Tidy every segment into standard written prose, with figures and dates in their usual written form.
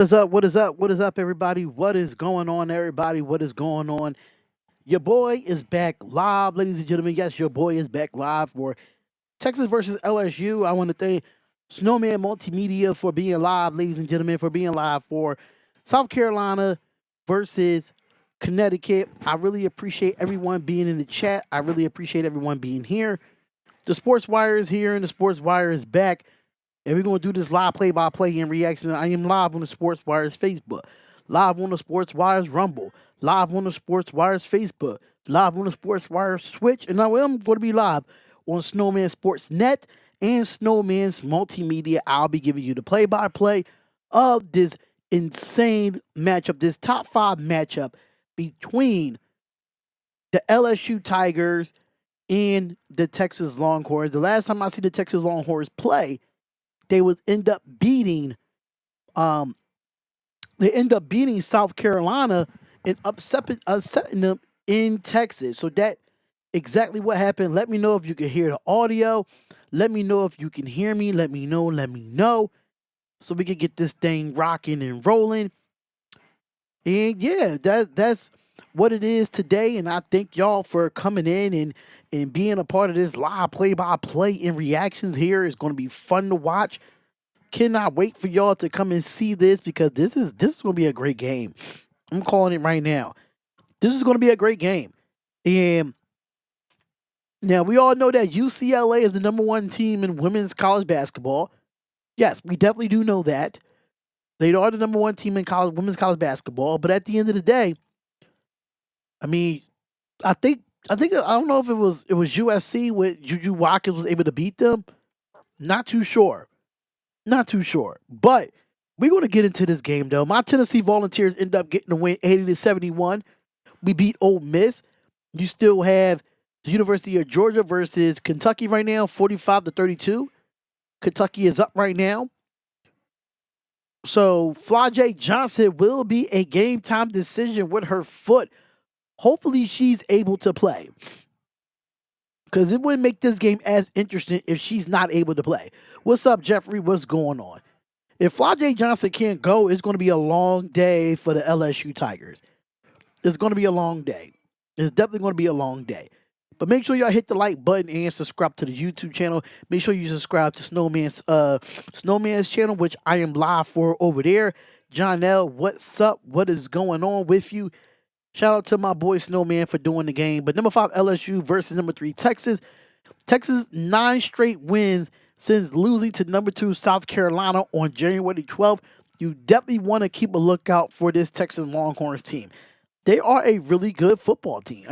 What is up? What is up? What is up, everybody? What is going on, everybody? What is going on? Your boy is back live, ladies and gentlemen. Yes, your boy is back live for Texas versus LSU. I want to thank Snowman Multimedia for being live, ladies and gentlemen, for being live for South Carolina versus Connecticut. I really appreciate everyone being in the chat. I really appreciate everyone being here. The Sports Wire is here and the Sports Wire is back. And we're going to do this live play-by-play and reaction. I am live on the Sports Wire's Facebook, live on the Sports Wire's Rumble, live on the Sports Wire's Facebook, live on the Sports Wire's Switch, and now I'm going to be live on Snowman Sports Net and Snowman's Multimedia. I'll be giving you the play-by-play of this insane matchup, this top 5 matchup between the LSU Tigers and the Texas Longhorns. The last time I see the Texas Longhorns play, they would end up beating um South Carolina and upsetting them in Texas. So that exactly what happened. Let me know if you can hear the audio. Let me know if you can hear me. Let me know. So we can get this thing rocking and rolling. And yeah, that's what it is today. And I thank y'all for coming in and being a part of this live play-by-play and reactions here. It's going to be fun to watch. Cannot wait for y'all to come and see this because this is going to be a great game. I'm calling it right now. This is going to be a great game. And now we all know that UCLA is the number 1 team in women's college basketball. Yes, we definitely do know that. They are the number 1 team in women's college basketball, but at the end of the day, I mean, I think I don't know if it was USC with Juju Watkins was able to beat them. Not too sure. Not too sure. But we're going to get into this game, though. My Tennessee Volunteers end up getting the win 80-71. We beat Ole Miss. You still have the University of Georgia versus Kentucky right now, 45-32. Kentucky is up right now. So Flajay Johnson will be a game time decision with her foot. Hopefully she's able to play. Because it wouldn't make this game as interesting if she's not able to play. What's up, Jeffrey? What's going on? If Flajay Johnson can't go, it's going to be a long day for the LSU Tigers. It's going to be a long day. It's definitely going to be a long day. But make sure y'all hit the like button and subscribe to the YouTube channel. Make sure you subscribe to Snowman's channel, which I am live for over there. John L., what's up? What is going on with you? Shout out to my boy Snowman for doing the game. But number 5 LSU versus number 3 Texas. Texas 9 straight wins since losing to number 2 South Carolina on January 12th. You definitely want to keep a lookout for this Texas Longhorns team. They are a really good football team.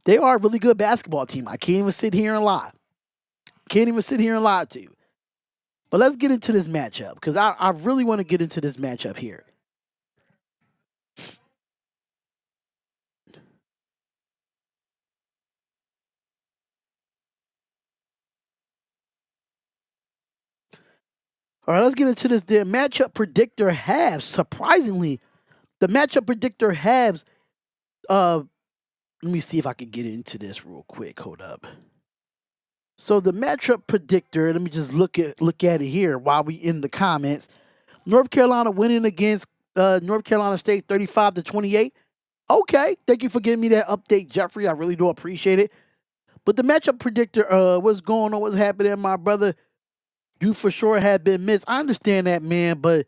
They are a really good basketball team. I can't even sit here and lie. To you. But let's get into this matchup because I really want to get into this matchup here. All right, let's get into this. The matchup predictor has, surprisingly, the matchup predictor has, let me see if I can get into this real quick. Hold up. So the matchup predictor, let me just look at it here while we in the comments. North Carolina winning against North Carolina State 35-28. Okay, thank you for giving me that update, Jeffrey. I really do appreciate it. But the matchup predictor, what's going on, what's happening, my brother? You for sure had been missed. I understand that, man, but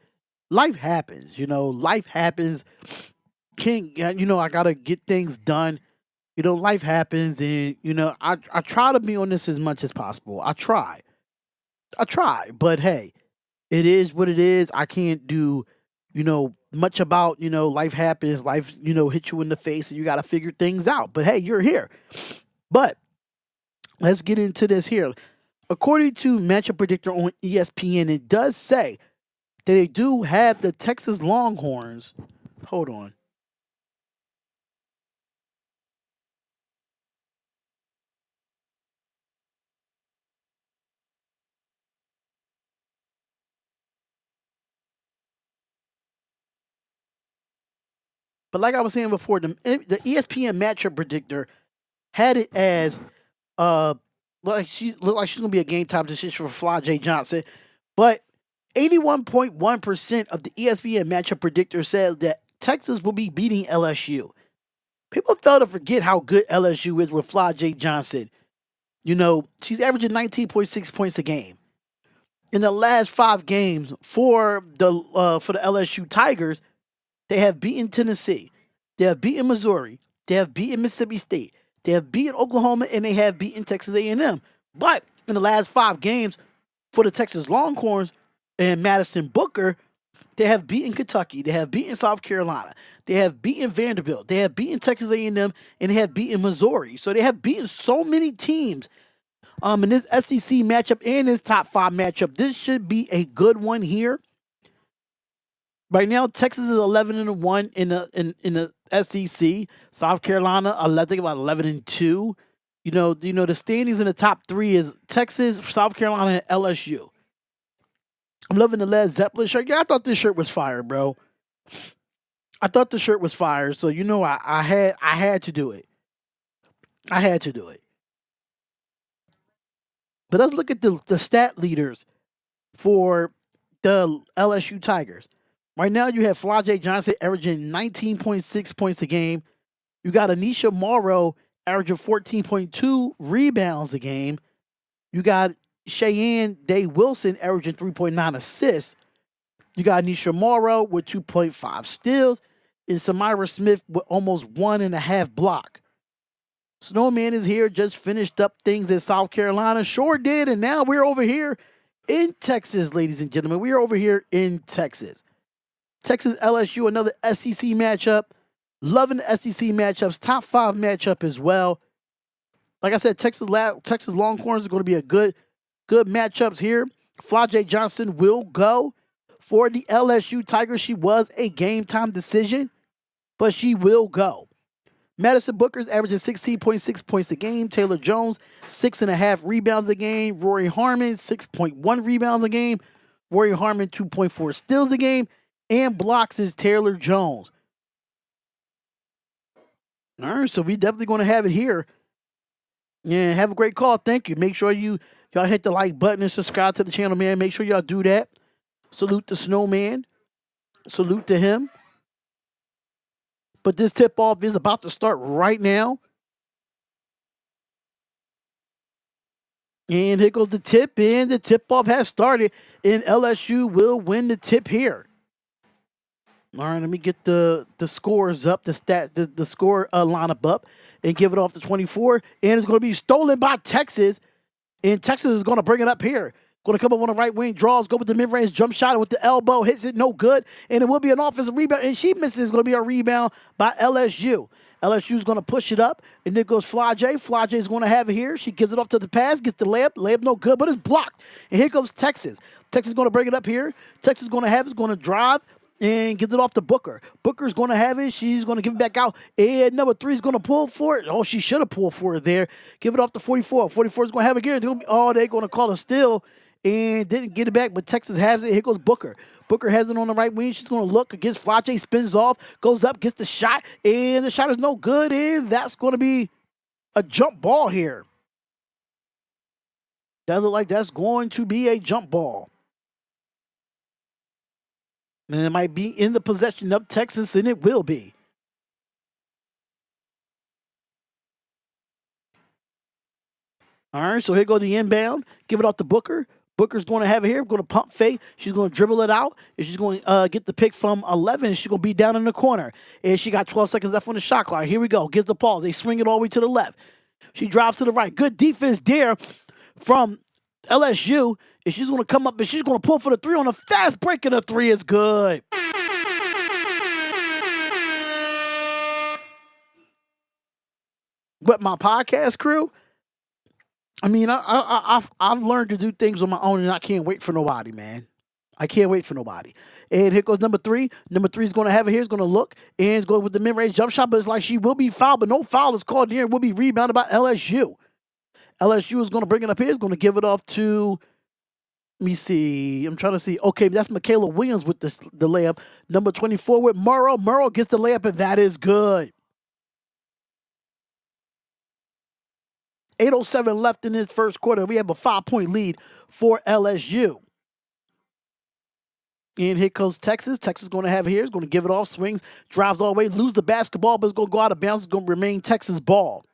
life happens. Life happens. I gotta get things done. Life happens, and I try to be on this as much as possible. I try, but hey, it is what it is. I can't do, much about, life happens. Life, hits you in the face, and you got to figure things out. But hey, you're here. But let's get into this here. According to Matchup Predictor on ESPN, it does say that they do have the Texas Longhorns. Hold on. But like I was saying before, the ESPN Matchup Predictor had it as like she's gonna be a game time decision for Flajay Johnson, but 81.1% of the ESPN matchup predictor says that Texas will be beating LSU. People fail to forget how good LSU is with Fly J. Johnson. You know, she's averaging 19.6 points a game. In the last 5 games for the LSU Tigers, they have beaten Tennessee, they have beaten Missouri, they have beaten Mississippi State, they have beaten Oklahoma, and they have beaten Texas A&M. But in the last 5 games for the Texas Longhorns and Madison Booker, they have beaten Kentucky, they have beaten South Carolina, they have beaten Vanderbilt, they have beaten Texas A&M, and they have beaten Missouri. So they have beaten so many teams in this SEC matchup and this top 5 matchup. This should be a good one here. Right now, Texas is 11-1 in the SEC. South Carolina, I think about 11-2. The standings in the top 3 is Texas, South Carolina, and LSU. I'm loving the Led Zeppelin shirt. Yeah, I thought this shirt was fire, bro. I thought the shirt was fire, so I had to do it. I had to do it. But let's look at the stat leaders for the LSU Tigers. Right now, you have Flajay Johnson averaging 19.6 points a game. You got Anisha Morrow averaging 14.2 rebounds a game. You got Cheyenne Day Wilson averaging 3.9 assists. You got Anisha Morrow with 2.5 steals. And Samira Smith with almost 1.5 block. Snowman is here, just finished up things in South Carolina. Sure did, and now we're over here in Texas, ladies and gentlemen. We are over here in Texas. Texas LSU, another SEC matchup. Loving the SEC matchups. Top 5 matchup as well. Like I said, Texas Longhorns is going to be a good matchups here. Flajay Johnson will go for the LSU Tigers. She was a game time decision, but she will go. Madison Booker's averaging 16.6 points a game. Taylor Jones, 6.5 rebounds a game. Rory Harmon, 6.1 rebounds a game. Rory Harmon, 2.4 steals a game. And blocks is Taylor Jones. All right, so we definitely going to have it here. Yeah, have a great call. Thank you. Make sure y'all hit the like button and subscribe to the channel, man. Make sure y'all do that. Salute the Snowman. Salute to him. But this tip-off is about to start right now. And here goes the tip, and the tip-off has started, and LSU will win the tip here. All right, let me get the scores up, the score lineup up, and give it off to 24. And it's going to be stolen by Texas, and Texas is going to bring it up here. Going to come up on the right wing, draws, go with the mid-range jump shot with the elbow, hits it, no good, and it will be an offensive rebound, and she misses. It's going to be a rebound by LSU. LSU is going to push it up, and there goes Flajay. Flajay is going to have it here. She gives it off to the pass, gets the layup. Layup no good, but it's blocked. And here comes Texas. Texas is going to bring it up here. Texas is going to have it, is going to drive, and gives it off to Booker. Booker's going to have it. She's going to give it back out. And number 3 is going to pull for it. Oh, she should have pulled for it there. Give it off to 44. 44 is going to have it here. Oh, they're going to call a steal and didn't get it back, but Texas has it. Here goes Booker. Booker has it on the right wing. She's going to look against Flajay, spins off, goes up, gets the shot, and the shot is no good, and that's going to be a jump ball here. That looks like that's going to be a jump ball. And it might be in the possession of Texas, and it will be. All right, so here go the inbound. Give it off to Booker. Booker's going to have it here. Going to pump fake. She's going to dribble it out. And she's going to get the pick from 11. She's going to be down in the corner. And she got 12 seconds left on the shot clock. Here we go. Gives the pause. They swing it all the way to the left. She drives to the right. Good defense there from LSU. And she's going to come up and she's going to pull for the 3 on a fast break. And the 3 is good. But my podcast crew, I mean, I've learned to do things on my own, and I can't wait for nobody, man. I can't wait for nobody. And here goes number 3. Number 3 is going to have it here. It's going to look, and it's going with the mid-range jump shot, but it's like she will be fouled, but no foul is called here. Will be rebounded by LSU. LSU is going to bring it up here. It's going to give it off to, let me see. I'm trying to see. Okay, that's Michaela Williams with the layup. Number 24 with Murrow. Murrow gets the layup, and that is good. 8:07 left in this first quarter. We have a 5-point lead for LSU. And here comes Texas. Texas is going to have it here. It's going to give it off, swings, drives all the way, lose the basketball, but it's going to go out of bounds. It's going to remain Texas ball.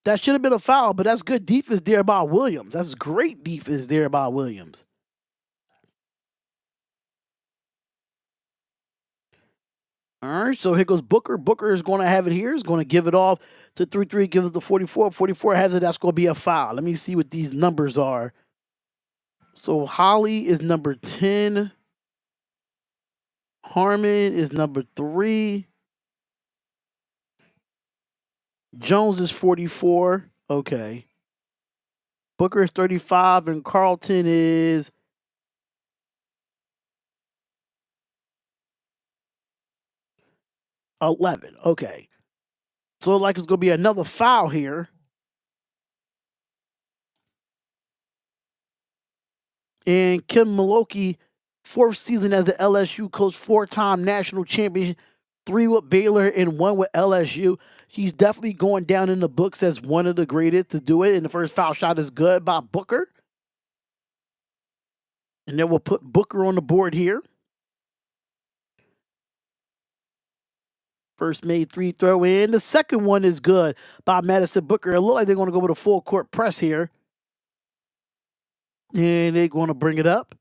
That should have been a foul, but that's good defense there by Williams. That's great defense there by Williams. All right, so here goes Booker. Booker is going to have it here. He's going to give it off to 3-3, gives it to 44. 44 has it. That's going to be a foul. Let me see what these numbers are. So Holly is number 10. Harmon is number 3. Jones is 44. Okay. Booker is 35, and Carlton is 11. Okay. So like it's going to be another foul here. And Kim Mulkey, 4th season as the LSU coach, 4-time national champion, 3 with Baylor and 1 with LSU. He's definitely going down in the books as one of the greatest to do it. And the first foul shot is good by Booker. And then we'll put Booker on the board here. First made 3 throw in. The second one is good by Madison Booker. It looks like they're going to go with a full court press here. And they're going to bring it up.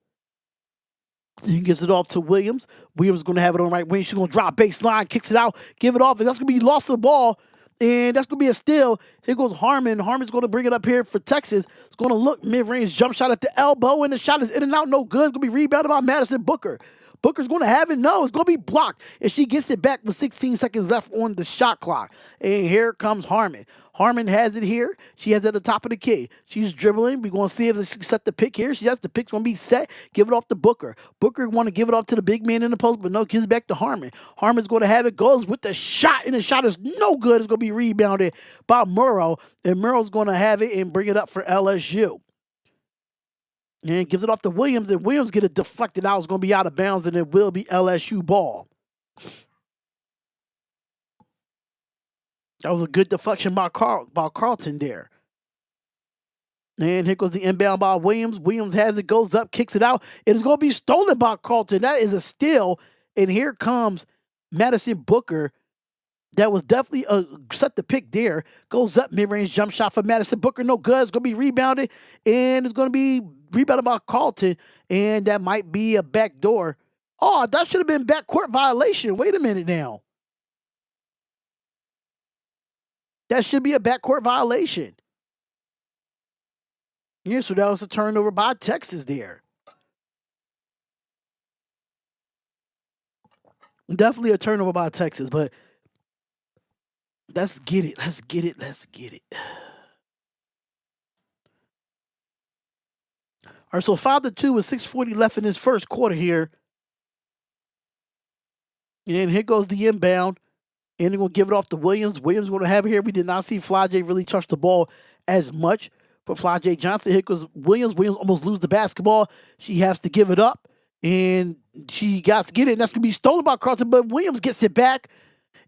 He gets it off to Williams. Williams is going to have it on right wing. She's going to drop baseline, kicks it out, give it off. And that's going to be lost the ball. And that's going to be a steal. Here goes Harmon. Harmon's going to bring it up here for Texas. It's going to look mid-range jump shot at the elbow. And the shot is in and out. No good. It's going to be rebounded by Madison Booker. Booker's going to have it. No, it's going to be blocked. And she gets it back with 16 seconds left on the shot clock. And here comes Harmon. Harmon has it here. She has it at the top of the key. She's dribbling. We're going to see if she set the pick here. She has the pick's going to be set. Give it off to Booker. Booker want to give it off to the big man in the post, but no, gives it back to Harmon. Harmon's going to have it. Goes with the shot, and the shot is no good. It's going to be rebounded by Murrow, and Murrow's going to have it and bring it up for LSU. And gives it off to Williams, and Williams get it deflected out. It's going to be out of bounds, and it will be LSU ball. That was a good deflection by Carlton there. And here goes the inbound by Williams. Williams has it, goes up, kicks it out. It is going to be stolen by Carlton. That is a steal. And here comes Madison Booker. That was definitely set the pick there. Goes up, mid-range jump shot for Madison Booker. No good. It's going to be rebounded. And it's going to be rebounded by Carlton. And that might be a backdoor. Oh, that should have been backcourt violation. Wait a minute now. That should be a backcourt violation. Yeah, so that was a turnover by Texas there. Definitely a turnover by Texas, but let's get it. Let's get it. Let's get it. All right, so 5-2 with 6:40 left in this first quarter here. And here goes the inbound. And they're going to give it off to Williams. Williams going to have it here. We did not see Fly J really touch the ball as much. For Fly J Johnson, here goes Williams. Williams almost lose the basketball. She has to give it up. And she got to get it. And that's going to be stolen by Carlton. But Williams gets it back.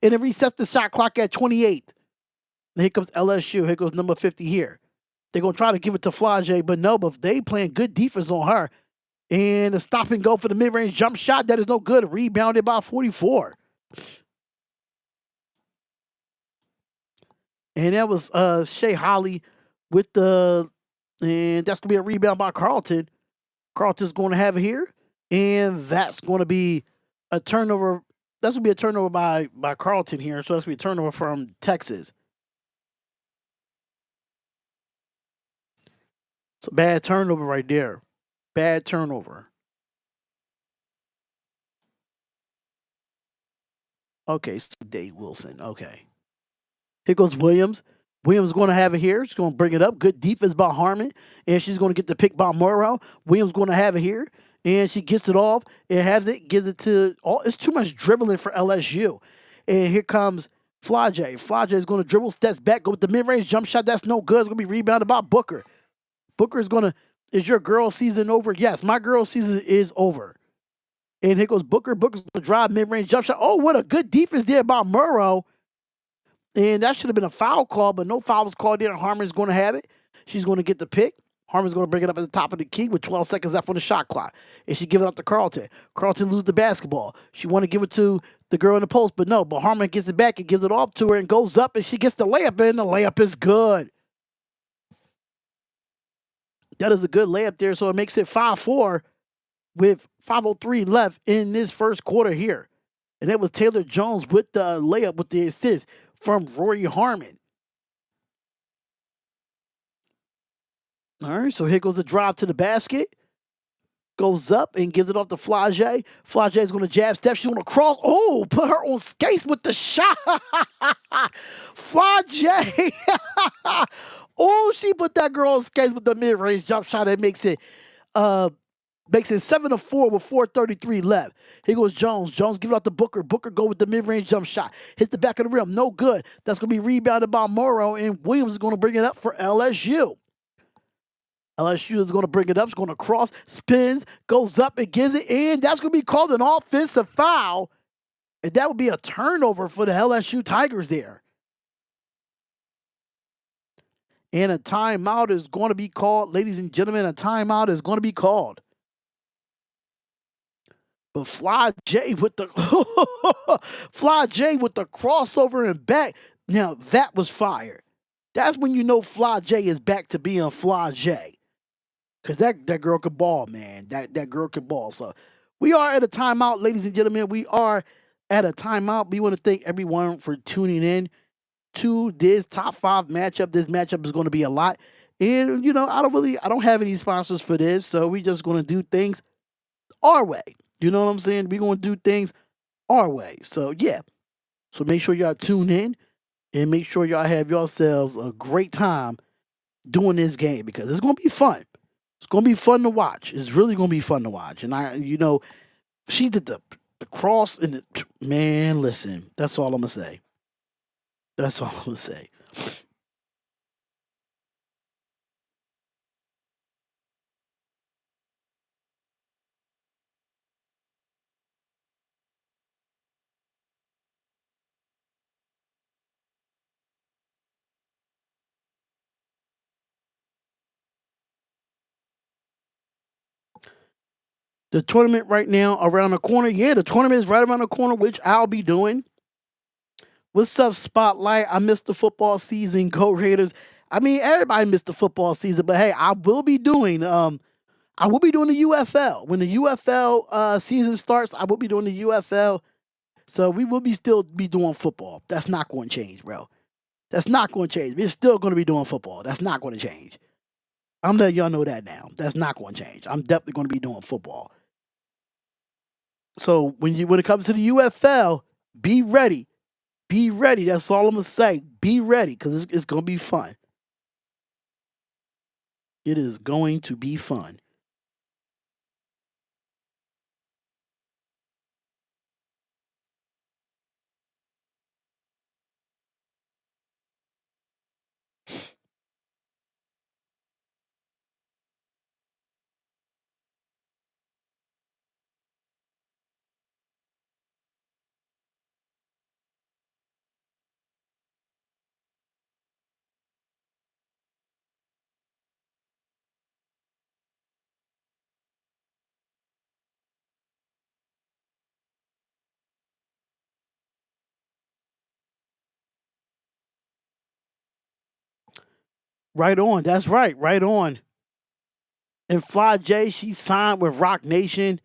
And it resets the shot clock at 28. And here comes LSU. Here goes number 50 here. They're going to try to give it to Fly J. But no, but they playing good defense on her. And a stop and go for the mid-range jump shot. That is no good. Rebounded by 44. And that was Shea Holly with and that's going to be a rebound by Carlton. Carlton's going to have it here. And that's going to be a turnover. That's going to be a turnover by Carlton here. So that's going to be a turnover from Texas. It's a bad turnover right there. Bad turnover. Okay, so Dave Wilson. Okay. Here goes Williams. Williams is going to have it here. She's going to bring it up. Good defense by Harmon. And she's going to get the pick by Morrow. Williams going to have it here. And she gets it off and has it, gives it to it's too much dribbling for LSU. And here comes Fly J. Fly J is going to dribble, steps back, go with the mid-range jump shot. That's no good. It's going to be rebounded by Booker. Booker is going to, is your girl season over? Yes, my girl season is over. And here goes Booker. Booker's going to drive mid-range jump shot. Oh, what a good defense there by Morrow. And that should have been a foul call, but no foul was called there. Harmon's going to have it. She's going to get the pick. Harmon's going to bring it up at the top of the key with 12 seconds left on the shot clock. And she give it up to Carlton. Carlton lose the basketball. She want to give it to the girl in the post, but no. But Harmon gets it back and gives it off to her and goes up, and she gets the layup in. The layup is good. That is a good layup there, so it makes it 5-4 with 5:03 left in this first quarter here. And that was Taylor Jones with the layup with the assist from Rory Harmon. All right, so here goes the drive to the basket. Goes up and gives it off to Flage. Flage is going to jab step. She's going to cross. Oh, put her on skates with the shot. Flage. Oh, she put that girl on skates with the mid-range jump shot. That makes it 7-4 with 4:33 left. Here goes Jones. Jones give it out to Booker. Booker go with the mid-range jump shot. Hits the back of the rim. No good. That's going to be rebounded by Morrow, and Williams is going to bring it up for LSU. LSU is going to bring it up. It's going to cross, spins, goes up, and gives it in. That's going to be called an offensive foul, and that would be a turnover for the LSU Tigers there. And a timeout is going to be called. Ladies and gentlemen, a timeout is going to be called. But Fly J with the crossover and back. Now that was fire. That's when you know Fly J is back to being Fly J. Because that girl could ball, man. That girl could ball. So we are at a timeout, ladies and gentlemen. We are at a timeout. We want to thank everyone for tuning in to this top 5 matchup. This matchup is going to be a lot. And, I don't have any sponsors for this. So we just going to do things our way. You know what I'm saying? We're going to do things our way. So, yeah. So make sure y'all tune in and make sure y'all have yourselves a great time doing this game because it's going to be fun. It's going to be fun to watch. It's really going to be fun to watch. And she did the cross and man, listen, that's all I'm going to say. That's all I'm going to say. The tournament right now around the corner. Yeah, the tournament is right around the corner, which I'll be doing. What's up, Spotlight? I missed the football season. Go Raiders. I mean, everybody missed the football season, but hey, I will be doing the UFL. When the UFL season starts, I will be doing the UFL. So we will still be doing football. That's not going to change, bro. That's not going to change. We're still going to be doing football. That's not going to change. I'm letting y'all know that now. That's not going to change. I'm definitely going to be doing football. So when it comes to the UFL, be ready. Be ready. That's all I'm going to say. Be ready because it's going to be fun. It is going to be fun. Right on. That's right. Right on. And Fly J, she signed with Rock Nation.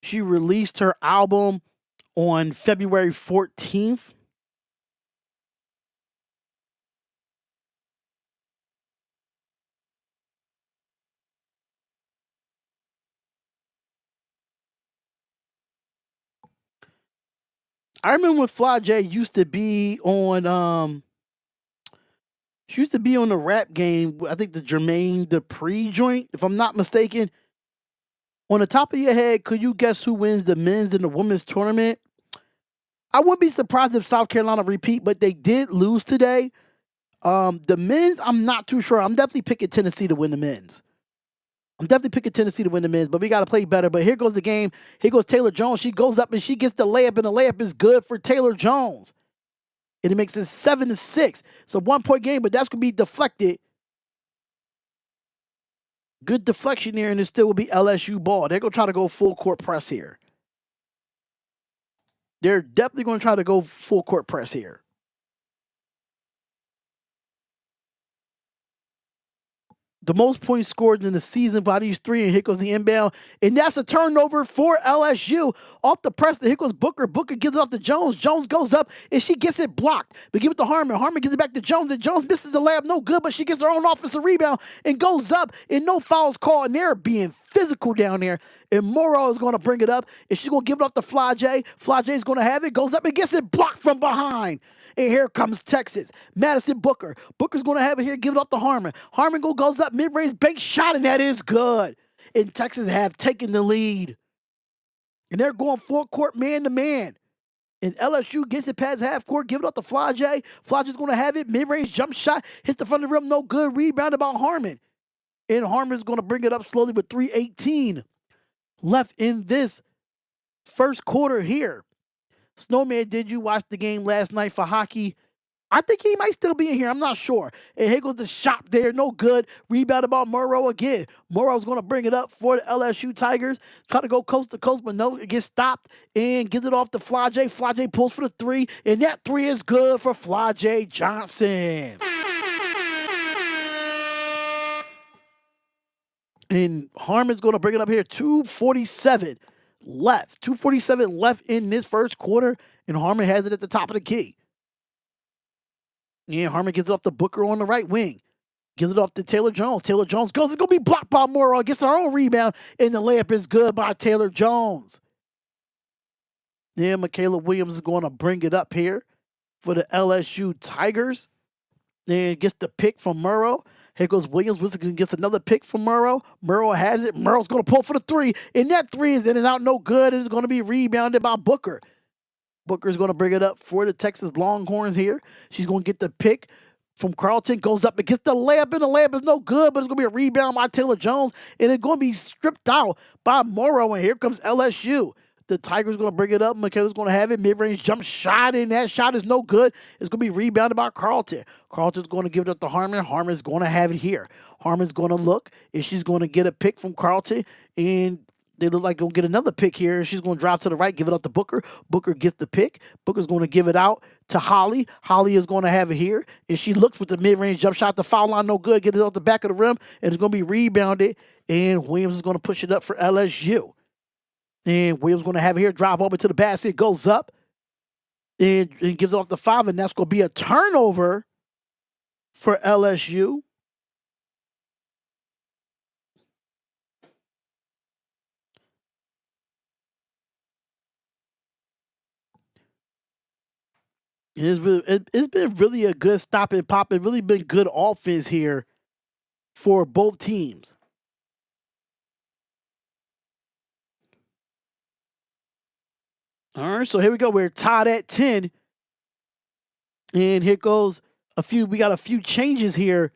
She released her album on February 14th. I remember when Fly J used to be on she used to be on the rap game, I think the Jermaine Dupri joint, if I'm not mistaken. On the top of your head, could you guess who wins the men's and the women's tournament? I wouldn't be surprised if South Carolina repeat, but they did lose today. The men's, I'm not too sure. I'm definitely picking Tennessee to win the men's. But we got to play better. But here goes the game. Here goes Taylor Jones. She goes up and she gets the layup, and the layup is good for Taylor Jones. And it makes it 7-6. It's a 1-point game, but that's going to be deflected. Good deflection there, and it still will be LSU ball. They're going to try to go full court press here. They're definitely going to try to go full court press here. The most points scored in the season by these three, and here goes the inbound. And that's a turnover for LSU. Off the press, here goes Booker. Booker gives it off to Jones. Jones goes up, and she gets it blocked. But give it to Harmon. Harmon gives it back to Jones, and Jones misses the layup. No good, but she gets her own offensive rebound and goes up, and no fouls called. And they're being physical down there. And Morrow is going to bring it up, and she's going to give it off to Fly J. Fly J is going to have it, goes up and gets it blocked from behind. And here comes Texas. Madison Booker. Booker's going to have it here, give it up to Harmon. Harmon goes up, mid-range bank shot, and that is good. And Texas have taken the lead. And they're going full court man-to-man. And LSU gets it past half court, give it up to Fly J. Fly J's going to have it, mid-range jump shot, hits the front of the rim, no good, rebounded by Harmon. And Harmon's going to bring it up slowly with 3:18 left in this first quarter here. Snowman, did you watch the game last night for hockey? I think he might still be in here. I'm not sure. And here goes the shot there. No good. Rebounded by Morrow again. Morrow's going to bring it up for the LSU Tigers. Try to go coast to coast, but no, it gets stopped and gives it off to Fly J. Fly J pulls for the three, and that three is good for Fly J Johnson. And Harmon's going to bring it up here. 2:47 left. 2:47 left in this first quarter, and Harmon has it at the top of the key. And Harmon gives it off to Booker on the right wing. Gives it off to Taylor Jones. Taylor Jones goes. It's going to be blocked by Morrow. Gets her own rebound, and the layup is good by Taylor Jones. Then Michaela Williams is going to bring it up here for the LSU Tigers. And gets the pick from Morrow. Here goes Williams. Williams gets another pick from Morrow. Morrow has it. Morrow's going to pull for the three. And that three is in and out, no good. It's going to be rebounded by Booker. Booker's going to bring it up for the Texas Longhorns here. She's going to get the pick from Carlton. Goes up and gets the layup. And the layup is no good, but it's going to be a rebound by Taylor Jones. And it's going to be stripped out by Morrow. And here comes LSU. The Tigers going to bring it up. Michaela's going to have it. Mid-range jump shot, and that shot is no good. It's going to be rebounded by Carlton. Carlton's going to give it up to Harmon. Harmon's going to have it here. Harmon's going to look, and she's going to get a pick from Carlton, and they look like going to get another pick here. She's going to drive to the right, give it up to Booker. Booker gets the pick. Booker's going to give it out to Holly. Holly is going to have it here, and she looks with the mid-range jump shot. The foul line no good. Get it off the back of the rim, and it's going to be rebounded, and Williams is going to push it up for LSU. And Williams going to have it here, drive over to the basket, goes up, and gives it off the 5, and that's going to be a turnover for LSU. It's been really a good stop and pop. It's really been good offense here for both teams. All right, so here we go. We're tied at 10. And here goes we got a few changes here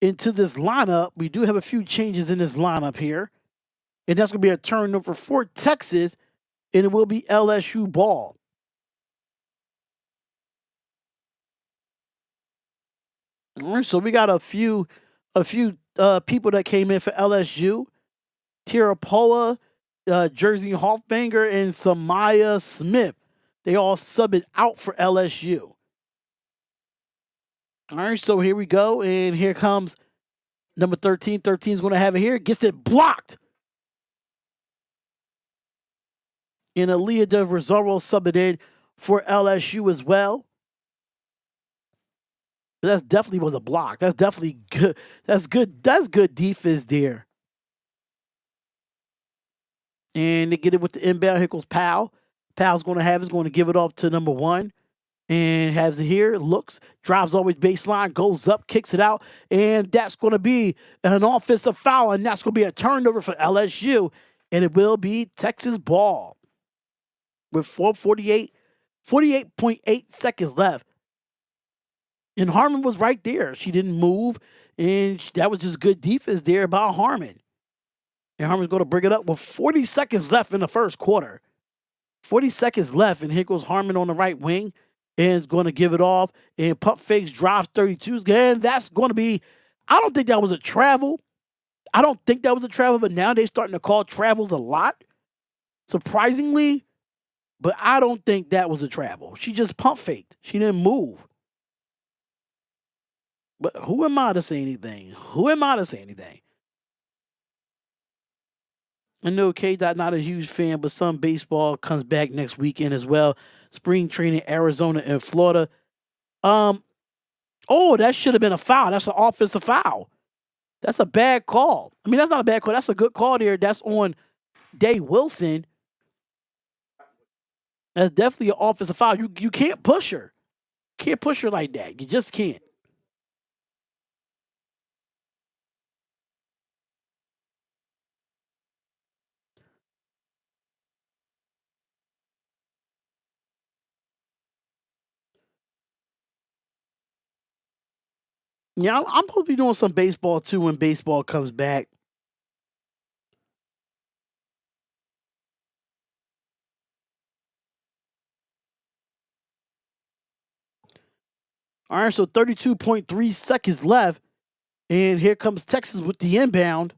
into this lineup. We do have a few changes in this lineup here. And that's going to be a turnover for Texas, and it will be LSU ball. All right, so we got a few people that came in for LSU. Tirapoa, Jersey Hoffbanger, and Samaya Smith. They all subbed out for LSU. All right, so here we go, and here comes number 13. 13 is going to have it here. Gets it blocked. And Aaliyah De Rosario subbed in for LSU as well. That's definitely was a block. That's definitely good. That's good. That's good defense there. And they get it with the inbound. Here goes Powell. Powell's going to have it. Going to give it off to number 1. And has it here. Looks. Drives always baseline. Goes up. Kicks it out. And that's going to be an offensive foul. And that's going to be a turnover for LSU. And it will be Texas ball. With 48.8 seconds left. And Harmon was right there. She didn't move. And that was just good defense there by Harmon. And Harmon's going to bring it up with 40 seconds left in the first quarter. 40 seconds left. And here goes Harmon on the right wing. And is going to give it off. And pump fakes, drives 32. And that's going to be, I don't think that was a travel. I don't think that was a travel, but now they're starting to call travels a lot, surprisingly. But I don't think that was a travel. She just pump faked. She didn't move. But who am I to say anything? Who am I to say anything? I know K. Dot not a huge fan, but some baseball comes back next weekend as well. Spring training, Arizona and Florida. Um, oh, that should have been a foul. That's an offensive foul. That's a bad call. I mean, that's not a bad call. That's a good call there. That's on Day Wilson. That's definitely an offensive foul. You can't push her. Can't push her like that. You just can't. Yeah, I'm supposed to be doing some baseball too when baseball comes back. All right, so 32.3 seconds left. And here comes Texas with the inbound.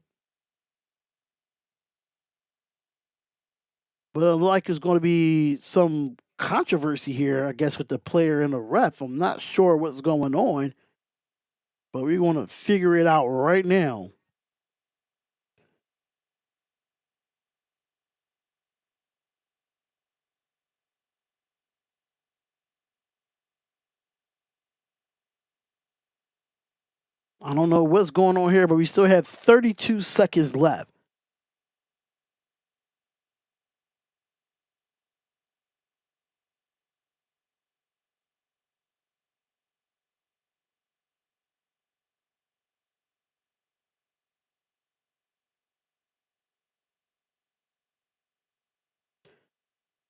But it looks like there's going to be some controversy here, I guess, with the player and the ref. I'm not sure what's going on, but we're going to figure it out right now. I don't know what's going on here, but we still have 32 seconds left.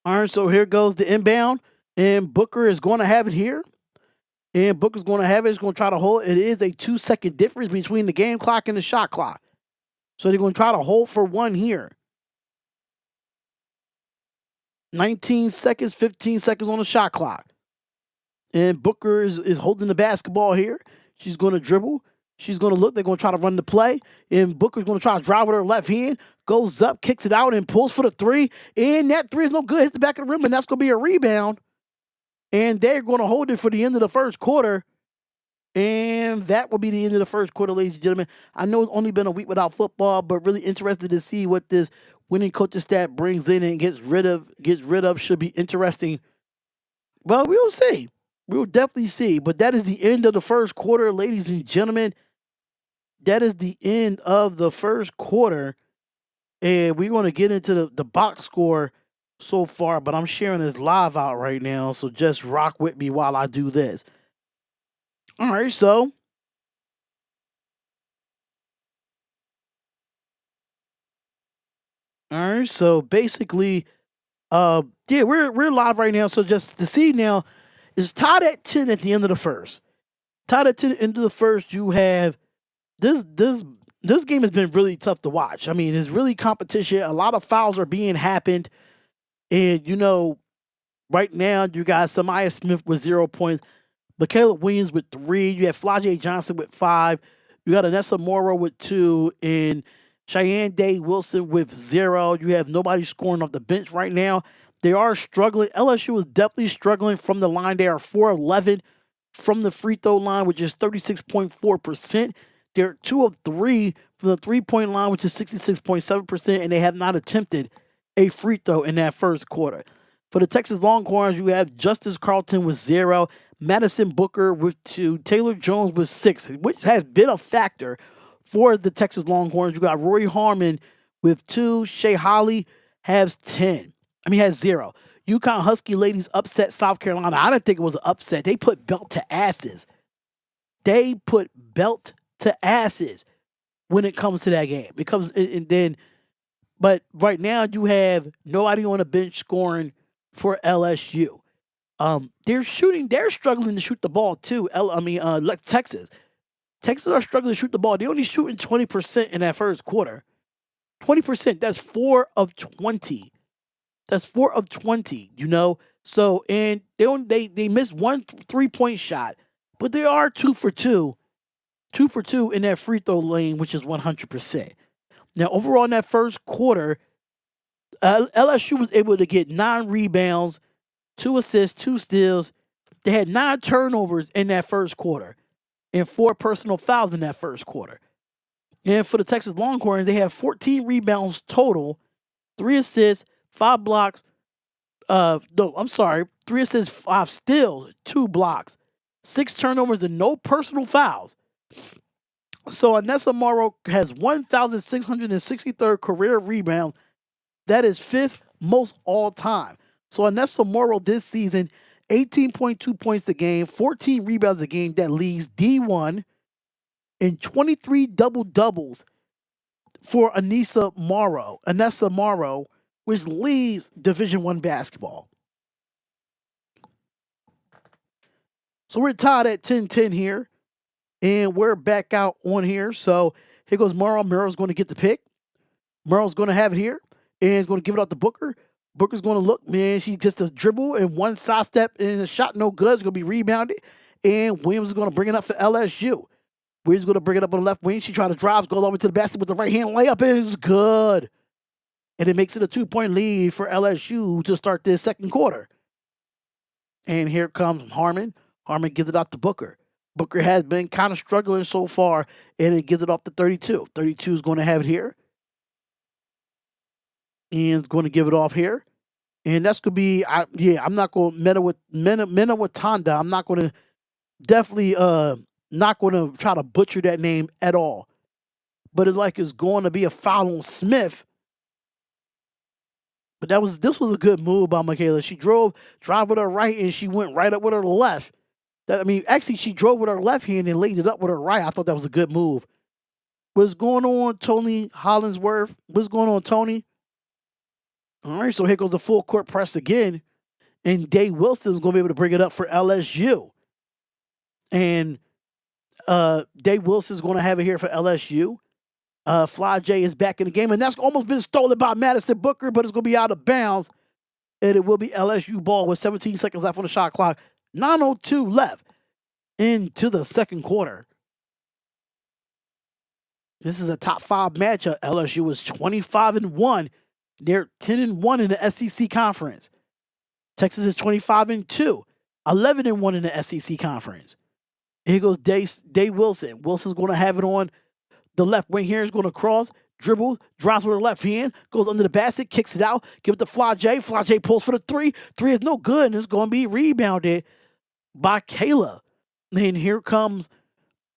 All right, so here goes the inbound, and Booker is going to have it here. And Booker's going to have it. He's going to try to hold. It is a 2 second difference between the game clock and the shot clock. So they're going to try to hold for one here. 19 seconds, 15 seconds on the shot clock. And Booker is holding the basketball here. She's going to dribble. She's going to look. They're going to try to run the play. And Booker's going to try to drive with her left hand. Goes up, kicks it out, and pulls for the three. And that three is no good. Hits the back of the rim, and that's going to be a rebound. And they're going to hold it for the end of the first quarter. And that will be the end of the first quarter, ladies and gentlemen. I know it's only been a week without football, but really interested to see what this winning coaching staff brings in and gets rid of. Should be interesting. Well, we will see. We will definitely see. But that is the end of the first quarter, ladies and gentlemen. That is the end of the first quarter. And we're going to get into the box score so far, but I'm sharing this live out right now. So just rock with me while I do this. All right, so basically, yeah, we're live right now. So just to see now, it's tied at 10 at the end of the first. Tied at 10 at the end of the first, you have this game has been really tough to watch. I mean, it's really competition. A lot of fouls are being happened. And right now you got Samaya Smith with 0 points, Michaela Williams with 3. You have Flajay Johnson with 5. You got Anessa Morrow with 2, and Cheyenne Day Wilson with 0. You have nobody scoring off the bench right now. They are struggling. LSU is definitely struggling from the line. They are 4-11 from the free throw line, which is 36.4%. They're 2 of 3 from the 3-point line, which is 66.7%, and they have not attempted a free throw in that first quarter. For the Texas Longhorns, you have Justice Carlton with 0, Madison Booker with 2, Taylor Jones with 6, which has been a factor for the Texas Longhorns. You got Rory Harmon with 2, Shea Holly has 10. Has 0. UConn Husky ladies upset South Carolina. I didn't think it was an upset. They put belt to asses. They put belt to asses when it comes to that game. But right now you have nobody on the bench scoring for LSU. They're struggling to shoot the ball too. Like Texas. Texas are struggling to shoot the ball. They're only shooting 20% in that first quarter. 20%. That's 4 of 20. That's 4 of 20. So and they missed one 3-point shot, but they are 2 for 2 2 for 2 in that free throw lane, which is 100%. Now, overall in that first quarter, LSU was able to get 9 rebounds, 2 assists, 2 steals. They had 9 turnovers in that first quarter and 4 personal fouls in that first quarter. And for the Texas Longhorns, they had 14 rebounds total, 3 assists, 5 blocks. No, I'm sorry, 3 assists, 5 steals, 2 blocks, 6 turnovers, and no personal fouls. So Anessa Morrow has 1,663rd career rebound. That is 5th most all time. So Anessa Morrow this season, 18.2 points a game, 14 rebounds a game. That leads D1 and 23 double-doubles for Anessa Morrow, which leads Division I basketball. So we're tied at 10-10 here, and we're back out on here. So here goes Morrow. Morrow's going to get the pick. Morrow's going to have it here, and he's going to give it out to Booker. Booker's going to look, man, she just a dribble and one side step and a shot no good. It's going to be rebounded, and Williams is going to bring it up for LSU. Williams is going to bring it up on the left wing. She tried to drive, go over to the basket with the right hand layup, and it's good. And it makes it a 2-point lead for LSU to start this second quarter. And here comes Harmon. Harmon gives it out to Booker. Booker has been kind of struggling so far, and it gives it off to 32. 32 is going to have it here. And is going to give it off here. And that's going to be, I'm not going to Mena with Tonda. I'm not going to, definitely not going to try to butcher that name at all. But it's going to be a foul on Smith. But this was a good move by Michaela. She drive with her right, and she went right up with her left. Actually, she drove with her left hand and laid it up with her right. I thought that was a good move. What's going on, Tony Hollingsworth? What's going on, Tony? All right, so here goes the full court press again. And Dave Wilson is going to be able to bring it up for LSU. And Dave Wilson is going to have it here for LSU. Fly J is back in the game, and that's almost been stolen by Madison Booker, but it's going to be out of bounds. And it will be LSU ball with 17 seconds left on the shot clock. 9:02 left into the second quarter. This is a top 5 matchup. LSU is 25-1. They're 10-1 in the SEC conference. Texas is 25-2, 11-1 in the SEC conference. Here goes Dave Wilson. Wilson's going to have it on the left wing here. He's going to cross, dribble, drives with her left hand, goes under the basket, kicks it out, give it to Fly J. Fly J pulls for the 3. 3 is no good, and it's going to be rebounded by Kayla. And here comes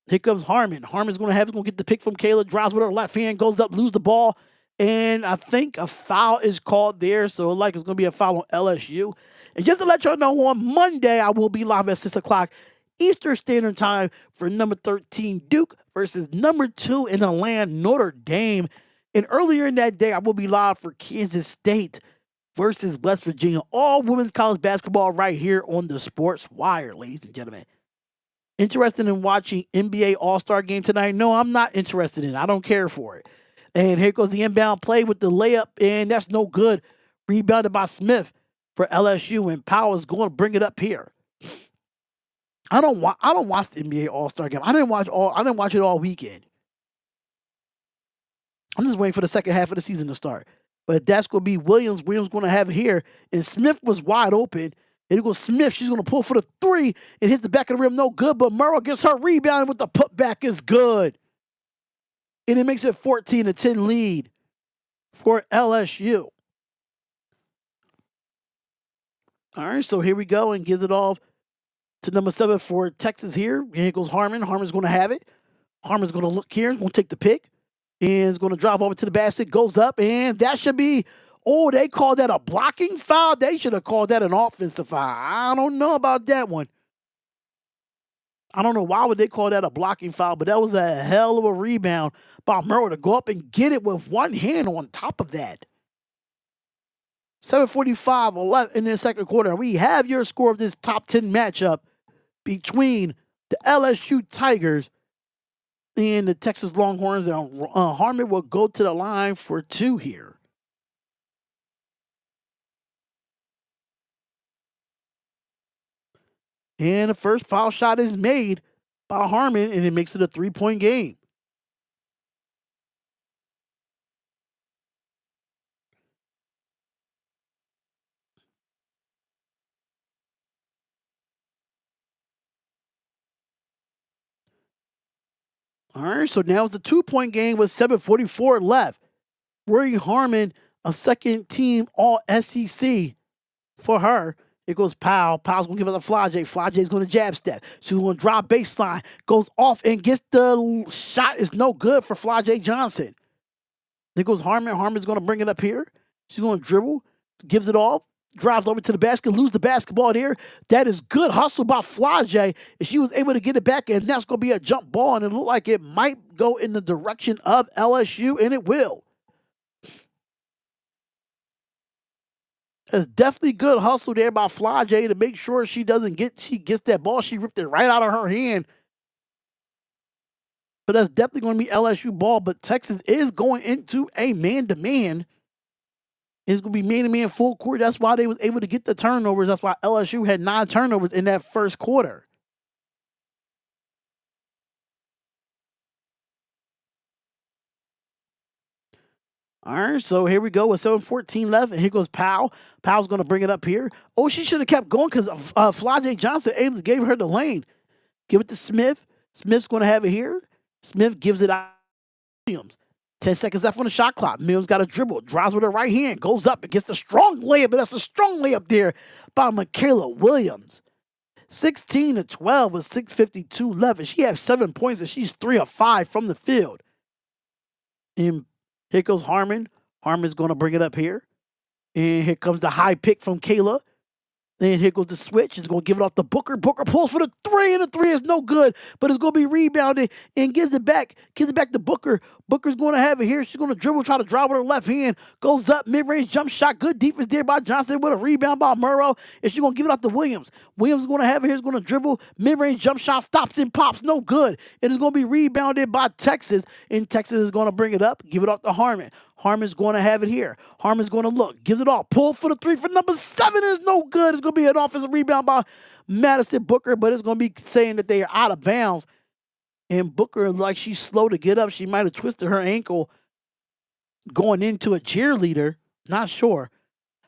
Harmon. Harmon's going to get the pick from Kayla, drives with her left hand, goes up, lose the ball, and I think a foul is called there, so it's going to be a foul on LSU. And just to let y'all know, on Monday, I will be live at 6 o'clock Eastern Standard Time for number 13 Duke versus number 2 in the land, Notre Dame. And earlier in that day, I will be live for Kansas State versus West Virginia. All women's college basketball right here on the Sports Wire, ladies and gentlemen. Interested in watching NBA All-Star game tonight? No, I'm not interested in it. I don't care for it. And here goes the inbound play with the layup, and that's no good. Rebounded by Smith for LSU, and Powell's going to bring it up here. I don't watch the NBA All-Star game. I didn't watch it all weekend. I'm just waiting for the second half of the season to start. But that's going to be Williams. Williams going to have it here, and Smith was wide open. And it goes Smith. She's going to pull for the 3 and hits the back of the rim. No good, but Murrow gets her rebound with the putback is good. And it makes it 14-10 lead for LSU. All right, so here we go, and gives it off to number 7 for Texas here. And here goes Harmon. Harmon's going to have it. Harmon's going to look here. He's going to take the pick. And is going to drive over to the basket. Goes up, and that should be, they called that a blocking foul? They should have called that an offensive foul. I don't know about that one. I don't know why would they call that a blocking foul, but that was a hell of a rebound by Murrow to go up and get it with one hand on top of that. 7:45 left in the second quarter. We have your score of this top 10 matchup between the LSU Tigers and the Texas Longhorns. And Harmon will go to the line for 2 here. And the first foul shot is made by Harmon, and it makes it a 3-point game. All right, so now it's the 2-point game with 7:44 left. Rory Harmon, a second team All SEC for her. It goes Powell. Powell's gonna give it to Flajay. Flajay's gonna jab step. She's gonna drop baseline. Goes off and gets the shot. Is no good for Flajay Johnson. There goes Harmon. Harmon's gonna bring it up here. She's gonna dribble, gives it off, drives over to the basket, lose the basketball there. That is good hustle by Flajay. If she was able to get it back, and that's gonna be a jump ball, and it looked like it might go in the direction of LSU, and it will. It's definitely good hustle there by Flajay to make sure she gets that ball. She ripped it right out of her hand. But that's definitely going to be LSU ball. But Texas is going into a man-to-man. It's going to be man-to-man full court. That's why they was able to get the turnovers. That's why LSU had 9 turnovers in that first quarter. All right, so here we go with 7:14 left, and here goes Powell. Powell's going to bring it up here. Oh, she should have kept going because Flajay Johnson gave her the lane. Give it to Smith. Smith's going to have it here. Smith gives it out to Williams. 10 seconds left on the shot clock. Mills got a dribble, drives with her right hand, goes up, and gets the strong layup, but that's a strong layup there by Michaela Williams. 16-12 with 6:52 left, and she has 7 points, and she's 3 of 5 from the field. And here goes Harmon. Harmon's going to bring it up here. And here comes the high pick from Kayla. Then here goes the switch. It's going to give it off to Booker. Booker pulls for the 3, and the 3 is no good, but it's going to be rebounded and gives it back. Gives it back to Booker. Booker's going to have it here. She's going to dribble, try to drive with her left hand. Goes up, mid-range jump shot. Good defense there by Johnson with a rebound by Murrow. And she's going to give it off to Williams. Williams is going to have it here. He's going to dribble. Mid-range jump shot. Stops and pops. No good. And it's going to be rebounded by Texas. And Texas is going to bring it up. Give it off to Harmon. Harmon's going to have it here. Harmon's going to look. Gives it off. Pull for the 3 for number 7 is no good. It's going to be an offensive rebound by Madison Booker, but it's going to be saying that they are out of bounds. And Booker, like she's slow to get up. She might have twisted her ankle going into a cheerleader. Not sure.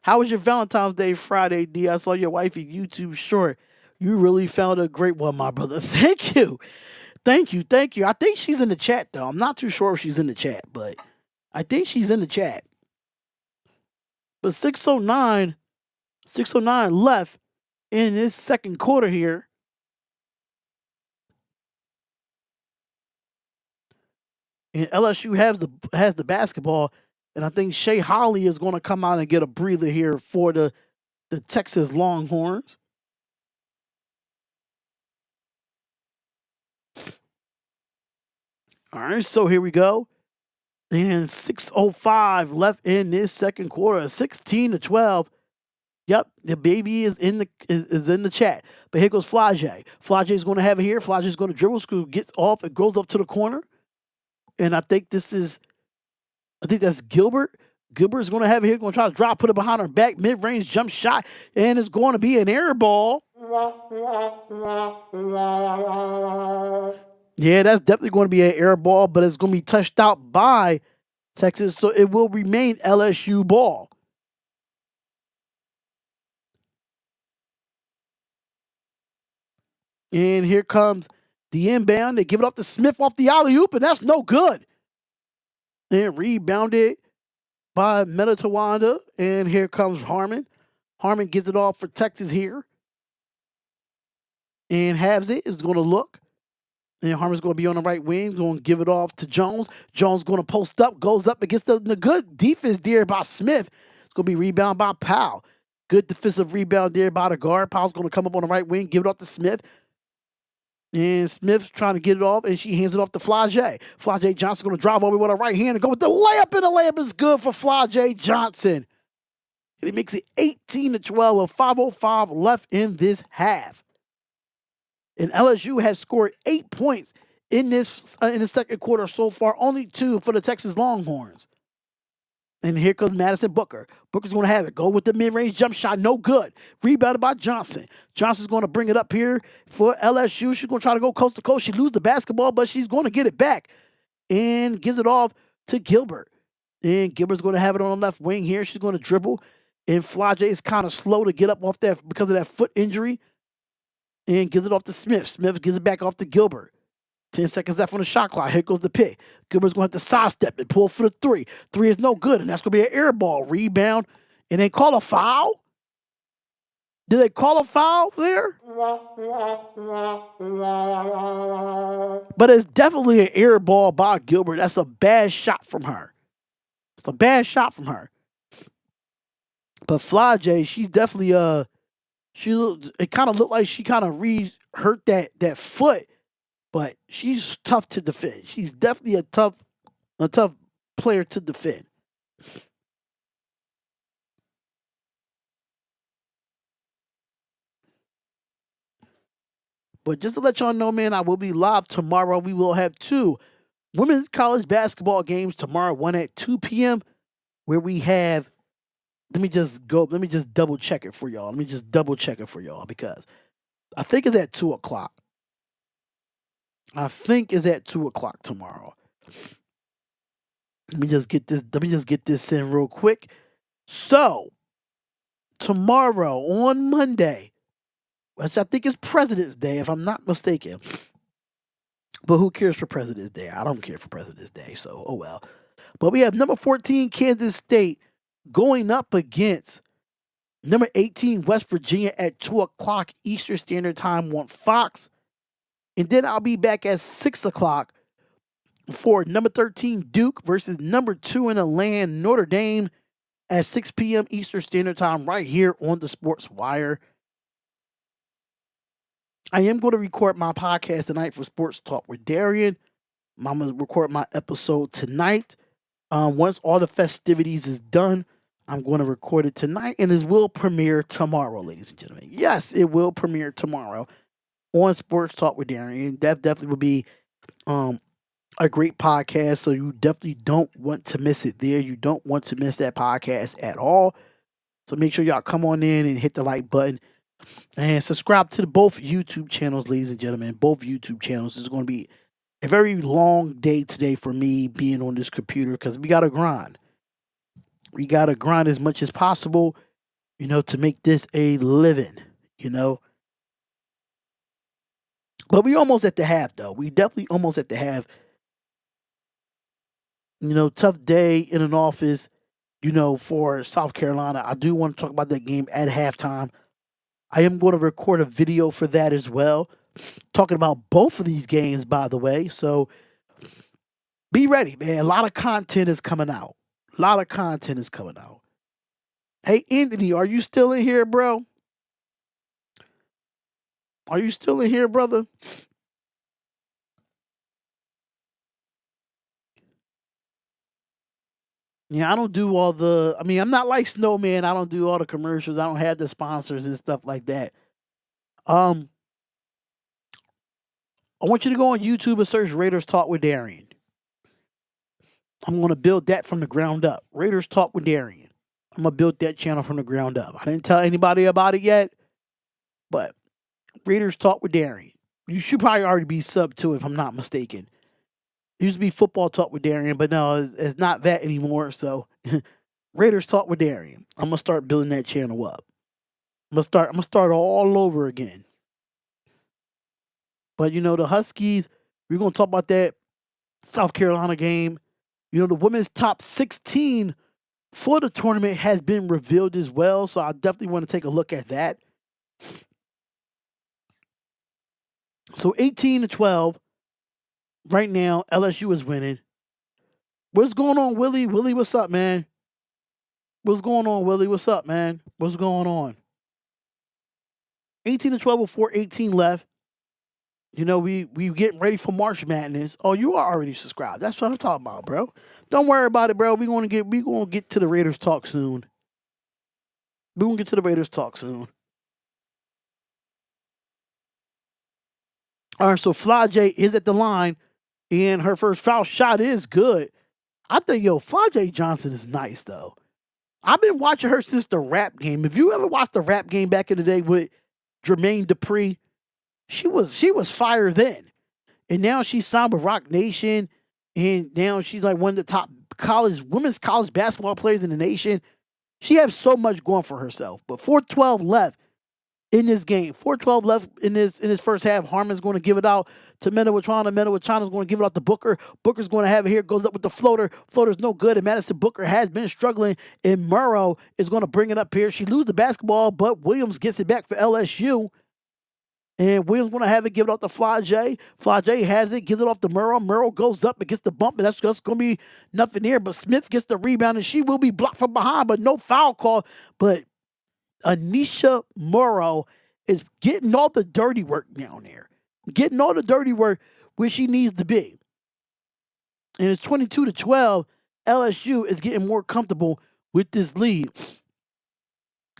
How was your Valentine's Day Friday, D? I saw your wifey YouTube short. You really found a great one, my brother. Thank you. Thank you. Thank you. I think she's in the chat, though. I'm not too sure if she's in the chat, but I think she's in the chat. But 6:09 left in this second quarter here. And LSU has the basketball. And I think Shea Holly is going to come out and get a breather here for the Texas Longhorns. All right, so here we go. And 6:05 left in this second quarter. 16-12. Yep, the baby is in the chat. But here goes Flajay. Flajay is going to have it here. Flajay is going to dribble, gets off, it goes up to the corner. And I think that's Gilbert. Gilbert is going to have it here. Going to try to drop, put it behind her back, mid-range jump shot, and it's going to be an air ball. Yeah, that's definitely going to be an air ball, but it's going to be touched out by Texas, so it will remain LSU ball. And here comes the inbound. They give it off to Smith off the alley-oop, and that's no good. And rebounded by Metatawanda. And here comes Harmon. Harmon gives it off for Texas here. And has it. Is going to look. And Harmon's going to be on the right wing. Going to give it off to Jones. Jones going to post up. Goes up against the good defense there by Smith. It's going to be rebound by Powell. Good defensive rebound there by the guard. Powell's going to come up on the right wing. Give it off to Smith. And Smith's trying to get it off, and she hands it off to Flajay. Flajay Johnson going to drive over with her right hand and go with the layup, and the layup is good for Flajay Johnson. And it makes it 18-12 with 5:05 left in this half. And LSU has scored 8 points in the second quarter so far, only 2 for the Texas Longhorns. And here comes Madison Booker. Booker's going to have it. Go with the mid-range jump shot. No good. Rebounded by Johnson. Johnson's going to bring it up here for LSU. She's going to try to go coast to coast. She loses the basketball, but she's going to get it back and gives it off to Gilbert. And Gilbert's going to have it on the left wing here. She's going to dribble. And Flage is kind of slow to get up off that because of that foot injury. And gives it off to Smith. Smith gives it back off to Gilbert. 10 seconds left on the shot clock. Here goes the pick. Gilbert's going to have to sidestep and pull for the three. Three is no good, and that's going to be an air ball. Rebound. And they call a foul? Did they call a foul there? But it's definitely an air ball by Gilbert. That's a bad shot from her. It's a bad shot from her. But Flage, she definitely it kind of looked like she kind of hurt that foot. But she's tough to defend. She's definitely a tough player to defend. But just to let y'all know, man, I will be live tomorrow. We will have 2 women's college basketball games tomorrow. One at 2 p.m. where we have. Let me just double check it for y'all. Because I think it's at 2 o'clock. I think it's at 2 o'clock tomorrow. Let me just get this in real quick. So tomorrow on Monday, which I think is President's Day, if I'm not mistaken. But who cares for President's Day? I don't care for President's Day, so oh well. But we have number 14 Kansas State going up against number 18 West Virginia at 2 o'clock Eastern Standard Time on Fox. And then I'll be back at 6 o'clock for number 13 Duke versus number 2 in the land Notre Dame at 6 p.m. Eastern Standard Time right here on the Sports Wire. I am going to record my podcast tonight for Sports Talk with Darian. I'm going to record my episode tonight. Once all the festivities is done, I'm going to record it tonight, and it will premiere tomorrow, ladies and gentlemen. Yes, it will premiere tomorrow on Sports Talk with Darian. That definitely will be a great podcast, so you definitely don't want to miss it there. You don't want to miss that podcast at all. So make sure y'all come on in and hit the like button. And subscribe to both YouTube channels, ladies and gentlemen. Both YouTube channels. This is going to be a very long day today for me being on this computer because we got to grind. We got to grind as much as possible, to make this a living, But we almost at the half, though. We definitely almost at the half. Tough day in an office, for South Carolina. I do want to talk about that game at halftime. I am going to record a video for that as well, talking about both of these games, by the way. So be ready, man. A lot of content is coming out. Hey, Anthony, are you still in here, bro? Are you still in here, brother? Yeah, I don't do I'm not like Snowman. I don't do all the commercials. I don't have the sponsors and stuff like that. I want you to go on YouTube and search Raiders Talk with Darian. I'm going to build that from the ground up. Raiders Talk with Darian. I'm going to build that channel from the ground up. I didn't tell anybody about it yet, but Raiders Talk with Darian. You should probably already be subbed to it if I'm not mistaken. It used to be Football Talk with Darian, but no, it's not that anymore. So Raiders Talk with Darian. I'm going to start building that channel up. I'm going to start all over again. But, the Huskies, we're going to talk about that South Carolina game. The women's top 16 for the tournament has been revealed as well. So I definitely want to take a look at that. So 18-12. Right now, LSU is winning. What's going on, Willie? Willie, what's up, man? What's going on, Willie? What's up, man? What's going on? 18-12 with 4:18 left. We getting ready for March Madness. Oh, you are already subscribed. That's what I'm talking about, bro. Don't worry about it, bro. We're gonna get to the Raiders talk soon. We're gonna get to the Raiders talk soon. All right, so Flage is at the line, and her first foul shot is good. I think, yo, Flajay Johnson is nice, though. I've been watching her since the rap game. If you ever watched the rap game back in the day with Jermaine Dupri, she was fire then. And now she's signed with Rock Nation. And now she's like one of the top women's college basketball players in the nation. She has so much going for herself. But 4:12 left in this game. 4:12 left in this first half. Harmon's going to give it out to Menawachana. Menawachana's going to give it out to Booker. Booker's going to have it here. Goes up with the floater. Floater's no good. And Madison Booker has been struggling. And Murrow is going to bring it up here. She loses the basketball, but Williams gets it back for LSU. And Williams going to have it, give it off to Flajay. Flajay has it, gives it off to Murrow. Murrow goes up and gets the bump, and that's just going to be nothing here. But Smith gets the rebound, and she will be blocked from behind, but no foul call. But Anisha Murrow is getting all the dirty work down there, getting all the dirty work where she needs to be. And it's 22-12. LSU is getting more comfortable with this lead.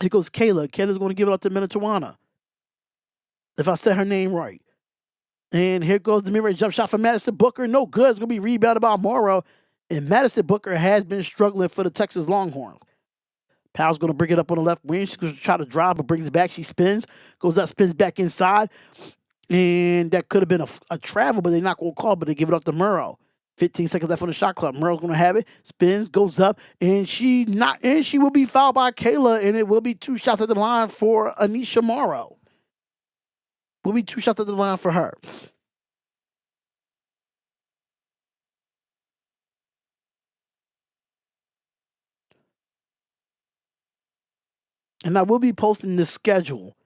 Here goes Kayla. Kayla's going to give it up to Minnetonka, if I said her name right. And here goes the mid-range jump shot from Madison Booker. No good. It's going to be rebounded by Morrow. And Madison Booker has been struggling for the Texas Longhorns. Powell's going to bring it up on the left wing. She's going to try to drive, but brings it back. She spins, goes up, spins back inside. And that could have been a travel, but they're not going to call, but they give it up to Morrow. 15 seconds left on the shot clock. Murrow's going to have it. Spins, goes up, and she will be fouled by Kayla, and it will be 2 shots at the line for Anisha Morrow. Will be 2 shots at the line for her. And I will be posting the schedule.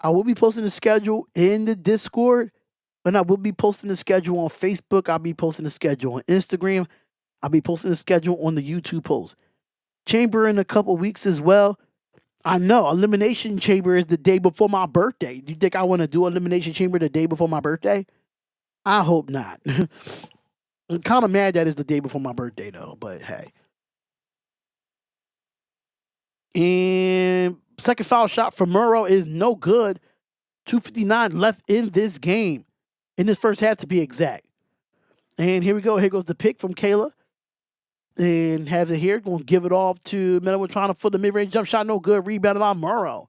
I will be posting the schedule in the Discord, and I will be posting the schedule on Facebook. I'll be posting the schedule on Instagram. I'll be posting the schedule on the YouTube post. Chamber in a couple weeks as well. I know Elimination Chamber is the day before my birthday. Do you think I want to do Elimination Chamber the day before my birthday? I hope not. I'm kind of mad that it's the day before my birthday though, but hey. And second foul shot for Murrow is no good. 2:59 left in this game. In this first half to be exact. And here we go. Here goes the pick from Kayla. And has it here. Going to give it off to Miller trying to foot the mid-range jump shot. No good. Rebounded by Murrow.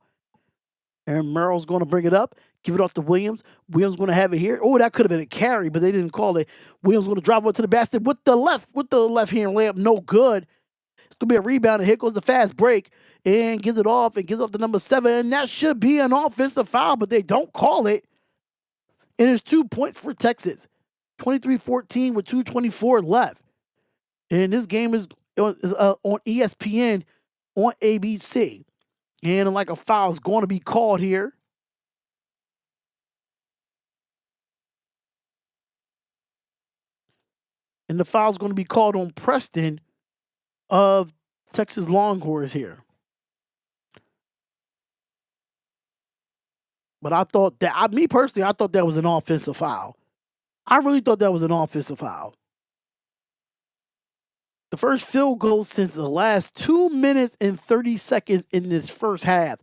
And Murrow's going to bring it up. Give it off to Williams. Williams going to have it here. Oh, that could have been a carry, but they didn't call it. Williams going to drive up to the basket with the left hand layup. No good. It's going to be a rebound. And here goes the fast break. And gives it off. And gives off the number 7. And that should be an offensive foul, but they don't call it. And it's 2 points for Texas. 23-14 with 2:24 left. And this game is on ESPN on ABC. And like a foul is going to be called here. And the foul is going to be called on Preston of Texas Longhorns here. But I thought that, me personally, I thought that was an offensive foul. I really thought that was an offensive foul. The first field goal since the last 2 minutes and 30 seconds in this first half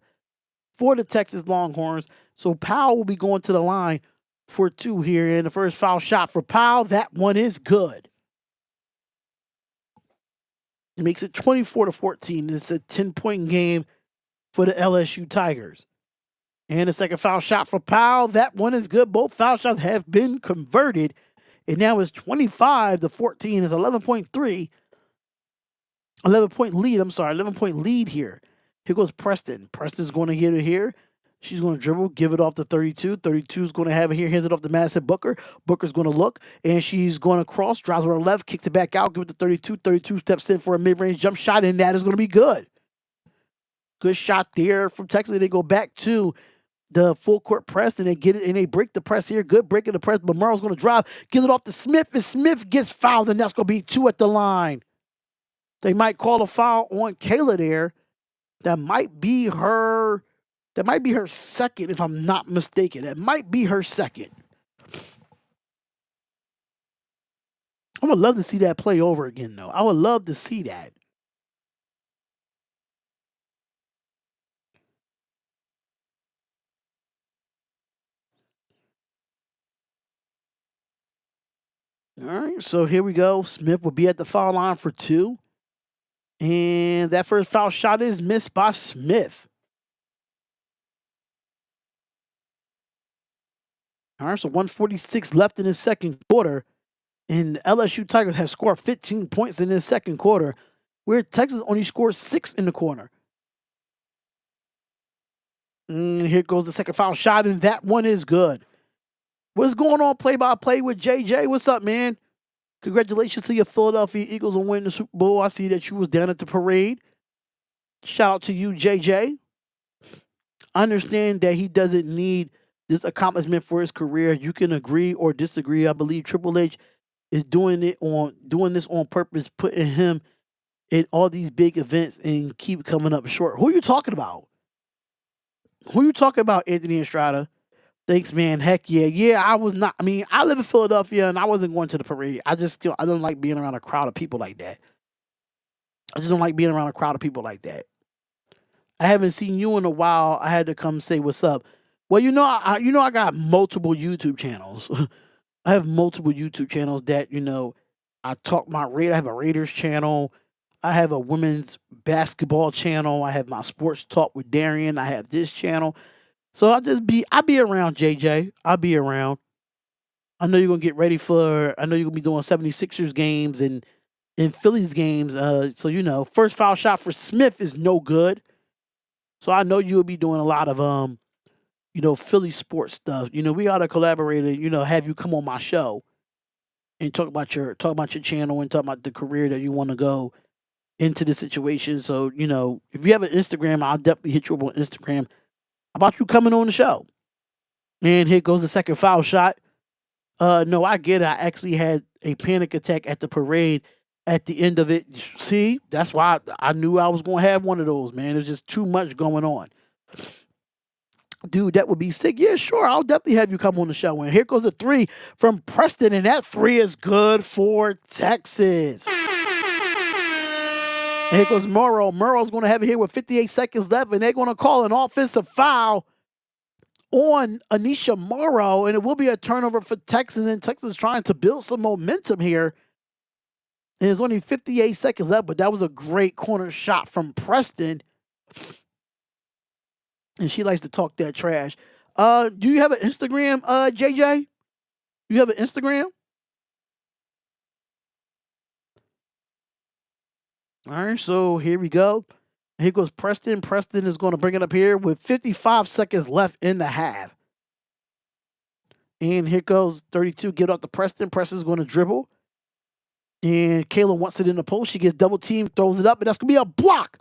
for the Texas Longhorns. So Powell will be going to the line for 2 here. And the first foul shot for Powell, that one is good. It makes it 24-14. It's a 10-point game for the LSU Tigers. And the second foul shot for Powell, that one is good. Both foul shots have been converted. And now it's 25-14. It's 11.3. 11-point lead. 11-point lead here. Here goes Preston. Preston's going to get it here. She's going to dribble, give it off to 32. 32 is going to have it here. Hands it off to Madison Booker. Booker's going to look, and she's going to cross, drives with her left, kicks it back out, give it to 32. 32 steps in for a mid-range jump shot, and that is going to be good. Good shot there from Texas. And they go back to the full court press, and they get it, and they break the press here. Good break in the press, but Murrow's going to drive, gives it off to Smith, and Smith gets fouled, and that's going to be 2 at the line. They might call a foul on Kayla there. That might be her second, if I'm not mistaken. That might be her second. I would love to see that play over again, though. I would love to see that. All right, so here we go. Smith will be at the foul line for 2. And that first foul shot is missed by Smith. All right, so 146 left in the second quarter. And the LSU Tigers have scored 15 points in the second quarter, where Texas only scored 6 in the quarter. Here goes the second foul shot, and that one is good. What's going on, play-by-play with JJ? What's up, man? Congratulations to your Philadelphia Eagles on winning the Super Bowl. I see that you was down at the parade. Shout out to you, JJ. I understand that he doesn't need this accomplishment for his career. You can agree or disagree. I believe Triple H is doing this on purpose, putting him in all these big events and keep coming up short. Who are you talking about? Who are you talking about, Anthony Estrada? Thanks, man. Heck yeah. Yeah, I was not. I mean, I live in Philadelphia and I wasn't going to the parade. I don't like being around a crowd of people like that. I just don't like being around a crowd of people like that. I haven't seen you in a while. I had to come say what's up. Well, I got multiple YouTube channels. I have multiple YouTube channels that, I talk my rate. I have a Raiders channel. I have a women's basketball channel. I have my sports talk with Darian. I have this channel. So I be around, JJ. I'll be around. I know you're I know you're gonna be doing 76ers games and Phillies games. So first foul shot for Smith is no good. So I know you'll be doing a lot of Philly sports stuff. We ought to collaborate and, have you come on my show and talk about your channel and talk about the career that you want to go into the situation. So, if you have an Instagram, I'll definitely hit you up on Instagram about you coming on the show. And here goes the second foul shot. No, I get it. I actually had a panic attack at the parade at the end of it. See, that's why I knew I was going to have one of those, man. There's just too much going on. Dude, that would be sick. Yeah, sure. I'll definitely have you come on the show. And here goes the 3 from Preston, and that 3 is good for Texas. And here goes Morrow. Morrow's going to have it here with 58 seconds left, and they're going to call an offensive foul on Anisha Morrow, and it will be a turnover for Texas, and Texas is trying to build some momentum here. And there's only 58 seconds left, but that was a great corner shot from Preston. And she likes to talk that trash. Do you have an Instagram, JJ? You have an Instagram? All right, so here we go. Here goes Preston. Preston is going to bring it up here with 55 seconds left in the half. And here goes 32. Get off the Preston. Preston's going to dribble. And Kayla wants it in the post. She gets double teamed, throws it up, and that's going to be a block.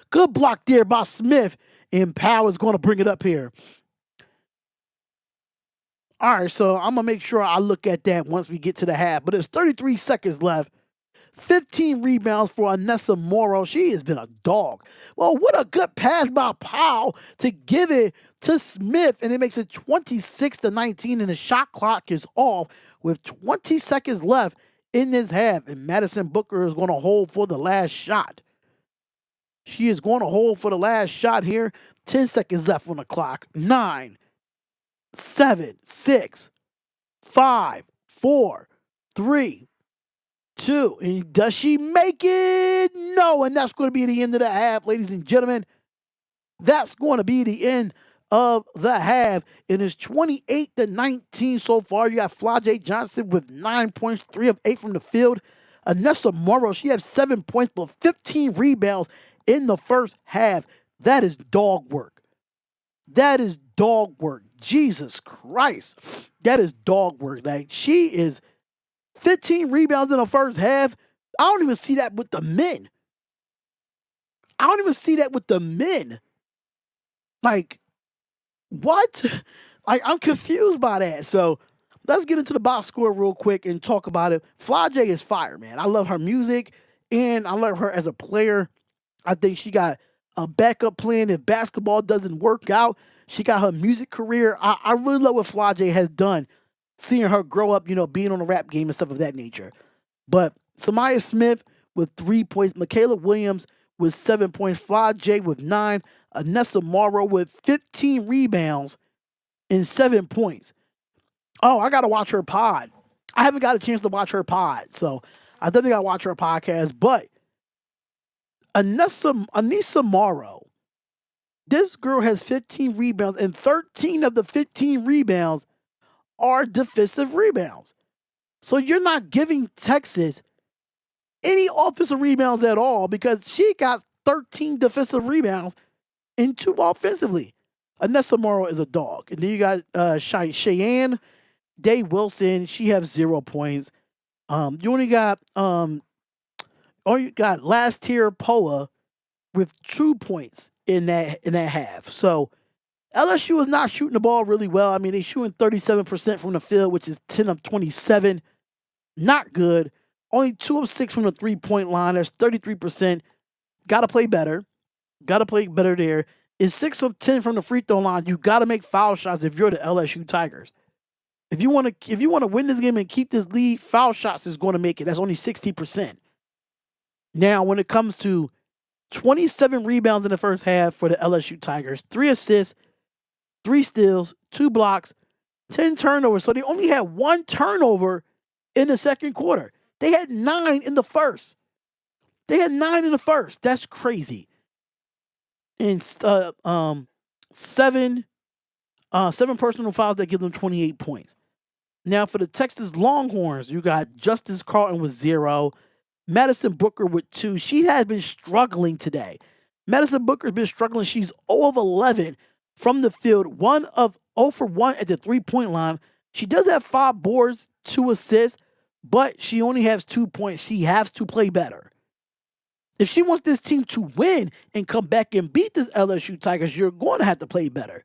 Good block there by Smith. And Powell is going to bring it up here. All right, so I'm going to make sure I look at that once we get to the half. But there's 33 seconds left. 15 rebounds for Anessa Morrow. She has been a dog. Well, what a good pass by Powell to give it to Smith. And it makes it 26-19, and the shot clock is off with 20 seconds left in this half. And Madison Booker is going to hold for the last shot. She is going to hold for the last shot here. 10 seconds left on the clock. 9, 7, 6, 5, 4, 3, 2. And does she make it? No. And that's going to be the end of the half, ladies and gentlemen. That's going to be the end of the half. It is 28-19 so far. You got Flajay Johnson with 9 points, 3 of 8 from the field. Anessa Morrow, she has 7 points, but 15 rebounds in the first half. That is dog work. That is dog work. Jesus Christ. That is dog work. Like, she is 15 rebounds in the first half. I don't even see that with the men. Like, what? I'm confused by that. So let's get into the box score real quick and talk about it. Flajay is fire, man. I love her music, and I love her as a player. I think she got a backup plan if basketball doesn't work out. She got her music career. I really love what Flajay has done, seeing her grow up, being on the rap game and stuff of that nature. But Samaya Smith with 3 points, Michaela Williams with 7 points, Flajay with 9, Anessa Morrow with 15 rebounds and 7 points. Oh, I got to watch her pod. I haven't got a chance to watch her pod, so I definitely got to watch her podcast. But Anissa Morrow, this girl has 15 rebounds, and 13 of the 15 rebounds are defensive rebounds. So you're not giving Texas any offensive rebounds at all because she got 13 defensive rebounds and 2 offensively. Anissa Morrow is a dog. And then you got Cheyenne Day Wilson. She has 0 points. You only got last tier Poa with 2 points in that half. So LSU is not shooting the ball really well. I mean, they're shooting 37% from the field, which is 10 of 27. Not good. Only 2 of 6 from the 3-point line. That's 33%. Got to play better. Got to play better there. Is 6 of 10 from the free throw line. You got to make foul shots if you're the LSU Tigers. If you want to win this game and keep this lead, foul shots is going to make it. That's only 60%. Now, when it comes to 27 rebounds in the first half for the LSU Tigers, 3 assists, 3 steals, 2 blocks, 10 turnovers. So they only had 1 turnover in the second quarter. They had 9 in the first. That's crazy. And seven personal fouls that give them 28 points. Now for the Texas Longhorns, you got Justice Carlton with 0, Madison Booker with 2. She has been struggling today. Madison Booker's been struggling. She's 0 of 11 from the field, 0 for 1 at the 3-point line. She does have 5 boards, 2 assists, but she only has 2 points. She has to play better. If she wants this team to win and come back and beat this LSU Tigers, you're going to have to play better.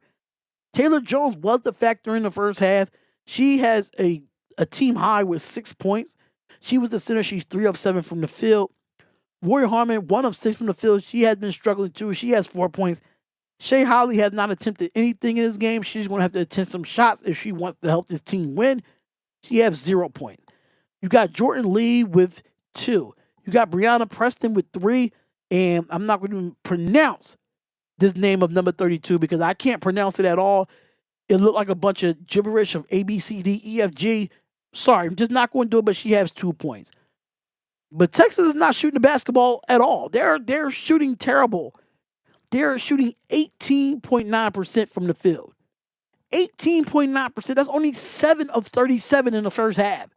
Taylor Jones was the factor in the first half. She has a team high with 6 points. She was the center. She's 3 of 7 from the field. Roy Harmon, 1 of 6 from the field. She has been struggling too. She has 4 points. Shay Holly has not attempted anything in this game. She's going to have to attempt some shots if she wants to help this team win. She has 0 points. You got Jordan Lee with 2. You got Brianna Preston with 3. And I'm not going to pronounce this name of number 32 because I can't pronounce it at all. It looked like a bunch of gibberish of A, B, C, D, E, F, G. Sorry, I'm just not going to do it, but she has 2 points. But Texas is not shooting the basketball at all. They're shooting terrible. They're shooting 18.9% from the field. 18.9%. That's only 7 of 37 in the first half.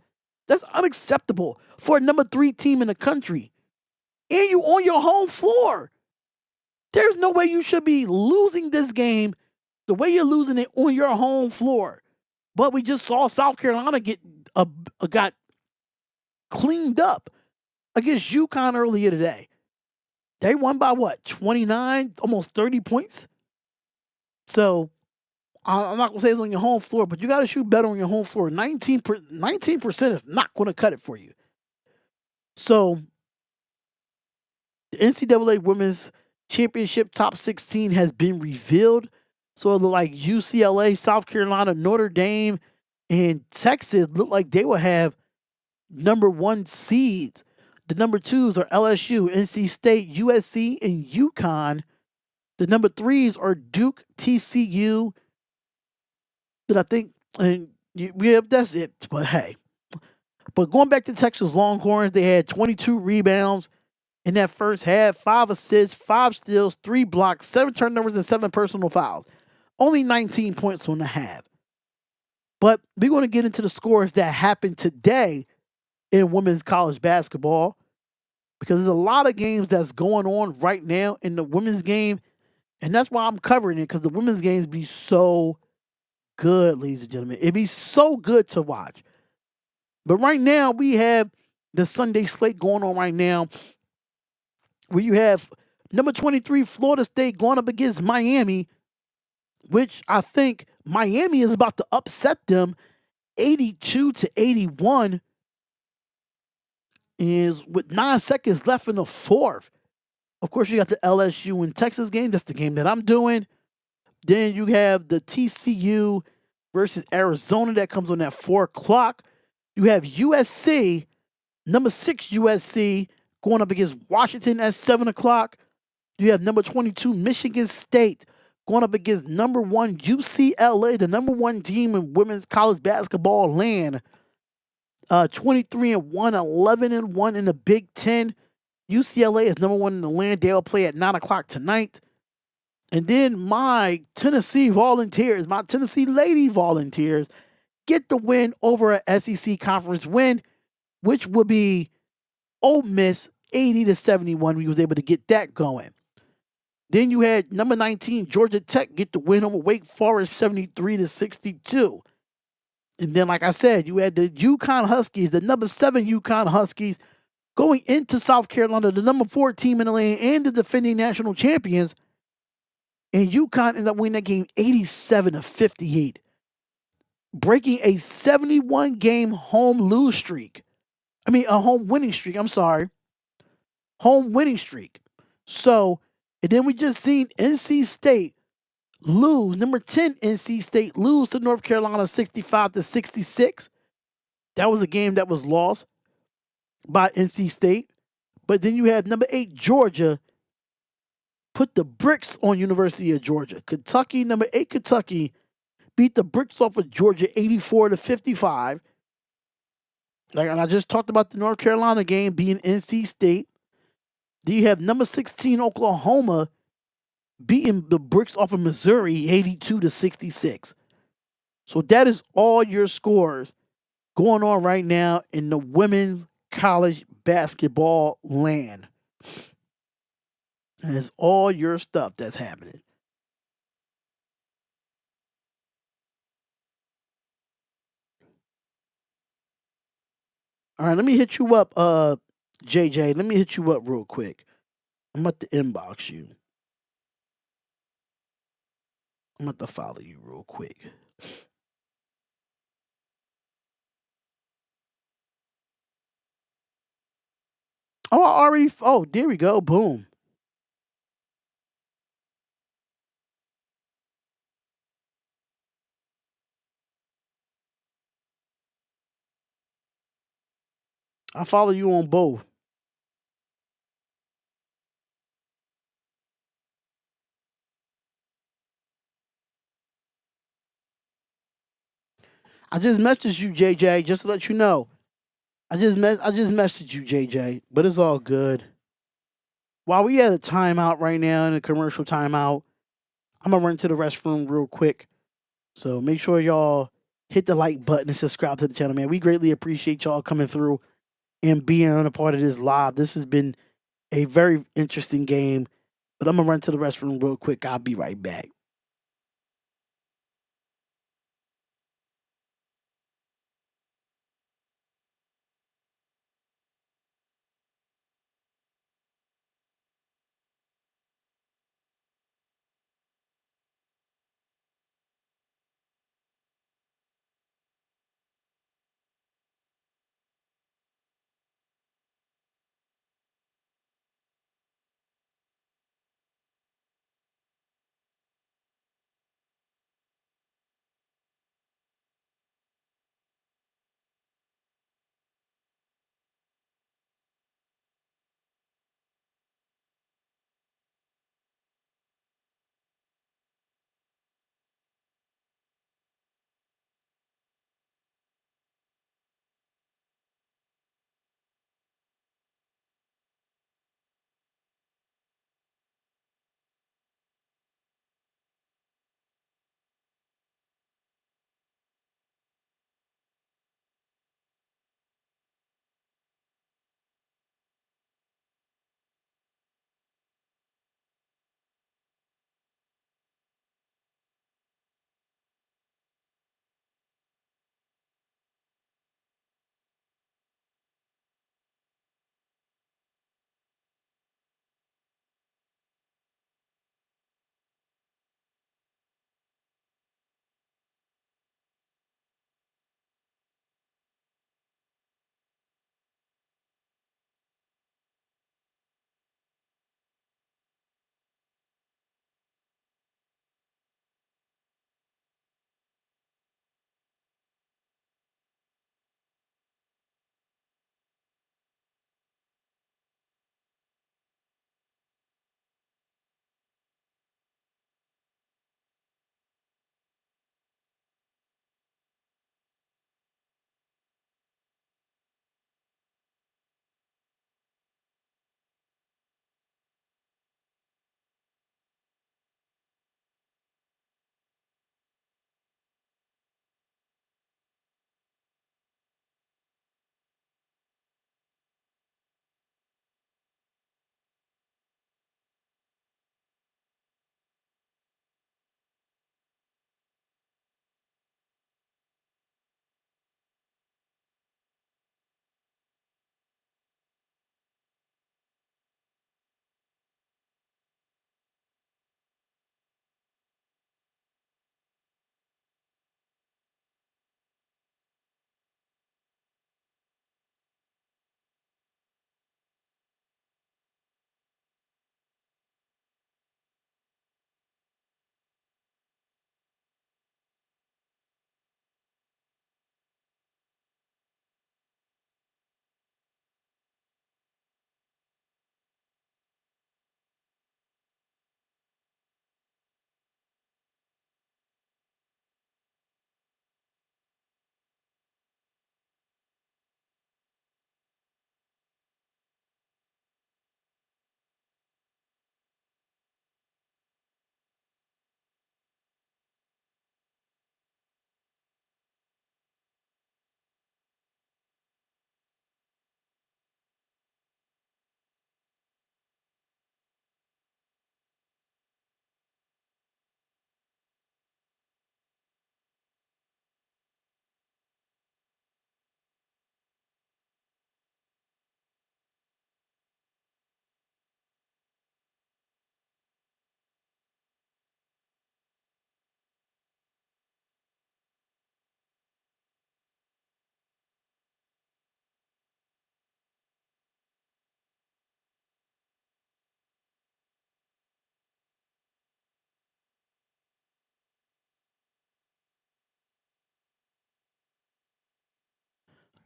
That's unacceptable for a number 3 team in the country. And you on your home floor. There's no way you should be losing this game the way you're losing it on your home floor. But we just saw South Carolina got cleaned up against UConn earlier today. They won by what? 29, almost 30 points? So I'm not going to say it's on your home floor, but you got to shoot better on your home floor. 19% is not going to cut it for you. So the NCAA Women's Championship Top 16 has been revealed. So it looked like UCLA, South Carolina, Notre Dame, and Texas look like they will have number 1 seeds. The number 2s are LSU, NC State, USC, and UConn. The number 3s are Duke, TCU. And I think, that's it. But hey. But going back to Texas Longhorns, they had 22 rebounds in that first half, 5 assists, 5 steals, 3 blocks, 7 turnovers, and 7 personal fouls. Only 19 points on the half. But we're going to get into the scores that happened today in women's college basketball because there's a lot of games that's going on right now in the women's game. And that's why I'm covering it because the women's games be so good, ladies and gentlemen. It'd be so good to watch. But right now, we have the Sunday slate going on right now where you have number 23, Florida State going up against Miami, which I think Miami is about to upset them 82-81 is with 9 seconds left in the fourth. Of course, you got the LSU and Texas game. That's the game that I'm doing. Then you have the TCU versus Arizona that comes on at 4 o'clock. You have USC, number 6 USC, going up against Washington at 7 o'clock. You have number 22 Michigan State going up against number 1 UCLA, the number 1 team in women's college basketball land, 23-1, 11-1 in the Big Ten. UCLA is number one in the land. They'll play at 9 o'clock tonight. And then my Tennessee Volunteers, my Tennessee Lady Volunteers, get the win over a SEC conference win, which would be Ole Miss 80-71. We was able to get that going. Then you had number 19 Georgia Tech get the win over Wake Forest 73-62. And then, like I said, you had the UConn Huskies, the number 7 UConn Huskies, going into South Carolina, the number 4 team in the land and the defending national champions. And UConn ended up winning that game 87-58, breaking a 71 game home lose streak. I mean, a home winning streak. I'm sorry. Home winning streak. So, and then we just seen NC State lose, number 10 NC State lose to North Carolina 65-66. That was a game that was lost by NC State. But then you have number 8 Georgia put the bricks on University of Georgia. Kentucky, number 8 Kentucky, beat the bricks off of Georgia 84-55. Like, and I just talked about the North Carolina game being NC State. Then you have number 16 Oklahoma beating the bricks off of Missouri 82-66. So that is all your scores going on right now in the women's college basketball land. That is all your stuff that's happening. All right, let me hit you up, JJ. Let me hit you up real quick. I'm about to inbox you. I'm about to follow you real quick. Oh, I already. Oh, there we go. Boom. I follow you on both. I just messaged you, JJ, just to let you know. I just messaged you, JJ, but it's all good. While we at a timeout right now in a commercial timeout, I'm gonna run to the restroom real quick. So make sure y'all hit the like button and subscribe to the channel, man. We greatly appreciate y'all coming through and being on a part of this live. This has been a very interesting game, but I'm gonna run to the restroom real quick. I'll be right back.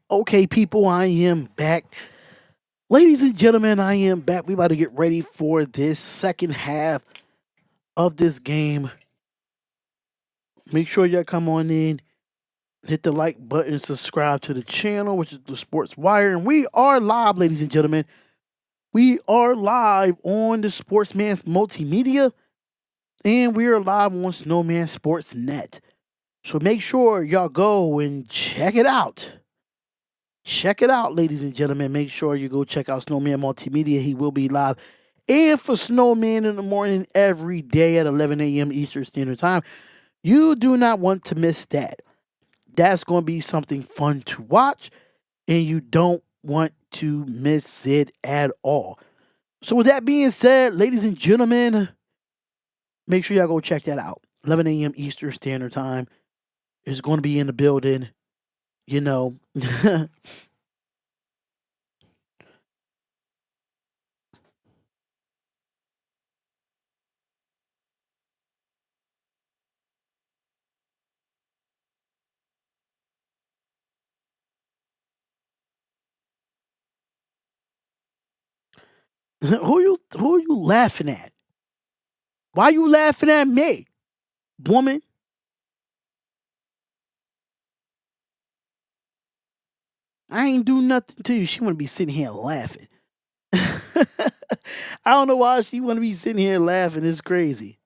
Okay, people, I am back. Ladies and gentlemen, I am back. We about to get ready for this second half of this game. Make sure y'all come on in, hit the like button, subscribe to the channel, which is the Sports Wire. And we are live, ladies and gentlemen. We are live on the Sportsman's Multimedia, and we are live on Snowman Sports Net. So make sure y'all go and check it out. Check it out, ladies and gentlemen. Make sure you go check out Snowman Multimedia. He will be live and for Snowman in the morning every day at 11 a.m. Eastern Standard Time. You do not want to miss that. That's going to be something fun to watch, and you don't want to miss it at all. So with that being said, ladies and gentlemen, make sure y'all go check that out. 11 a.m. Eastern Standard Time is going to be in the building. You know, who are you laughing at? Why you laughing at me, woman? I ain't do nothing to you. She want to be sitting here laughing. I don't know why she want to be sitting here laughing. It's crazy.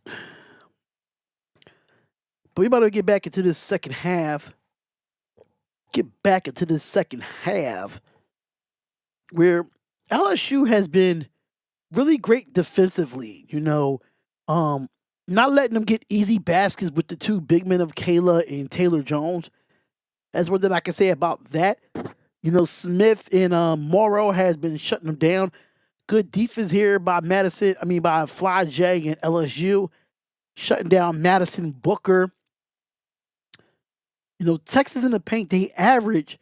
But we about to get back into this second half. Get back into this second half where LSU has been really great defensively. Um, not letting them get easy baskets with the two big men of Kayla and Taylor Jones. That's what I can say about that. Smith and Morrow has been shutting them down. Good defense here by by Fly J and LSU, shutting down Madison Booker. Texas in the paint, they average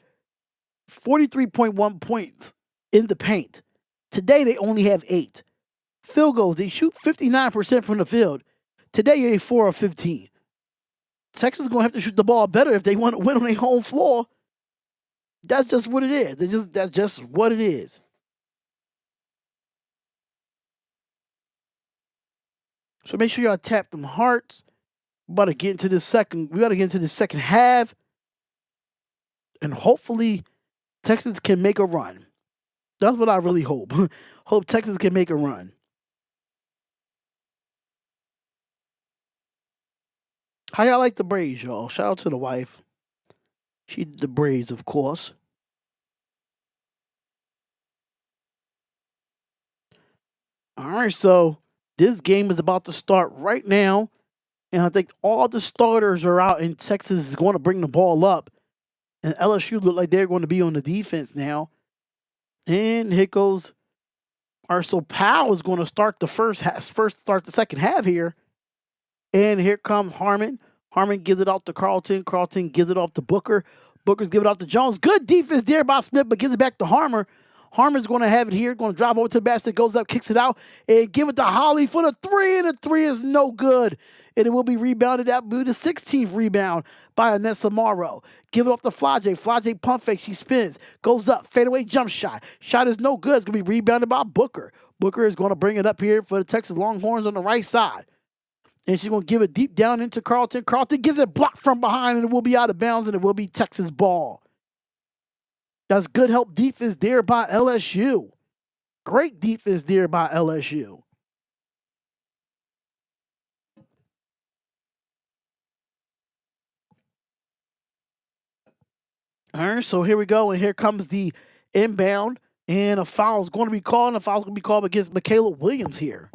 43.1 points in the paint. Today, they only have 8. Field goals, they shoot 59% from the field. Today, they 4 of 15. Texas is going to have to shoot the ball better if they want to win on their home floor. That's just what it is. That's just what it is. So make sure y'all tap them hearts. We got to get into the second half. And hopefully Texas can make a run. That's what I really hope. Hope Texas can make a run. How y'all like the braids, y'all? Shout out to the wife. She did the braids, of course. All right, so this game is about to start right now. And I think all the starters are out, and Texas is going to bring the ball up. And LSU look like they're going to be on the defense now. And here goes Arcel Powell is going to start start the second half here. And here comes Harmon. Harmon gives it off to Carlton. Carlton gives it off to Booker. Booker's giving it off to Jones. Good defense there by Smith, but gives it back to Harmer. Harmer's going to have it here. Going to drive over to the basket. Goes up, kicks it out, and give it to Holly for the 3. And the 3 is no good. And it will be rebounded. That will be the 16th rebound by Anessa Morrow. Give it off to Flajay. Flajay pump fake. She spins. Goes up. Fadeaway jump shot. Shot is no good. It's going to be rebounded by Booker. Booker is going to bring it up here for the Texas Longhorns on the right side. And she's going to give it deep down into Carlton. Carlton gives it blocked from behind, and it will be out of bounds, and it will be Texas ball. That's good help defense there by LSU. Great defense there by LSU. All right, so here we go, and here comes the inbound, and a foul is going to be called, and a foul is going to be called against Michaela Williams here.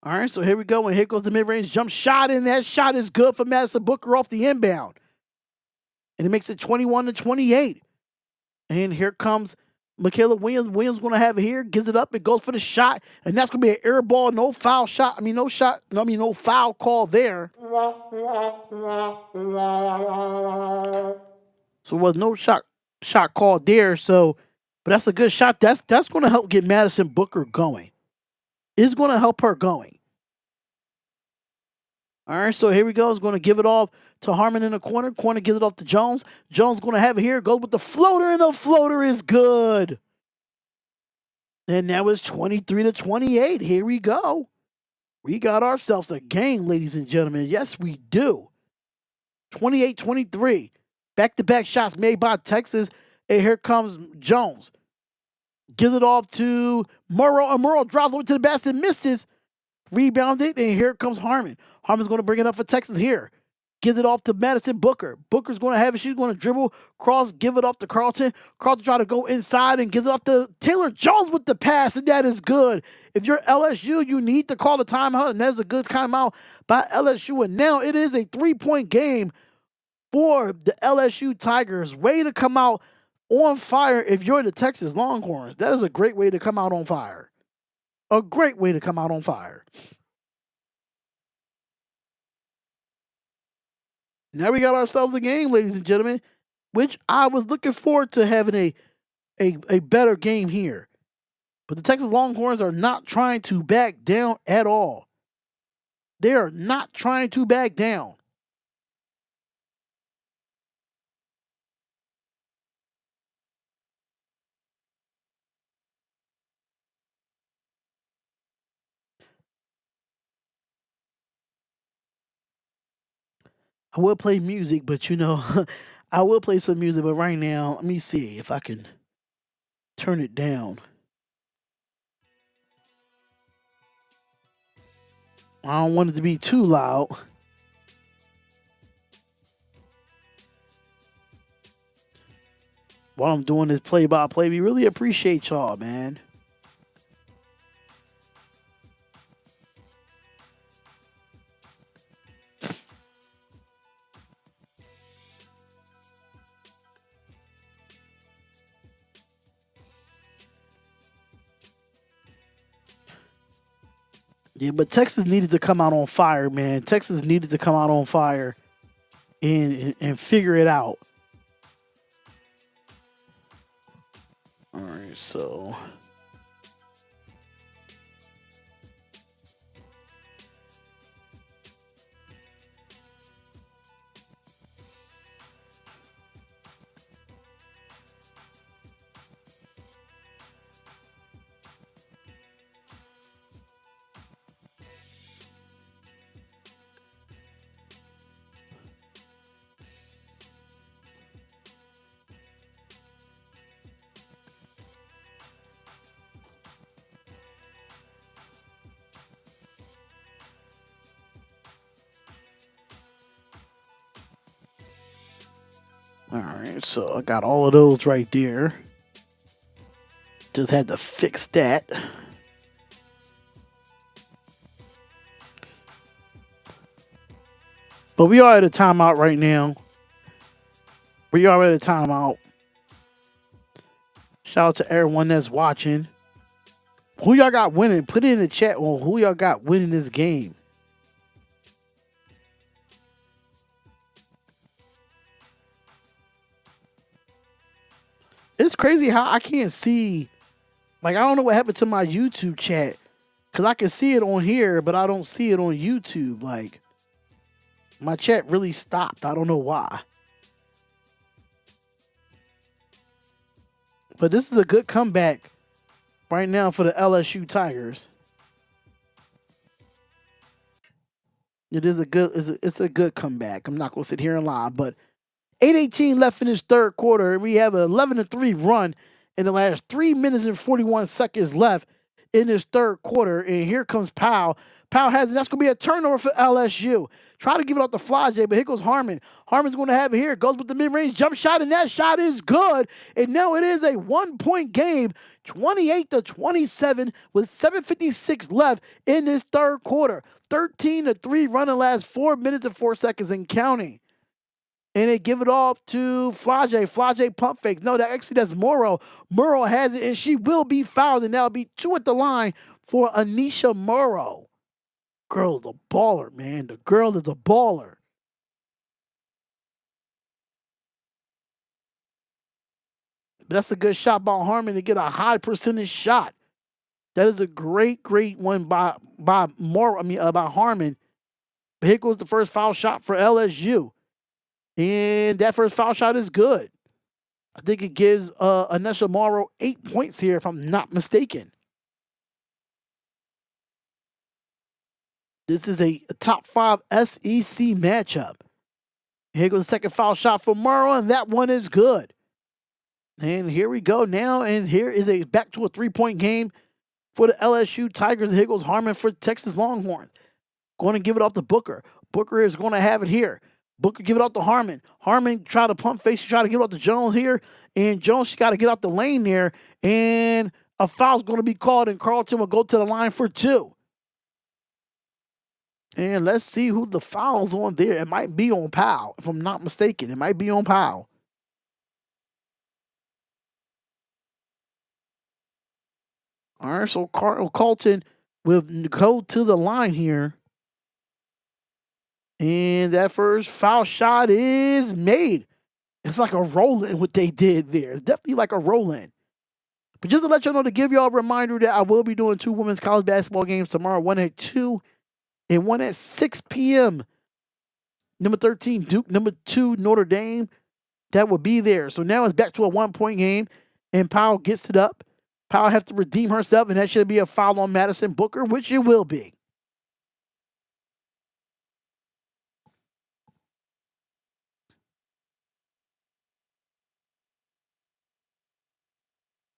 All right, so here we go, and here goes the mid-range jump shot, and that shot is good for Madison Booker off the inbound. And it makes it 21-28. And here comes Michaela Williams. Williams going to have it here, gives it up, it goes for the shot, and that's going to be an air ball, no foul shot. No foul call there. So it was no shot called there. So But that's a good shot. That's going to help get Madison Booker going. It's going to help her going. All right, so here we go. It's going to give it off to Harmon in the corner. Corner gives it off to Jones. Jones going to have it here. Goes with the floater, and the floater is good. And now it's 23-28. Here we go. We got ourselves a game, ladies and gentlemen. Yes, we do. 28-23. Back-to-back shots made by Texas. And here comes Jones. Gives it off to Morrow. And Morrow drops over to the basket, misses. Rebounded, and here comes Harmon. Harmon's going to bring it up for Texas here. Gives it off to Madison Booker. Booker's going to have it. She's going to dribble, cross, give it off to Carlton. Carlton try to go inside and gives it off to Taylor Jones with the pass, and that is good. If you're LSU, you need to call the timeout, and that's a good timeout by LSU. And now it is a 3-point game for the LSU Tigers. Way to come out on fire if you're the Texas Longhorns. That is a great way to come out on fire. A great way to come out on fire. Now we got ourselves a game, ladies and gentlemen, which I was looking forward to having a better game here. But the Texas Longhorns are not trying to back down at all. They are not trying to back down. I will play music, but I will play some music, but right now, let me see if I can turn it down. I don't want it to be too loud. While I'm doing this play-by-play, we really appreciate y'all, man. Yeah, but Texas needed to come out on fire, man. Texas needed to come out on fire and figure it out. All right, so all right, so I got all of those right there. Just had to fix that. But we are at a timeout right now. We are at a timeout. Shout out to everyone that's watching. Who y'all got winning? Put it in the chat on who y'all got winning this game. It's crazy how I can't see. Like, I don't know what happened to my YouTube chat. Because I can see it on here, but I don't see it on YouTube. Like, my chat really stopped. I don't know why. But this is a good comeback right now for the LSU Tigers. It's a good comeback. I'm not gonna sit here and lie, but 8:18 left in this third quarter. We have an 11-3 run in the last 3 minutes and 41 seconds left in this third quarter. And here comes Powell. Powell has it. That's going to be a turnover for LSU. Try to give it off to Flage, but here goes Harmon. Harmon's going to have it here. Goes with the mid-range jump shot, and that shot is good. And now it is a 1-point game, 28-27, with 7:56 left in this third quarter. 13-3 run in the last 4 minutes and 4 seconds and counting. And they give it off to Flage. Flage pump fake. No, that's Morrow. Morrow has it, and she will be fouled, and that'll be 2 at the line for Anisha Morrow. Girl is a baller, man. The girl is a baller. But that's a good shot by Harmon to get a high percentage shot. That is a great one by Harmon. But here goes the first foul shot for LSU. And that first foul shot is good. I think it gives Anesha Morrow 8 points here, if I'm not mistaken. This is a top 5 SEC matchup. Here goes the second foul shot for Morrow, and that one is good. And here we go now, and here is a back to a 3-point game for the LSU Tigers. Here goes Harmon for Texas Longhorns. Going to give it off to Booker. Booker is going to have it here. Booker give it off to Harmon. Harmon try to pump face. She try to give it off to Jones here. And Jones, she got to get out the lane there. And a foul's going to be called, and Carlton will go to the line for 2. And let's see who the foul's on there. It might be on Powell, if I'm not mistaken. It might be on Powell. All right, so Carlton will go to the line here. And that first foul shot is made. It's like a roll-in what they did there. It's definitely like a roll-in. But just to let y'all know, to give y'all a reminder that I will be doing 2 women's college basketball games tomorrow, one at 2 and one at 6 p.m. Number 13, Duke. Number 2, Notre Dame. That will be there. So now it's back to a 1-point game, and Powell gets it up. Powell has to redeem herself, and that should be a foul on Madison Booker, which it will be.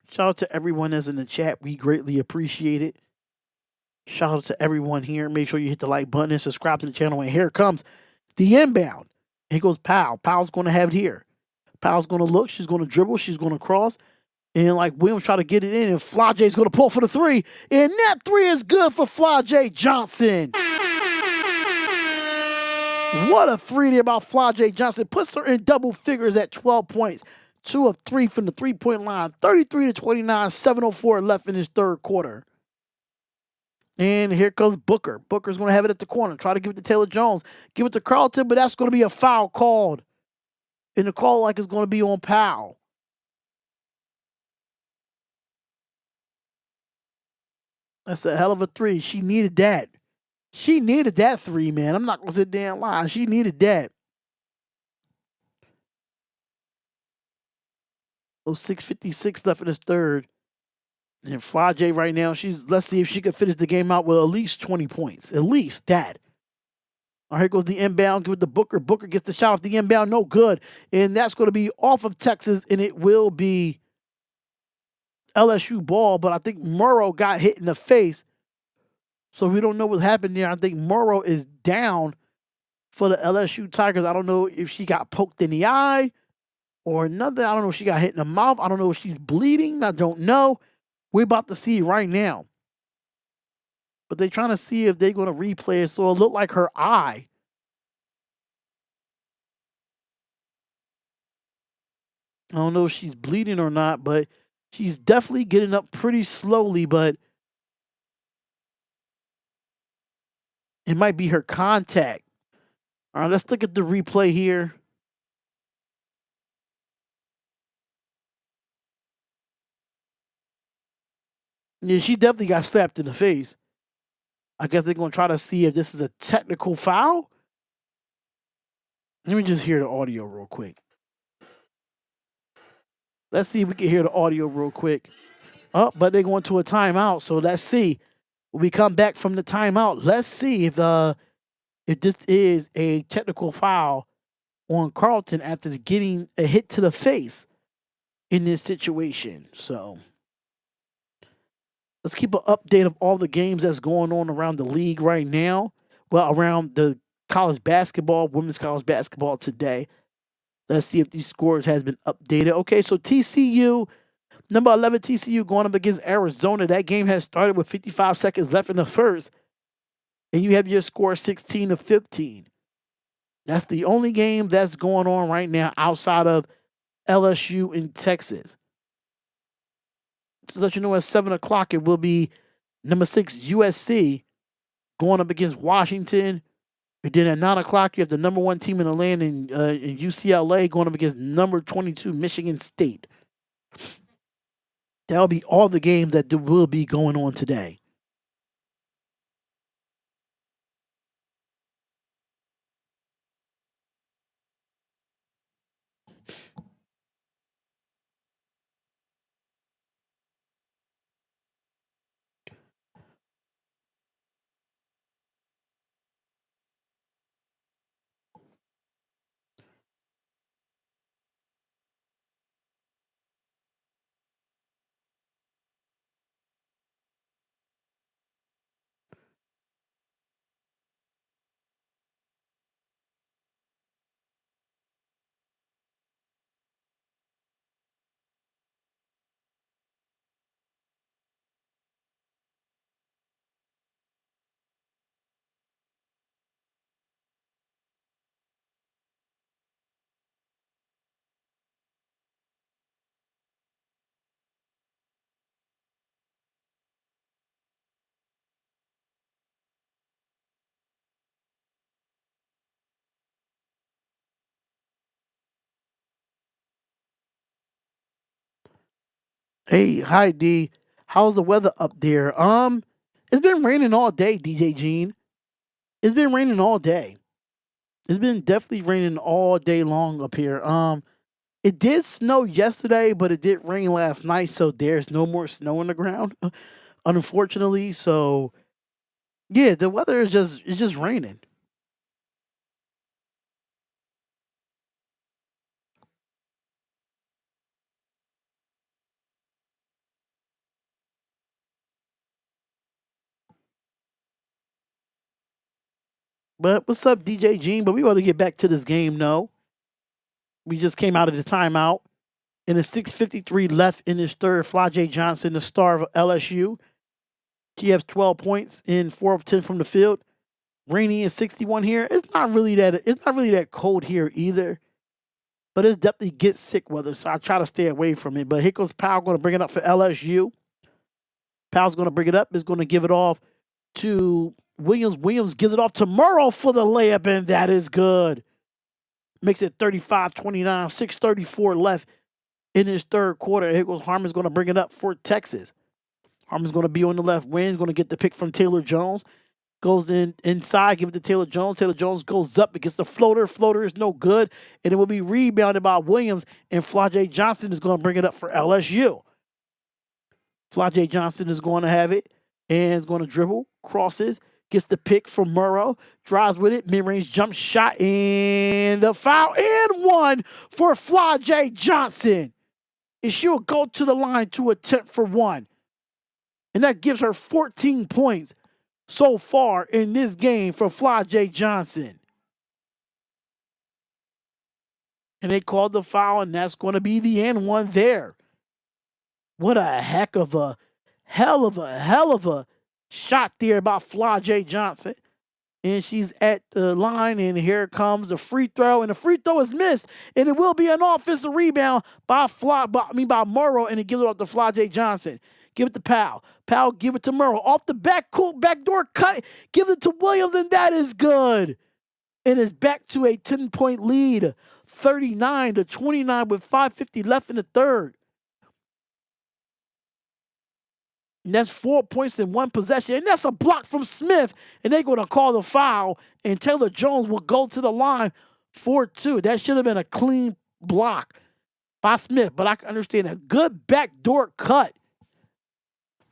Shout out to everyone that's in the chat. We greatly appreciate it. Shout out to everyone here. Make sure you hit the like button and subscribe to the channel. And here comes the inbound. Here goes Powell. Powell's going to have it here. Powell's going to look. She's going to dribble. She's going to cross. And like Williams try to get it in. And Flajay's going to pull for the 3. And that 3 is good for Flajay Johnson. What a 3 there by Flajay Johnson. Puts her in double figures at 12 points. 2 of 3 from the 3-point line. 33-29. 7:04 left in his third quarter. And here comes Booker. Booker's going to have it at the corner. Try to give it to Taylor Jones. Give it to Carlton, but that's going to be a foul called. And the call like it's going to be on Powell. That's a hell of a 3. She needed that. She needed that 3, man. I'm not going to sit there and lie. She needed that. Oh, 6:56 left in his third. And Flajay right now, let's see if she can finish the game out with at least 20 points. At least that. All right, here goes the inbound. Give it to Booker. Booker gets the shot off the inbound. No good. And that's going to be off of Texas, and it will be LSU ball. But I think Morrow got hit in the face. So we don't know what happened there. I think Morrow is down for the LSU Tigers. I don't know if she got poked in the eye or nothing. I don't know if she got hit in the mouth. I don't know if she's bleeding. I don't know. We're about to see right now. But they're trying to see if they're going to replay it. So it looked like her eye. I don't know if she's bleeding or not, but she's definitely getting up pretty slowly. But it might be her contact. All right, let's look at the replay here. Yeah, she definitely got slapped in the face. I guess they're going to try to see if this is a technical foul. Let me just hear the audio real quick. Let's see if we can hear the audio real quick. Oh, but they're going to a timeout, so let's see. When we come back from the timeout, let's see if this is a technical foul on Carlton after getting a hit to the face in this situation. So let's keep an update of all the games that's going on around the league right now. Well, around the college basketball, women's college basketball today. Let's see if these scores has been updated. Okay, so TCU, number 11 TCU going up against Arizona. That game has started with 55 seconds left in the first. And you have your score 16-15. That's the only game that's going on right now outside of LSU in Texas. To let you know, at 7 o'clock, it will be number 6 USC going up against Washington. And then at 9 o'clock, you have the number 1 team in the land in UCLA going up against number 22 Michigan State. That'll be all the games that will be going on today. Hey, hi D. How's the weather up there? It's been raining all day, DJ Gene. It's been raining all day. It's been definitely raining all day long up here. It did snow yesterday, but it did rain last night, so there's no more snow on the ground, unfortunately. So yeah, the weather is just raining. But what's up, DJ Gene? But we want to get back to this game. No, we just came out of the timeout, and it's 6:53 left in this third. Flajay Johnson, the star of LSU, he has 12 points in 4 of 10 from the field. Rainy is 61 here. It's not really that. It's not really that cold here either. But it's definitely get sick weather, so I try to stay away from it. But here goes Powell going to bring it up for LSU. Powell's going to bring it up. Is going to give it off to Williams. Williams gives it off to Murrow for the layup, and that is good. Makes it 35-29, 6:34 left in his third quarter. Here goes Harmon's going to bring it up for Texas. Harmon's going to be on the left wing. He's going to get the pick from Taylor Jones. Goes inside, give it to Taylor Jones. Taylor Jones goes up against the floater. Floater is no good, and it will be rebounded by Williams. And Flajay Johnson is going to bring it up for LSU. Flajay Johnson is going to have it and is going to dribble, crosses, gets the pick from Murrow, drives with it, mid-range jump shot, and a foul and one for Flajay Johnson. And she'll go to the line to attempt for one. And that gives her 14 points so far in this game for Flajay Johnson. And they called the foul, and that's going to be the end one there. What a heck of a hell of a shot there by Flajay Johnson. And she's at the line, and here comes the free throw, and the free throw is missed, and it will be an offensive rebound by Morrow, and it gives it off to Flajay Johnson. Give it to Powell. Powell give it to Murrow. Off the backdoor cut. Give it to Williams, and that is good. And it's back to a 10-point lead, 39-29 with 5:50 left in the third. And that's 4 points in one possession. And that's a block from Smith. And they're going to call the foul. And Taylor Jones will go to the line for two. That should have been a clean block by Smith. But I can understand a good backdoor cut.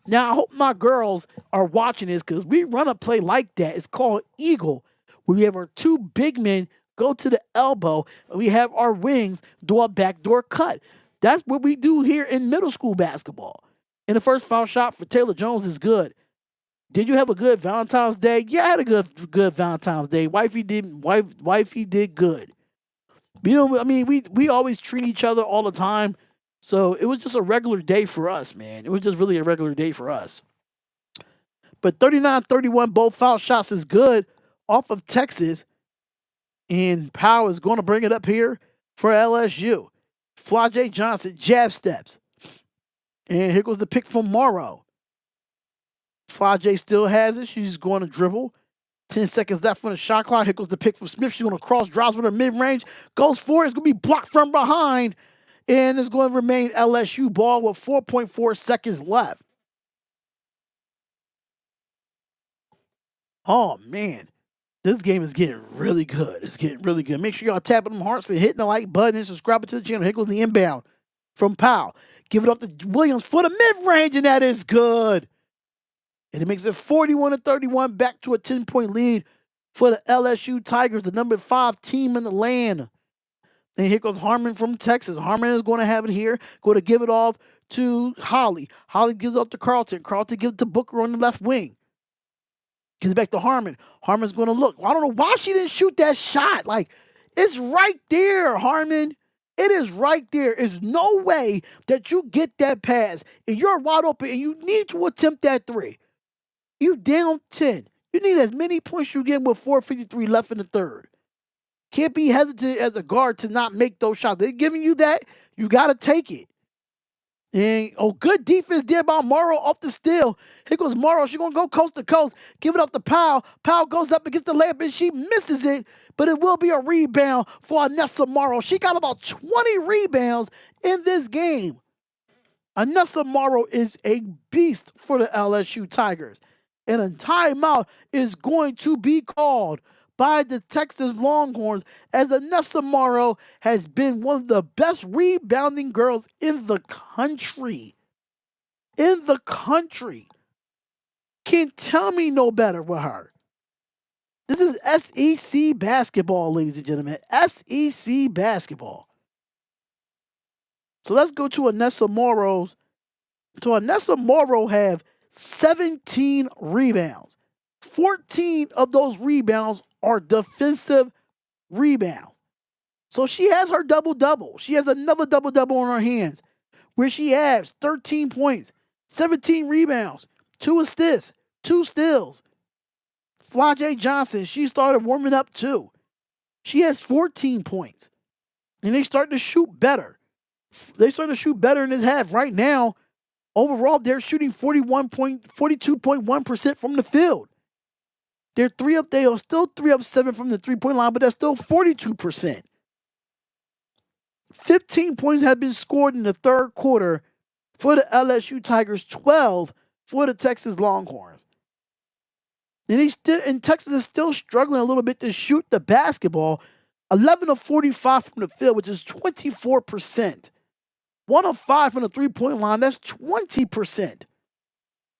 Now, I hope my girls are watching this because we run a play like that. It's called Eagle, where we have our two big men go to the elbow, and we have our wings do a backdoor cut. That's what we do here in middle school basketball. And the first foul shot for Taylor Jones is good. Did you have a good Valentine's Day? Yeah, I had a good Valentine's Day. Wifey did good. You know, I mean, we always treat each other all the time. So it was just a regular day for us, man. It was just really a regular day for us. But 39-31, both foul shots is good off of Texas. And Powell is going to bring it up here for LSU. Flajay Johnson, jab steps. And here goes the pick from Morrow. Flajay still has it. She's going to dribble. 10 seconds left on the shot clock. Here goes the pick from Smith. She's going to cross, drives with her mid-range. Goes for it. It's going to be blocked from behind. And it's going to remain LSU ball with 4.4 seconds left. Oh, man. This game is getting really good. It's getting really good. Make sure y'all tapping them hearts and hitting the like button and subscribing to the channel. Here goes the inbound from Powell. Give it up to Williams for the mid-range, and that is good. And it makes it 41-31, back to a 10-point lead for the LSU Tigers, the number 5 team in the land. And here goes Harmon from Texas. Harmon is going to have it here, going to give it off to Holly. Holly gives it up to Carlton. Carlton gives it to Booker on the left wing. Gives it back to Harmon. Harmon's going to look. I don't know why she didn't shoot that shot. Like, it's right there, Harmon. It is right there. There's no way that you get that pass and you're wide open and you need to attempt that three. You down 10. You need as many points you get with 4:53 left in the third. Can't be hesitant as a guard to not make those shots. They're giving you that. You got to take it. And good defense there by Morrow off the steal. Here goes Morrow. She's going to go coast to coast. Give it up to Powell. Powell goes up against the layup and she misses it. But it will be a rebound for Anessa Morrow. She got about 20 rebounds in this game. Anessa Morrow is a beast for the LSU Tigers. And a timeout is going to be called by the Texas Longhorns, as Anessa Morrow has been one of the best rebounding girls in the country. In the country. Can't tell me no better with her. This is SEC basketball, ladies and gentlemen. SEC basketball. So let's go to Anessa Morrow. So Anessa Morrow have 17 rebounds. 14 of those rebounds are defensive rebounds. So she has her double-double. She has another double-double on her hands where she has 13 points, 17 rebounds, 2 assists, 2 steals. Flajay Johnson, she started warming up too. She has 14 points. And they start to shoot better. They're starting to shoot better in this half. Right now, overall, they're shooting 42.1% from the field. They are still 3 of 7 from the 3-point line, but that's still 42%. 15 points have been scored in the third quarter for the LSU Tigers, 12 for the Texas Longhorns. And Texas is still struggling a little bit to shoot the basketball. 11 of 45 from the field, which is 24%. 1 of 5 from the 3-point line, that's 20%.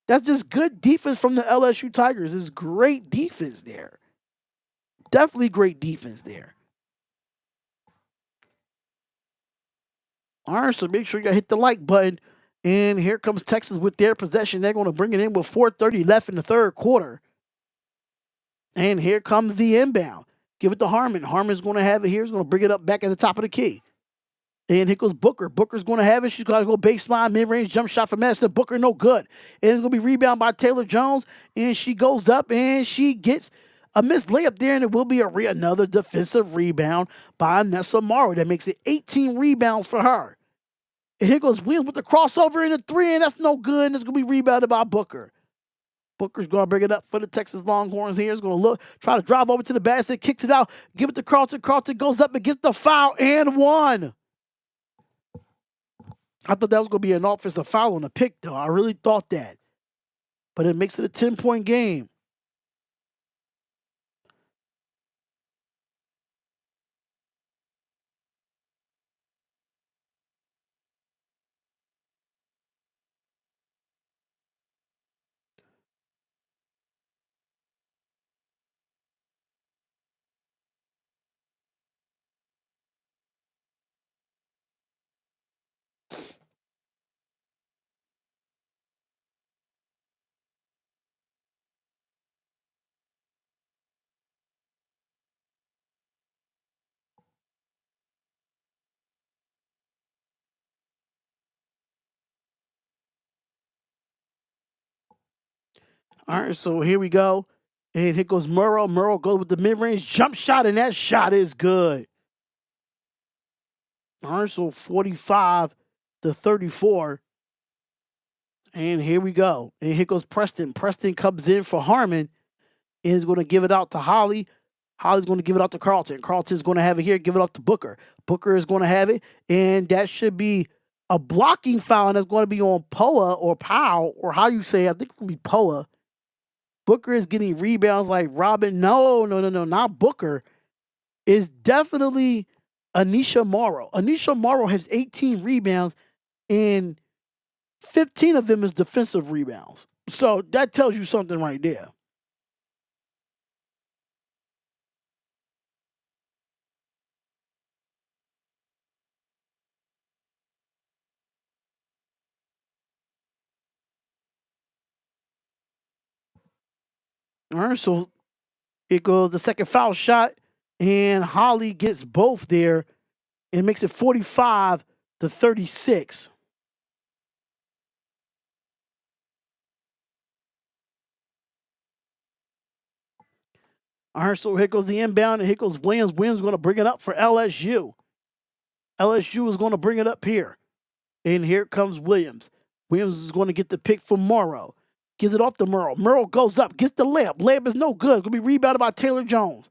That's just good defense from the LSU Tigers. It's great defense there. Definitely great defense there. All right, so make sure you hit the like button. And here comes Texas with their possession. They're going to bring it in with 4:30 left in the third quarter. And here comes the inbound. Give it to Harmon. Harmon's going to have it here. He's going to bring it up back at the top of the key. And here goes Booker. Booker's going to have it. She's got to go baseline, mid-range jump shot from Madison. Booker, no good. And it's going to be rebound by Taylor Jones. And she goes up and she gets a missed layup there. And it will be another defensive rebound by Anessa Morrow. That makes it 18 rebounds for her. And here goes Williams with the crossover in the 3. And that's no good. And it's going to be rebounded by Booker. Booker's going to bring it up for the Texas Longhorns here. He's going to try to drive over to the basket, kicks it out, give it to Carlton. Carlton goes up and gets the foul and one. I thought that was going to be an offensive foul on the pick, though. I really thought that. But it makes it a 10-point game. All right, so here we go. And here goes Morrow. Morrow goes with the mid-range jump shot, and that shot is good. All right, so 45-34. And here we go. And here goes Preston. Preston comes in for Harmon and is going to give it out to Holly. Holly's going to give it out to Carlton. Carlton's going to have it here, give it off to Booker. Booker is going to have it, and that should be a blocking foul, and that's going to be on Poa or Powell, or how you say it. I think it's going to be Poa. Booker is getting rebounds like Robin. No, not Booker. It's definitely Anisha Morrow. Anisha Morrow has 18 rebounds, and 15 of them is defensive rebounds. So that tells you something right there. All right, so it goes the second foul shot, and Holly gets both there and makes it 45-36. All right, so here goes the inbound, and here goes Williams. Williams is going to bring it up for LSU. LSU is going to bring it up here. And here comes Williams. Williams is going to get the pick for Morrow. Gives it off to Morrow. Morrow goes up, gets the layup. Layup is no good. Going to be rebounded by Taylor Jones.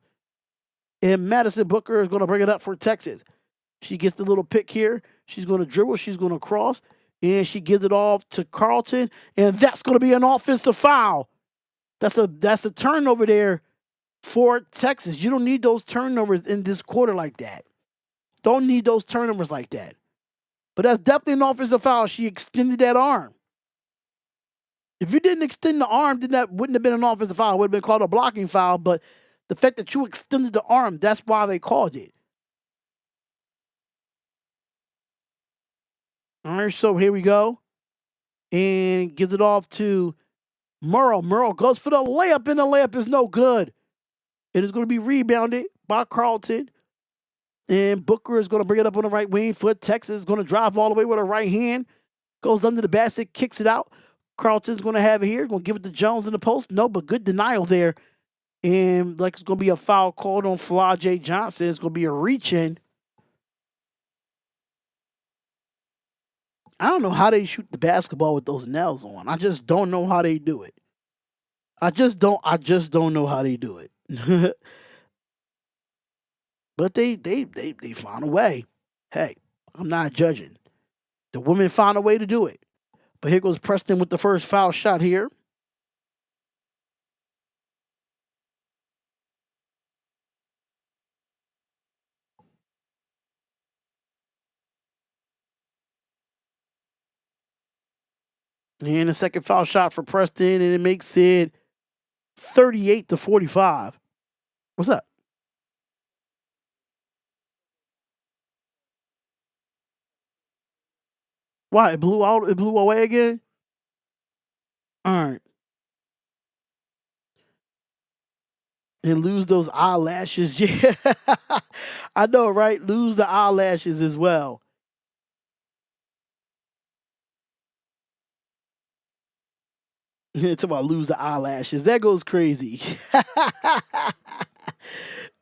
And Madison Booker is going to bring it up for Texas. She gets the little pick here. She's going to dribble. She's going to cross. And she gives it off to Carlton. And that's going to be an offensive foul. That's a turnover there for Texas. You don't need those turnovers in this quarter like that. Don't need those turnovers like that. But that's definitely an offensive foul. She extended that arm. If you didn't extend the arm, then that wouldn't have been an offensive foul. It would have been called a blocking foul. But the fact that you extended the arm, that's why they called it. All right, so here we go. And gives it off to Murrow. Murrow goes for the layup, and the layup is no good. It is going to be rebounded by Carlton. And Booker is going to bring it up on the right wing for Texas. Is going to drive all the way with her right hand. Goes under the basket, kicks it out. Carlton's going to have it here. Going to give it to Jones in the post. No, but good denial there. And like it's going to be a foul called on Flajay Johnson. It's going to be a reach-in. I don't know how they shoot the basketball with those nails on. I just don't know how they do it. I just don't know how they do it. But they found a way. Hey, I'm not judging. The women found a way to do it. But here goes Preston with the first foul shot here. And the second foul shot for Preston, and it makes it 38-45. What's up? Why? It blew out? It blew away again? All right. And lose those eyelashes. Yeah. I know, right? Lose the eyelashes as well. Talk about lose the eyelashes. That goes crazy.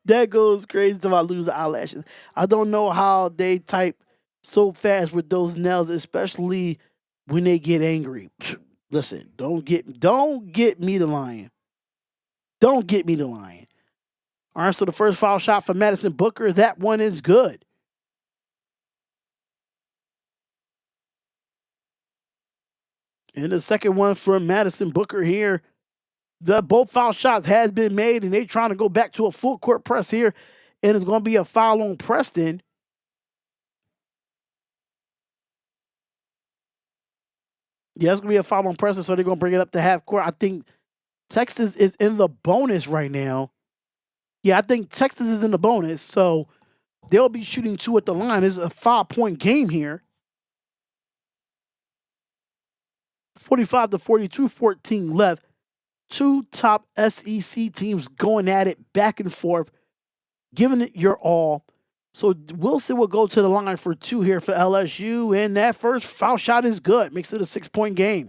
That goes crazy. Talk about lose the eyelashes. I don't know how they type so fast with those nails, especially when they get angry. Listen, don't get me the lying. Don't get me the lying. All right, so the first foul shot for Madison Booker, that one is good. And the second one for Madison Booker here. Both foul shots has been made, and they're trying to go back to a full court press here. And it's going to be a foul on Preston. Yeah, it's going to be a foul on Preston, so they're going to bring it up to half court. I think Texas is in the bonus right now. Yeah, I think Texas is in the bonus, so they'll be shooting two at the line. It's a 5-point game here. 45-42, 14 left. Two top SEC teams going at it back and forth, giving it your all. So Wilson will go to the line for two here for LSU, and that first foul shot is good. Makes it a 6-point game.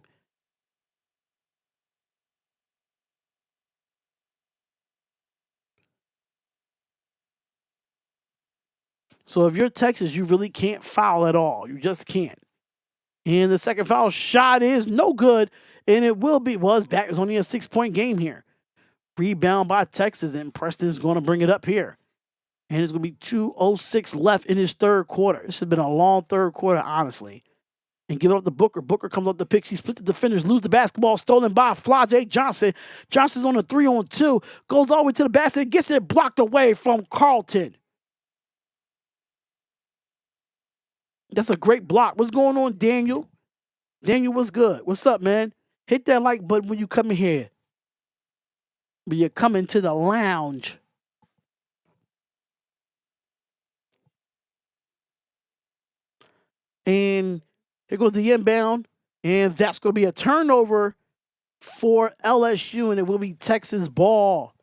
So if you're Texas, you really can't foul at all. You just can't. And the second foul shot is no good, and it will be. Well, it's back. It's only a 6-point game here. Rebound by Texas, and Preston's going to bring it up here. And it's going to be 2:06 left in his third quarter. This has been a long third quarter, honestly. And give it up to Booker. Booker comes up the pick. He split the defenders, lose the basketball, stolen by Flajay Johnson. Johnson's on a 3-on-2, goes all the way to the basket and gets it blocked away from Carlton. That's a great block. What's going on, Daniel? Daniel, what's good? What's up, man? Hit that like button when you come in here. When you're coming to the lounge. And here goes the inbound. And that's going to be a turnover for LSU, and it will be Texas ball.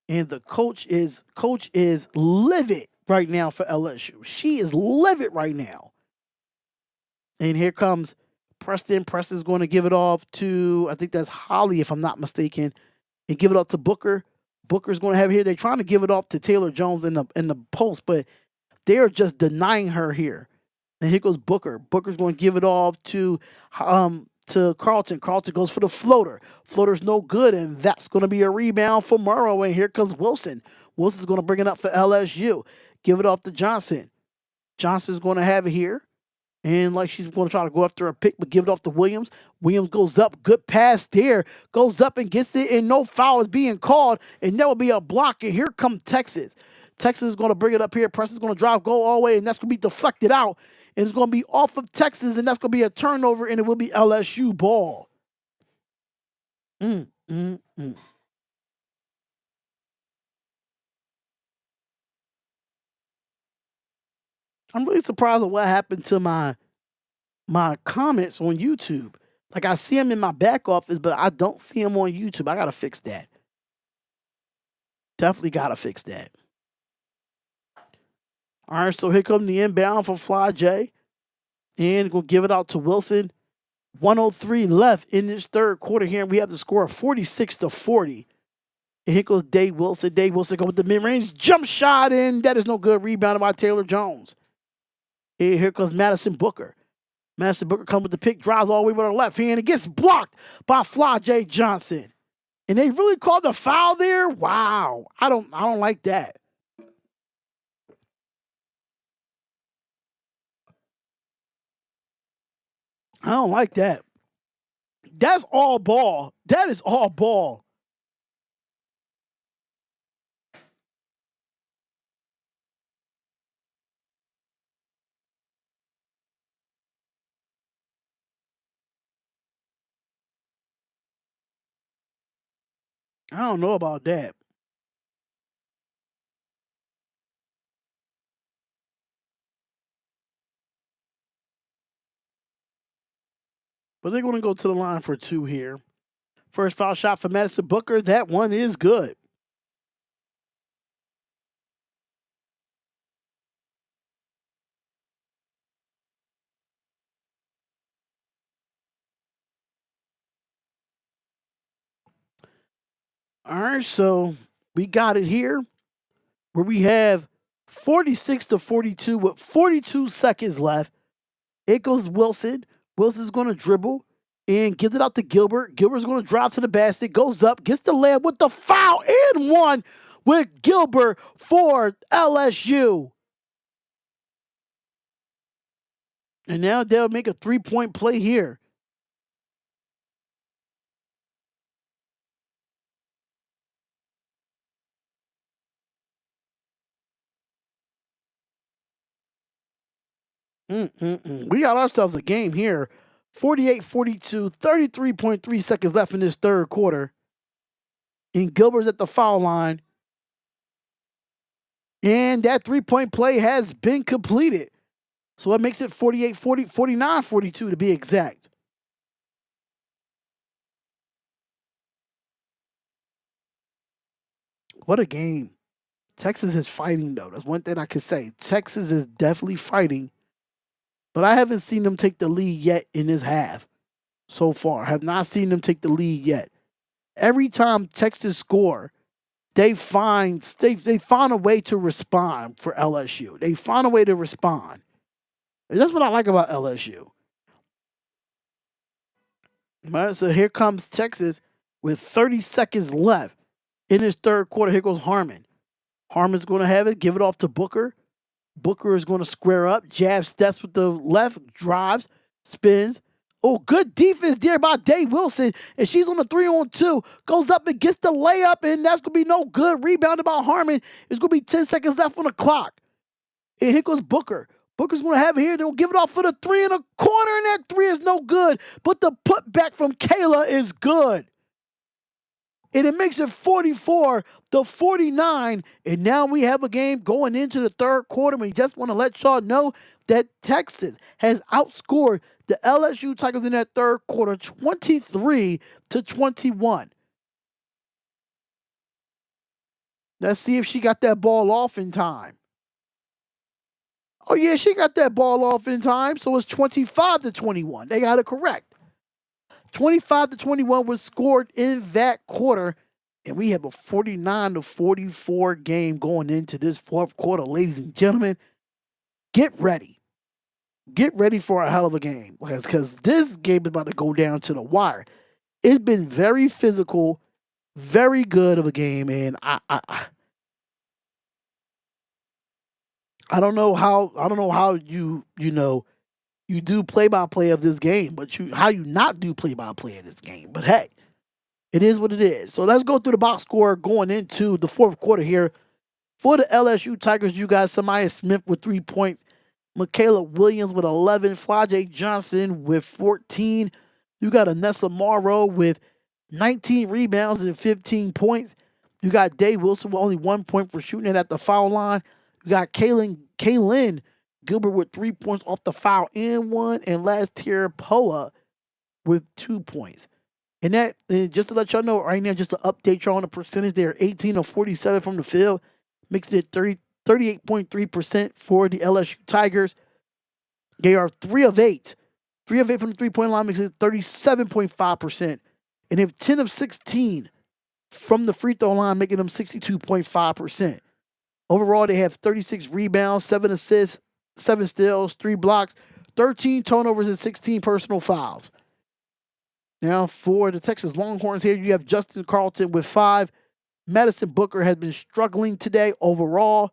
And the coach is livid right now for LSU. She is livid right now. And here comes Preston. Preston's going to give it off to, I think that's Holly, if I'm not mistaken, and give it off to Booker. Booker's going to have it here. They're trying to give it off to Taylor Jones in the post, but they're just denying her here. And here goes Booker. Booker's going to give it off to Carlton. Carlton goes for the floater. Floater's no good, and that's going to be a rebound for Morrow. And here comes Wilson. Wilson's going to bring it up for LSU. Give it off to Johnson. Johnson's going to have it here. And like she's going to try to go after a pick, but give it off to Williams. Williams goes up. Good pass there. Goes up and gets it, and no foul is being called. And there will be a block, and here comes Texas. Texas is going to bring it up here. Preston's going to drive, go all the way, and that's going to be deflected out. And it's going to be off of Texas, and that's going to be a turnover, and it will be LSU ball. I'm really surprised at what happened to my comments on YouTube. Like, I see them in my back office, but I don't see them on YouTube. I got to fix that. Definitely got to fix that. All right, so here comes the inbound from Fly J. And we'll give it out to Wilson. 1:03 left in this third quarter here. And we have the score of 46-40. And here goes Dave Wilson. Dave Wilson goes with the mid-range jump shot, and that is no good. Rebounded by Taylor Jones. And here comes Madison Booker. Madison Booker comes with the pick, drives all the way with her left hand. It gets blocked by Flajay Johnson. And they really called the foul there? Wow. I don't like that. I don't like that. That's all ball. That is all ball. I don't know about that. But they're going to go to the line for two here. First foul shot for Madison Booker. That one is good. All right, so we got it here where we have 46-42 with 42 seconds left. It goes Wilson. Wilson's going to dribble and gives it out to Gilbert. Gilbert's going to drive to the basket, goes up, gets the layup with the foul and one with Gilbert for LSU. And now they'll make a three-point play here. We got ourselves a game here. 48-42, 33.3 seconds left in this third quarter. And Gilbert's at the foul line. And that three-point play has been completed. So it makes it 48-40, 49-42 to be exact. What a game. Texas is fighting, though. That's one thing I could say. Texas is definitely fighting. But I haven't seen them take the lead yet in this half so far. I have not seen them take the lead yet. Every time Texas score, they find a way to respond for LSU. They find a way to respond. And that's what I like about LSU. All right, so here comes Texas with 30 seconds left in his third quarter. Here goes Harmon. Harmon's going to have it, give it off to Booker. Booker is going to square up, jab steps with the left, drives, spins. Oh, good defense there by Day Wilson. And she's on the 3-on-2. Goes up and gets the layup, and that's going to be no good. Rebounded by Harmon. There's going to be 10 seconds left on the clock. And here goes Booker. Booker's going to have it here. They'll give it off for the 3.25, and that 3 is no good. But the putback from Kayla is good. And it makes it 44-49. And now we have a game going into the third quarter. We just want to let y'all know that Texas has outscored the LSU Tigers in that third quarter 23-21. Let's see if she got that ball off in time. Oh, yeah, she got that ball off in time. So it's 25-21. They got it correct. 25-21 was scored in that quarter. And we have a 49-44 game going into this fourth quarter, ladies and gentlemen. Get ready. Get ready for a hell of a game. Because this game is about to go down to the wire. It's been very physical, very good of a game. And I don't know how you do play-by-play of this game, but how you not do play-by-play of this game. But hey, it is what it is. So let's go through the box score going into the fourth quarter here. For the LSU Tigers, you got Samaya Smith with 3 points, Michaela Williams with 11, Flajay Johnson with 14. You got Anessa Morrow with 19 rebounds and 15 points. You got Day Wilson with only 1 point for shooting it at the foul line. You got Kaylin Gilbert with 3 points off the foul and 1, and last tier Poa with 2 points. And that, just to let y'all know right now, just to update y'all on the percentage, they're 18 of 47 from the field, makes it 38.3% for the LSU Tigers. They are 3 of 8. 3 of 8 from the three-point line makes it 37.5%. And they have 10 of 16 from the free throw line, making them 62.5%. Overall, they have 36 rebounds, 7 assists, 7 steals, 3 blocks, 13 turnovers, and 16 personal fouls. Now, for the Texas Longhorns here, you have Justin Carlton with 5. Madison Booker has been struggling today overall.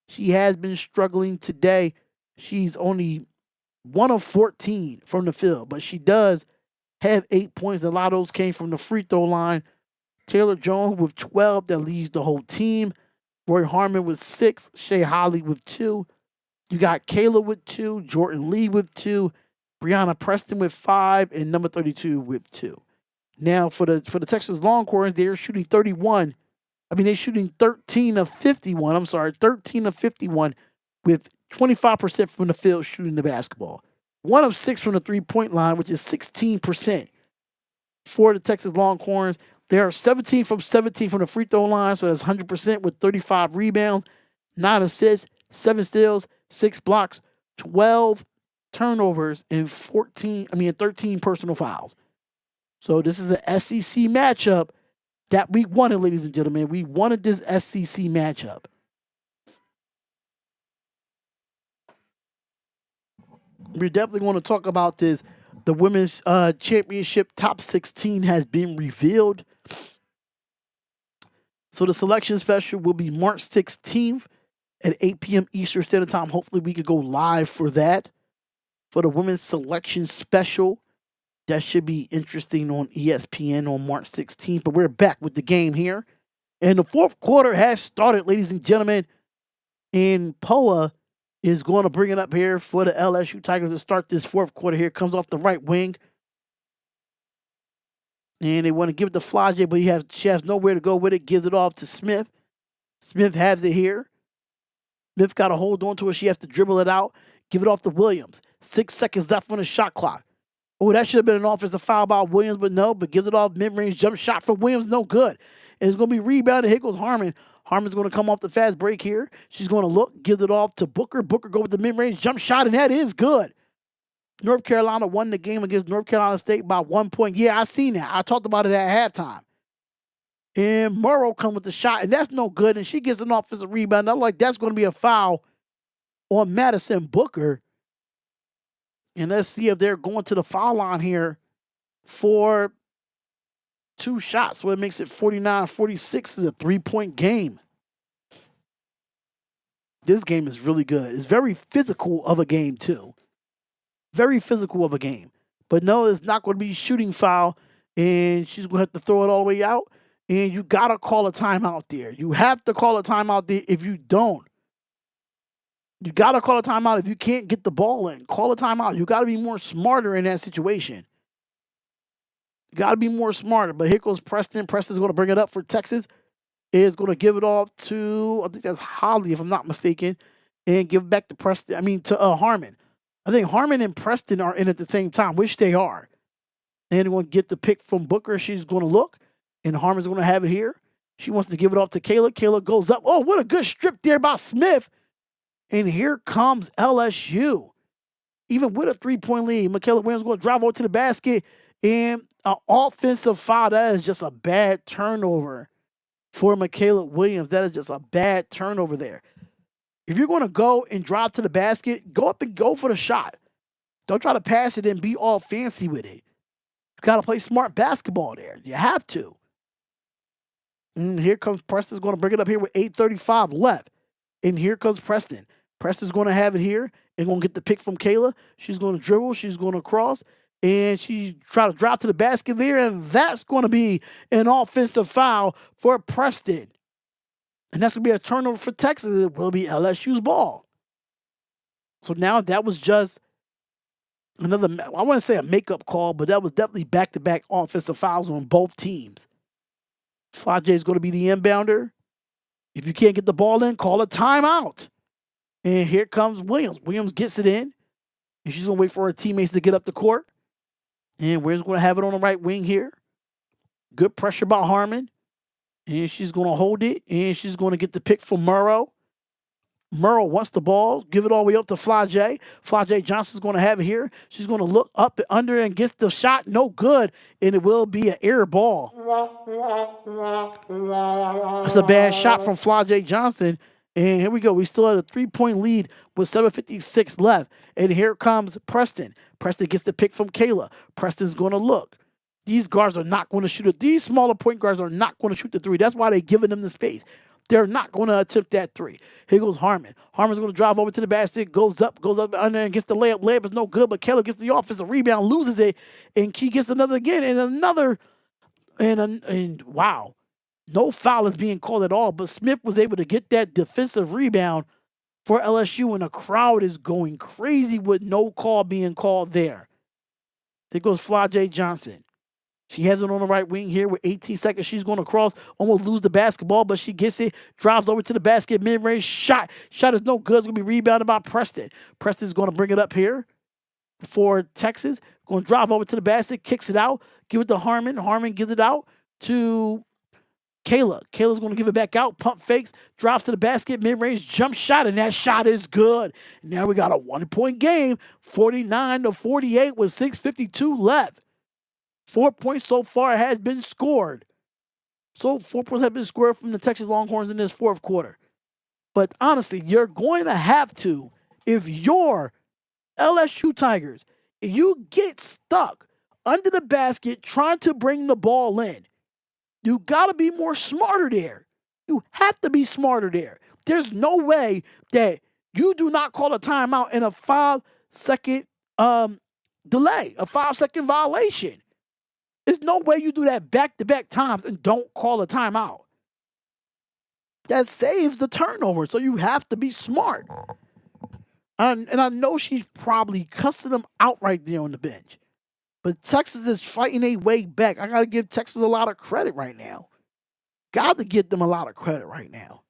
She has been struggling today. She's only 1 of 14 from the field, but she does have 8 points. A lot of those came from the free throw line. Taylor Jones with 12 that leads the whole team. Roy Harmon with 6. Shea Holly with 2. You got Kayla with 2. Jordan Lee with 2. Brianna Preston with 5, and number 32 with 2. Now, for the Texas Longhorns, they're shooting 31. They're shooting 13 of 51. 13 of 51 with 25% from the field shooting the basketball. 1 of 6 from the three-point line, which is 16% for the Texas Longhorns. They are 17 from 17 from the free throw line, so that's 100% with 35 rebounds, 9 assists, 7 steals, 6 blocks, 12 turnovers, and 13 personal fouls. So this is an SEC matchup that we wanted, ladies and gentlemen. We wanted this SEC matchup. We're definitely going to talk about this. The women's championship top 16 has been revealed. So the selection special will be March 16th at 8 p.m. Eastern Standard Time. Hopefully we could go live for that. For the women's selection special, that should be interesting on ESPN on March 16th. But we're back with the game here. And the fourth quarter has started, ladies and gentlemen. And Poa is going to bring it up here for the LSU Tigers to start this fourth quarter here. Comes off the right wing. And they want to give it to Flajay, but she has nowhere to go with it. Gives it off to Smith. Smith has it here. Smith got to hold on to it. She has to dribble it out. Give it off to Williams. 6 seconds left on the shot clock. Oh, that should have been an offensive foul by Williams, but no. But gives it off mid-range jump shot for Williams. No good. And it's going to be rebounded. Here goes Harmon. Harmon's going to come off the fast break here. She's going to look. Gives it off to Booker. Booker go with the mid-range jump shot, and that is good. North Carolina won the game against North Carolina State by 1 point. Yeah, I seen that. I talked about it at halftime. And Morrow come with the shot, and that's no good. And she gets an offensive rebound. I'm like, that's going to be a foul on Madison Booker. And let's see if they're going to the foul line here for 2 shots, so it makes it 49-46 is a 3-point game. This game is really good. It's very physical of a game, too. Very physical of a game. But no, it's not going to be shooting foul, and she's going to have to throw it all the way out. And you got to call a timeout there. You have to call a timeout there. If you don't, you got to call a timeout if you can't get the ball in. Call a timeout. You got to be more smarter in that situation. You got to be more smarter. But here goes Preston. Preston's going to bring it up for Texas. Is going to give it off to, I think that's Holly, if I'm not mistaken, and give it back to Preston. I mean, to Harmon. I think Harmon and Preston are in at the same time, which they are. And they're going to get the pick from Booker. She's going to look, and Harmon's going to have it here. She wants to give it off to Kayla. Kayla goes up. Oh, what a good strip there by Smith. And here comes LSU. Even with a 3-point lead, Michaela Williams going to drive over to the basket. And an offensive foul. That is just a bad turnover for Michaela Williams. That is just a bad turnover there. If you're going to go and drive to the basket, go up and go for the shot. Don't try to pass it and be all fancy with it. You got to play smart basketball there. You have to. And here comes Preston's going to bring it up here with 8:35 left. And here comes Preston. Preston's going to have it here and going to get the pick from Kayla. She's going to dribble. She's going to cross. And she try to drop to the basket there. And that's going to be an offensive foul for Preston. And that's going to be a turnover for Texas. It will be LSU's ball. So now that was just another, I wouldn't say a makeup call, but that was definitely back-to-back offensive fouls on both teams. Flajay is going to be the inbounder. If you can't get the ball in, call a timeout. And here comes Williams. Williams gets it in. And she's going to wait for her teammates to get up the court. And Williams going to have it on the right wing here. Good pressure by Harmon. And she's going to hold it. And she's going to get the pick from Murrow. Murrow wants the ball. Give it all the way up to Flajay. Flajay Johnson's going to have it here. She's going to look up and under and gets the shot. No good. And it will be an air ball. That's a bad shot from Flajay Johnson. And here we go. We still have a 3-point lead with 7:56 left. And here comes Preston. Preston gets the pick from Kayla. Preston's going to look. These guards are not going to shoot it. These smaller point guards are not going to shoot the three. That's why they're giving them the space. They're not going to attempt that three. Here goes Harmon. Harmon's going to drive over to the basket, goes up under and gets the layup. Layup is no good, but Kayla gets the offensive rebound, loses it, and she gets another again, and another, and wow. No foul is being called at all, but Smith was able to get that defensive rebound for LSU, and the crowd is going crazy with no call being called there. There goes Flajay Johnson. She has it on the right wing here with 18 seconds. She's going to cross, almost lose the basketball, but she gets it, drives over to the basket, mid-range shot. Shot is no good. It's going to be rebounded by Preston. Preston's going to bring it up here for Texas. Going to drive over to the basket, kicks it out, give it to Harmon. Harmon gives it out to Kayla. Kayla's going to give it back out, pump fakes, drives to the basket, mid-range jump shot, and that shot is good. Now we got a 1-point game, 49-48 with 6:52 left. 4 points so far has been scored. So 4 points have been scored from the Texas Longhorns in this fourth quarter. But honestly, you're going to have to, if you're LSU Tigers, and you get stuck under the basket trying to bring the ball in, you got to be more smarter there. You have to be smarter there. There's no way that you do not call a timeout in a 5-second delay, a 5-second violation. There's no way you do that back-to-back times and don't call a timeout. That saves the turnover, so you have to be smart. And I know she's probably cussing them out right there on the bench. But Texas is fighting their way back. I got to give Texas a lot of credit right now. Got to give them a lot of credit right now.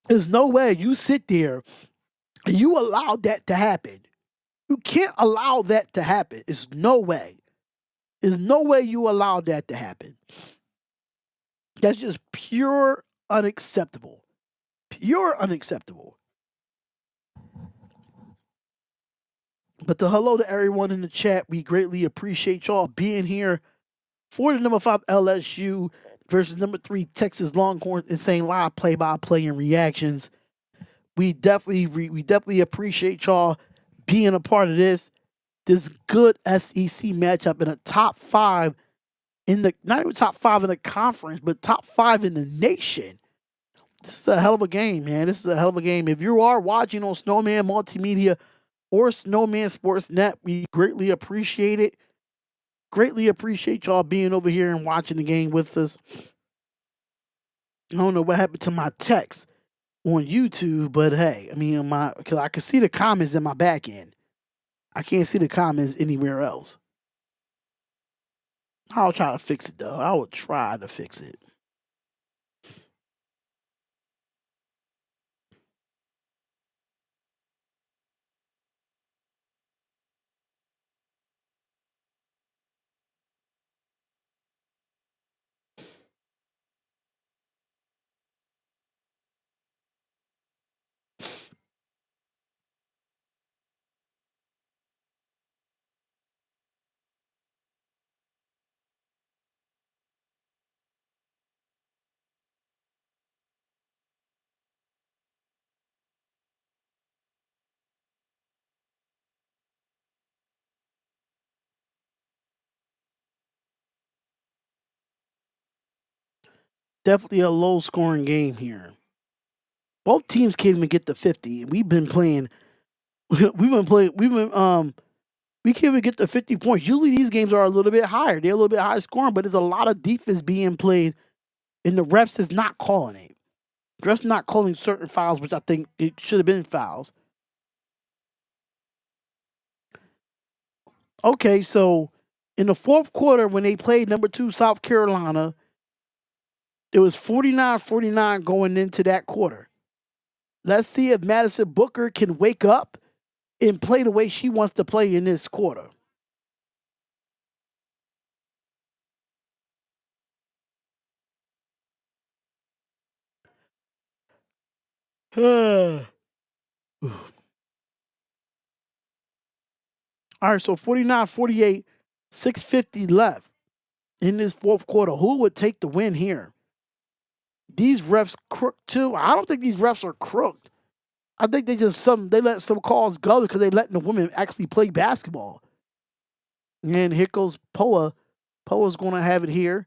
There's no way you sit there and you allow that to happen. You can't allow that to happen. There's no way. There's no way you allow that to happen. That's just pure unacceptable. Pure unacceptable. But the hello to everyone in the chat. We greatly appreciate y'all being here for the number 5 LSU versus number 3 Texas Longhorns Insane Live play-by-play and reactions. We definitely appreciate y'all being a part of this good SEC matchup in a top 5 in the, not even top 5 in the conference, but top 5 in the nation. This is a hell of a game, man. This is a hell of a game. If you are watching on Snowman Multimedia or Snowman Sports Net, we greatly appreciate it. Greatly appreciate y'all being over here and watching the game with us. I don't know what happened to my text on YouTube, but hey, I mean, because I can see the comments in my back end. I can't see the comments anywhere else. I'll try to fix it, though. I will try to fix it. Definitely a low scoring game here. Both teams can't even get to 50. And we've been playing, we can't even get to 50 points. Usually these games are a little bit higher. They're a little bit higher scoring, but there's a lot of defense being played, and the refs is not calling it. The refs not calling certain fouls, which I think it should have been fouls. Okay, so in the fourth quarter, when they played number 2 South Carolina, it was 49-49 going into that quarter. Let's see if Madison Booker can wake up and play the way she wants to play in this quarter. All right, so 49-48, 6:50 left in this fourth quarter. Who would take the win here? These refs crook too. I don't think these refs are crooked. I think they let some calls go because they letting the women actually play basketball. And here goes Poa. Poa's going to have it here,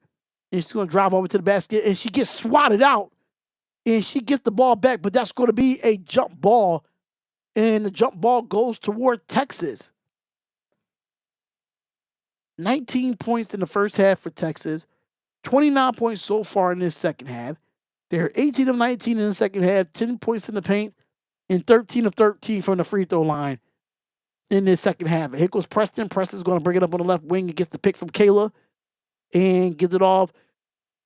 and she's going to drive over to the basket, and she gets swatted out, and she gets the ball back, but that's going to be a jump ball, and the jump ball goes toward Texas. 19 points in the first half for Texas, 29 points so far in this second half. They're 18 of 19 in the second half, 10 points in the paint, and 13 of 13 from the free throw line in this second half. Here goes Preston. Preston's going to bring it up on the left wing and gets the pick from Kayla and gives it off.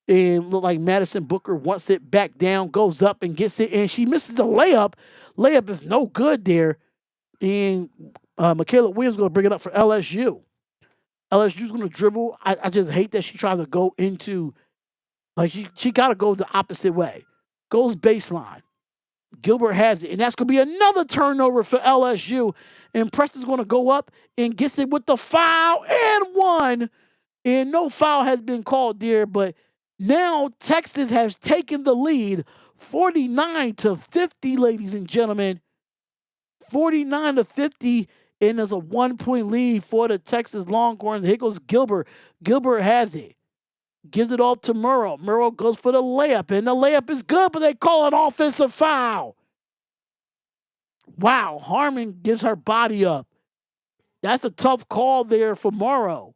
And look like Madison Booker wants it back down, goes up and gets it, and she misses the layup. Layup is no good there. And Michaela Williams going to bring it up for LSU. LSU's going to dribble. I just hate that she tried to go into, like she got to go the opposite way. Goes baseline. Gilbert has it, and that's going to be another turnover for LSU. And Preston's going to go up and gets it with the foul and one. And no foul has been called there, but now Texas has taken the lead 49-50, ladies and gentlemen. 49-50, and there's a 1-point lead for the Texas Longhorns. Here goes Gilbert. Gilbert has it. Gives it off to Murrow. Murrow goes for the layup, and the layup is good, but they call an offensive foul. Wow, Harmon gives her body up. That's a tough call there for Morrow.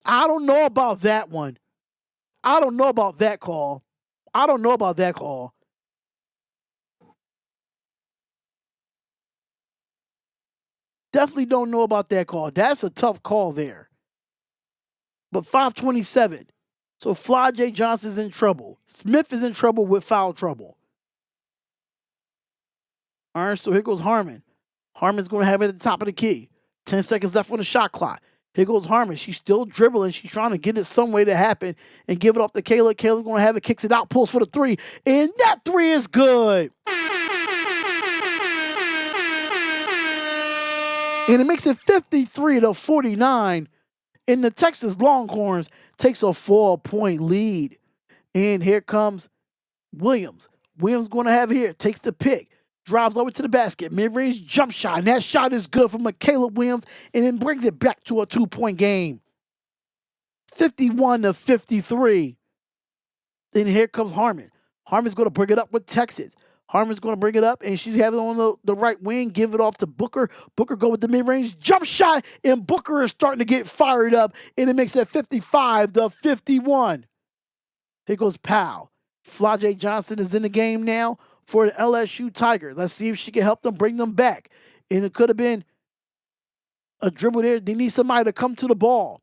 I don't know about that one. I don't know about that call. I don't know about that call. Definitely don't know about that call. That's a tough call there. But 5:27. So Fly J. Johnson's in trouble. Smith is in trouble with foul trouble. All right, so here goes Harmon. Harmon's going to have it at the top of the key. 10 seconds left on the shot clock. Here goes Harmon. She's still dribbling. She's trying to get it some way to happen and give it off to Kayla. Kayla's going to have it, kicks it out, pulls for the three. And that three is good. And it makes it 53-49. And the Texas Longhorns takes a 4-point lead. And here comes Williams. Williams going to have it here. Takes the pick. drives over to the basket, mid-range jump shot, and that shot is good for Michaela Williams, and then brings it back to a 2-point game. 51-53. Then here comes Harmon. Harmon's going to bring it up with Texas. Harmon's going to bring it up, and she's having it on the right wing, give it off to Booker. Booker go with the mid-range jump shot, and Booker is starting to get fired up, and it makes it 55-51. Here goes Powell. Flajay Johnson is in the game now for the LSU Tigers. Let's see if she can help them bring them back. And it could have been a dribble there. They need somebody to come to the ball.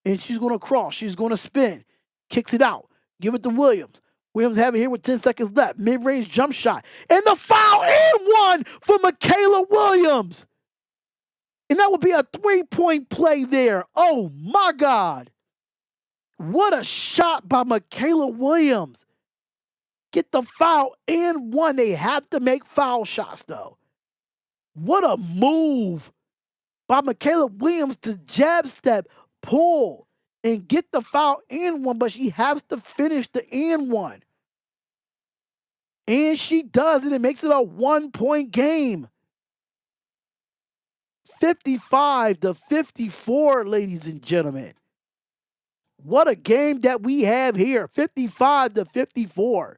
And she's going to cross. She's going to spin. Kicks it out. Give it to Williams. Williams have it here with 10 seconds left. Mid-range jump shot. And the foul and one for Michaela Williams. And that would be a 3-point play there. Oh, my God. What a shot by Michaela Williams. Get the foul and one. They have to make foul shots, though. What a move by Michaela Williams to jab step, pull, and get the foul and one, but she has to finish the and one. And she does, and it makes it a 1-point game. 55-54, ladies and gentlemen. What a game that we have here. 55-54.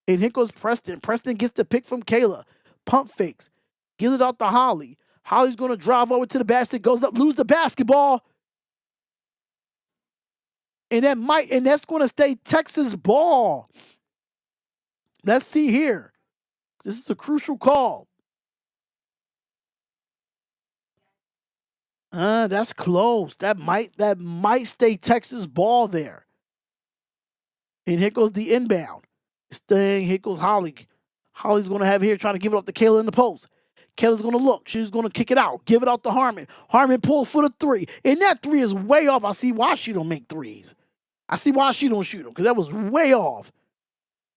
And here goes Preston. Preston gets the pick from Kayla. Pump fakes. Gives it out to Holly. Holly's going to drive over to the basket. Goes up, lose the basketball. And that's going to stay Texas ball. Let's see here. This is a crucial call. That's close. That might stay Texas ball there. And here goes the inbound. Staying. Here goes Holly. Holly's going to have here trying to give it up to Kayla in the post. Kayla's going to look. She's going to kick it out. Give it out to Harmon. Harmon pulls for the three. And that three is way off. I see why she don't make threes. I see why she don't shoot them, because that was way off.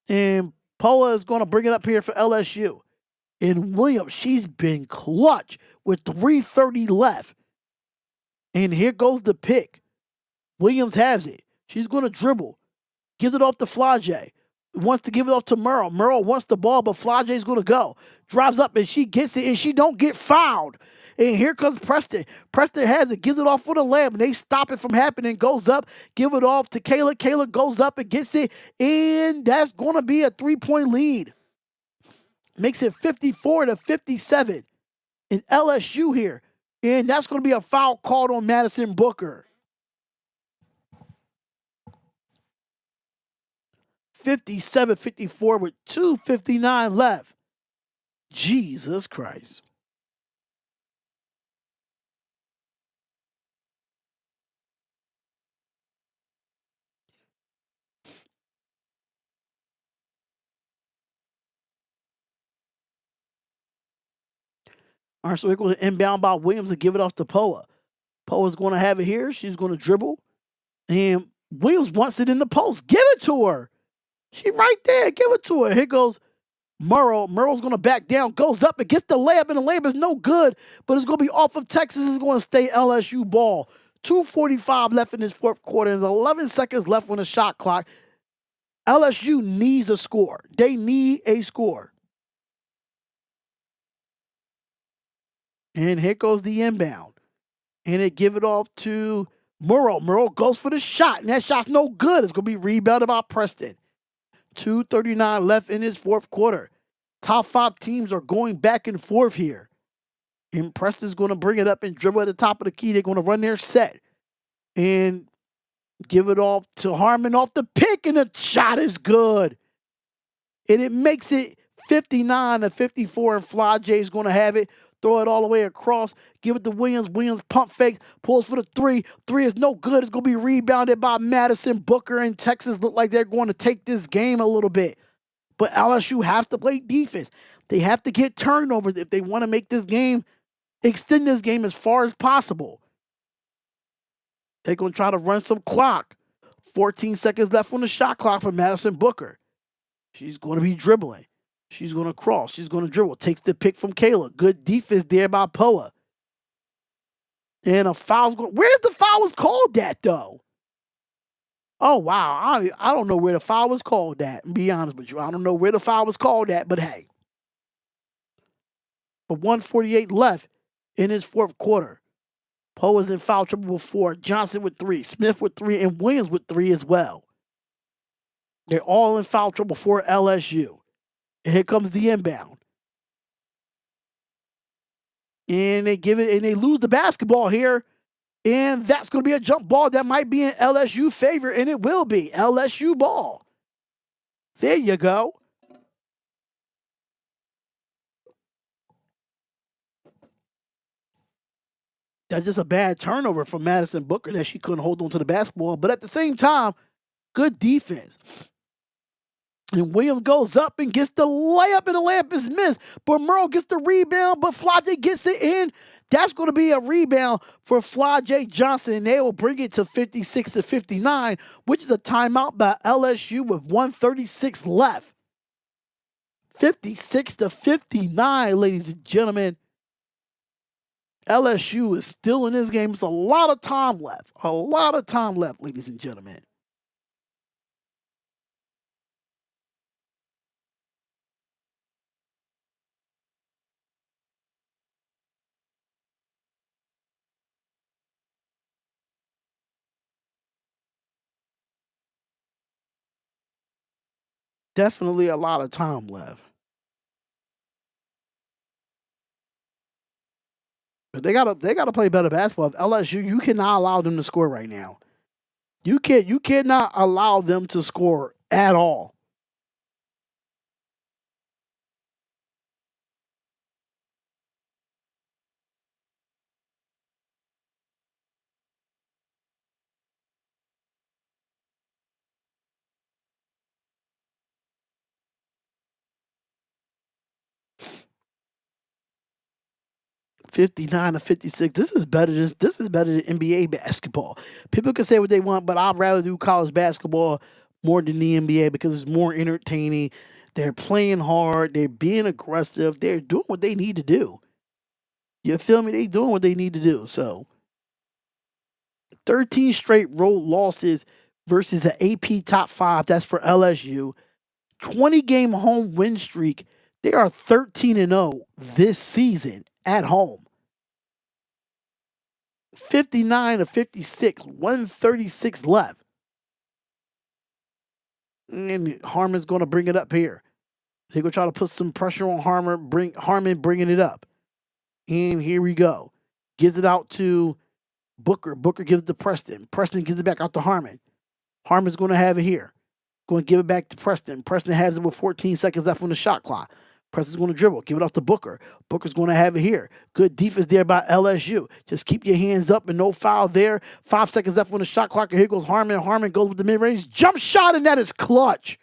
And Poa is going to bring it up here for LSU. And Williams, she's been clutch with 3:30 left. And here goes the pick. Williams has it. She's going to dribble. Gives it off to Flajay. Wants to give it off to Merle. Merle wants the ball, but Flajay's going to go. Drives up, and she gets it, and she don't get fouled. And here comes Preston. Preston has it, gives it off for the layup, and they stop it from happening. Goes up, give it off to Kayla. Kayla goes up and gets it, and that's going to be a 3-point lead. Makes it 54-57 in LSU here. And that's going to be a foul called on Madison Booker. 57-54 with 2:59 left. Jesus Christ. All right, so we're going to inbound by Williams and give it off to Poa. Poa's going to have it here. She's going to dribble. And Williams wants it in the post. Give it to her. She right there. Give it to her. Here goes Murrow. Murrow's going to back down. Goes up and gets the layup. And the layup is no good. But it's going to be off of Texas. It's going to stay LSU ball. 2:45 left in this fourth quarter. There's 11 seconds left on the shot clock. LSU needs a score. They need a score. And here goes the inbound. And they give it off to Murrow. Murrow goes for the shot. And that shot's no good. It's going to be rebounded by Preston. 2:39 left in this fourth quarter. Top 5 teams are going back and forth here. And Preston's going to bring it up and dribble at the top of the key. They're going to run their set. And give it off to Harmon off the pick. And the shot is good. And it makes it 59-54. And Flajay's going to have it. Throw it all the way across. Give it to Williams. Williams pump fakes. Pulls for the three. Three is no good. It's going to be rebounded by Madison Booker. And Texas look like they're going to take this game a little bit. But LSU has to play defense. They have to get turnovers if they want to make this game, extend this game as far as possible. They're going to try to run some clock. 14 seconds left on the shot clock for Madison Booker. She's going to be dribbling. She's going to cross. She's going to dribble. Takes the pick from Kayla. Good defense there by Poa. And a foul's going. Where's the foul was called at, though? Oh, wow. I don't know where the foul was called at. To be honest with you, I don't know where the foul was called at, but hey. but 1:48 left in his fourth quarter. Poe was in foul trouble before. Johnson with 3, Smith with 3, and Williams with 3 as well. They're all in foul trouble for LSU. And here comes the inbound. And they give it, and they lose the basketball here. And that's going to be a jump ball that might be in LSU favor, and it will be LSU ball. There you go. That's just a bad turnover from Madison Booker that she couldn't hold on to the basketball. But at the same time, good defense. And Williams goes up and gets the layup, and the layup is missed. But Merle gets the rebound, but Flajay gets it in. That's going to be a rebound for Flajay Johnson, and they will bring it to 56-59, which is a timeout by LSU with 1:36 left. 56-59, ladies and gentlemen. LSU is still in this game. It's a lot of time left. A lot of time left, ladies and gentlemen. Definitely a lot of time left. But they gotta play better basketball. If LSU, you cannot allow them to score right now. You cannot allow them to score at all. $59-56. This is better than NBA basketball. People can say what they want, but I'd rather do college basketball more than the NBA because it's more entertaining. They're playing hard. They're being aggressive. They're doing what they need to do. You feel me? They doing what they need to do. So 13 straight road losses versus the AP top 5. That's for LSU. 20-game home win streak. They are 13-0 this season at home. 59-56, 136 left. And Harmon's going to bring it up here. They're going to try to put some pressure on Harmon bringing it up. And here we go. Gives it out to Booker. Booker gives it to Preston. Preston gives it back out to Harmon. Harmon's going to have it here. Going to give it back to Preston. Preston has it with 14 seconds left on the shot clock. Preston's going to dribble. Give it off to Booker. Booker's going to have it here. Good defense there by LSU. Just keep your hands up and no foul there. 5 seconds left on the shot clock. And here goes Harmon. Harmon goes with the mid-range jump shot, and that is clutch.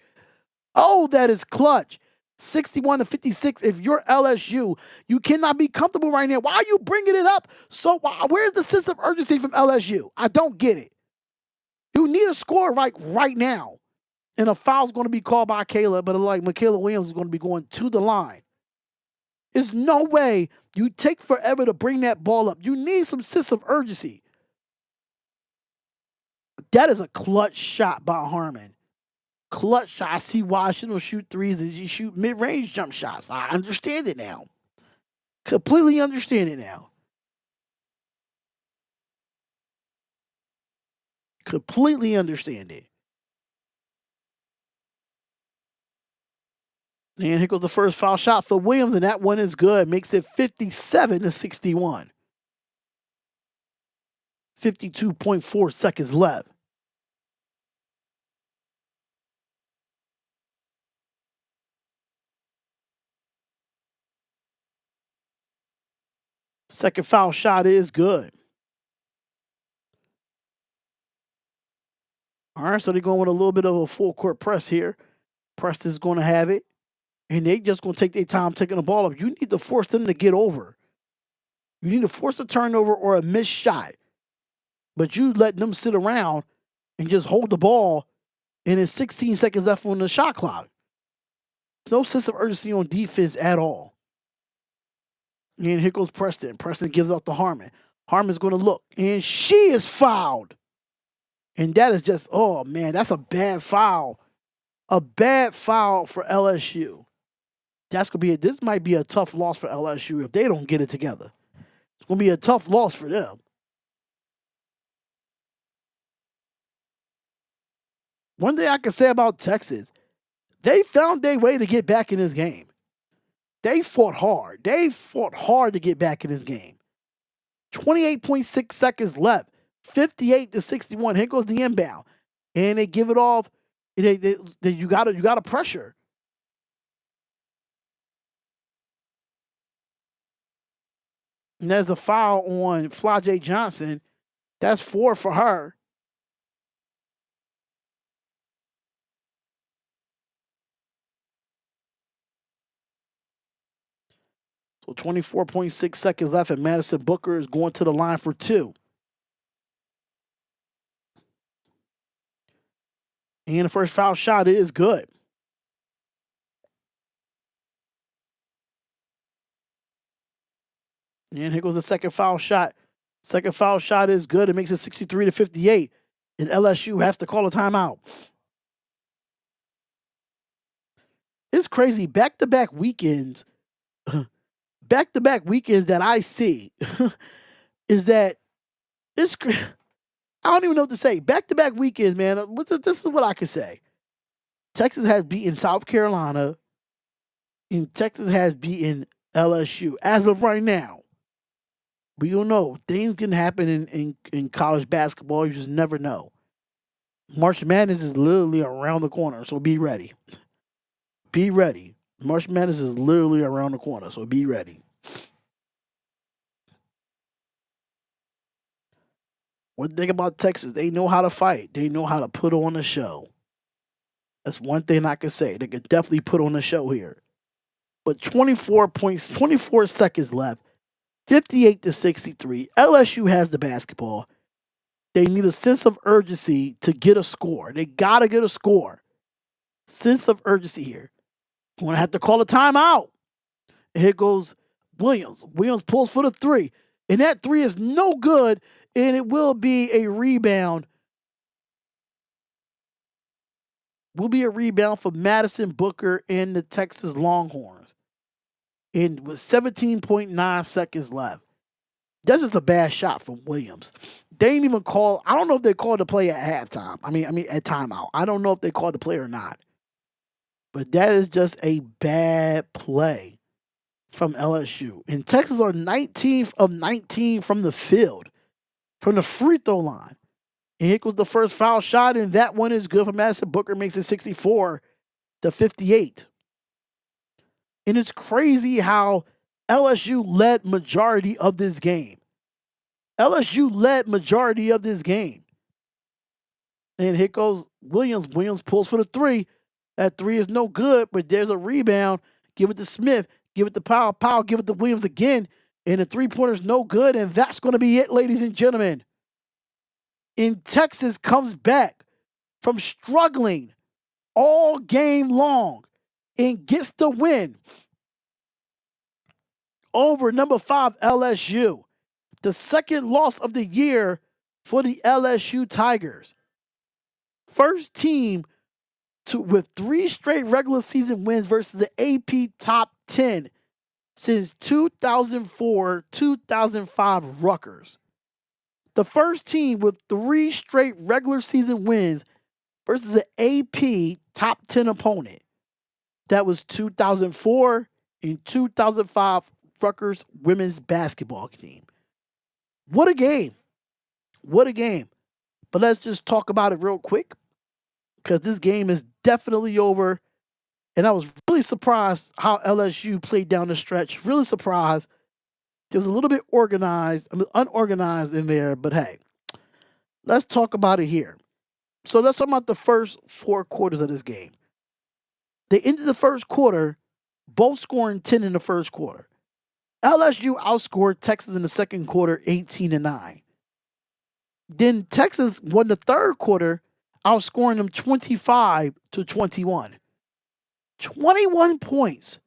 Oh, that is clutch. 61-56. If you're LSU, you cannot be comfortable right now. Why are you bringing it up? So where's the sense of urgency from LSU? I don't get it. You need a score right now. And a foul's going to be called by Kayla, but like Michaela Williams is going to be going to the line. There's no way you take forever to bring that ball up. You need some sense of urgency. That is a clutch shot by Harmon. Clutch shot. I see why she don't shoot threes and she shoot mid-range jump shots. I understand it now. Completely understand it now. Completely understand it. And here goes the first foul shot for Williams, and that one is good. Makes it 57-61. 52.4 seconds left. Second foul shot is good. All right, so they're going with a little bit of a full court press here. Preston's going to have it. And they just going to take their time taking the ball up. You need to force them to get over. You need to force a turnover or a missed shot. But you let them sit around and just hold the ball, and it's 16 seconds left on the shot clock. No sense of urgency on defense at all. And here goes Preston. Preston gives out to Harmon. Harmon's going to look, and she is fouled. And that is just, oh, man, that's a bad foul. A bad foul for LSU. That's gonna be it. This might be a tough loss for LSU if they don't get it together. It's gonna be a tough loss for them. One thing I can say about Texas, they found their way to get back in this game. They fought hard. They fought hard to get back in this game. 28.6 seconds left. 58-61. Here goes the inbound. And they give it off. You gotta pressure. And there's a foul on Flajay Johnson. That's 4 for her. So 24.6 seconds left, and Madison Booker is going to the line for 2. And the first foul shot is good. And here goes the second foul shot. Second foul shot is good. It makes it 63-58. And LSU has to call a timeout. It's crazy. Back-to-back weekends that I see is that it's. I don't even know what to say. Back-to-back weekends, man. This is what I can say. Texas has beaten South Carolina, and Texas has beaten LSU as of right now. But you don't know. Things can happen in college basketball. You just never know. March Madness is literally around the corner, so be ready. Be ready. March Madness is literally around the corner, so be ready. One thing about Texas, they know how to fight. They know how to put on a show. That's one thing I can say. They could definitely put on a show here. But 24 seconds left. 58-63. LSU has the basketball. They need a sense of urgency to get a score. They got to get a score. Sense of urgency here. We're going to have to call a timeout. And here goes Williams. Williams pulls for the 3. And that 3 is no good. And it will be a rebound. Will be a rebound for Madison Booker and the Texas Longhorns. And with 17.9 seconds left. That's just a bad shot from Williams. They ain't even call. I don't know if they called the play at halftime. I mean at timeout. I don't know if they called the play or not. But that is just a bad play from LSU. And Texas are 19th of 19 from the field, from the free throw line. And here was the first foul shot, and that one is good for Madison Booker, makes it 64-58. And it's crazy how LSU led majority of this game. LSU led majority of this game. And here goes Williams. Williams pulls for the 3. That 3 is no good, but there's a rebound. Give it to Smith. Give it to Powell. Powell, give it to Williams again. And the 3-pointer's no good. And that's going to be it, ladies and gentlemen. And Texas comes back from struggling all game long and gets the win over number 5 LSU. The second loss of the year for the LSU Tigers. First team with 3 straight regular season wins versus the AP top 10 since 2004-2005 Rutgers. The first team with 3 straight regular season wins versus the AP top 10 opponent. That was 2004 and 2005 Rutgers women's basketball team. What a game. What a game. But let's just talk about it real quick, because this game is definitely over. And I was really surprised how LSU played down the stretch. Really surprised. It was a little bit unorganized in there, but hey, let's talk about it here. So let's talk about the first 4 quarters of this game. They ended the first quarter, both scoring 10 in the first quarter. LSU outscored Texas in the second quarter 18-9. Then Texas won the third quarter, outscoring them 25-21. 21 points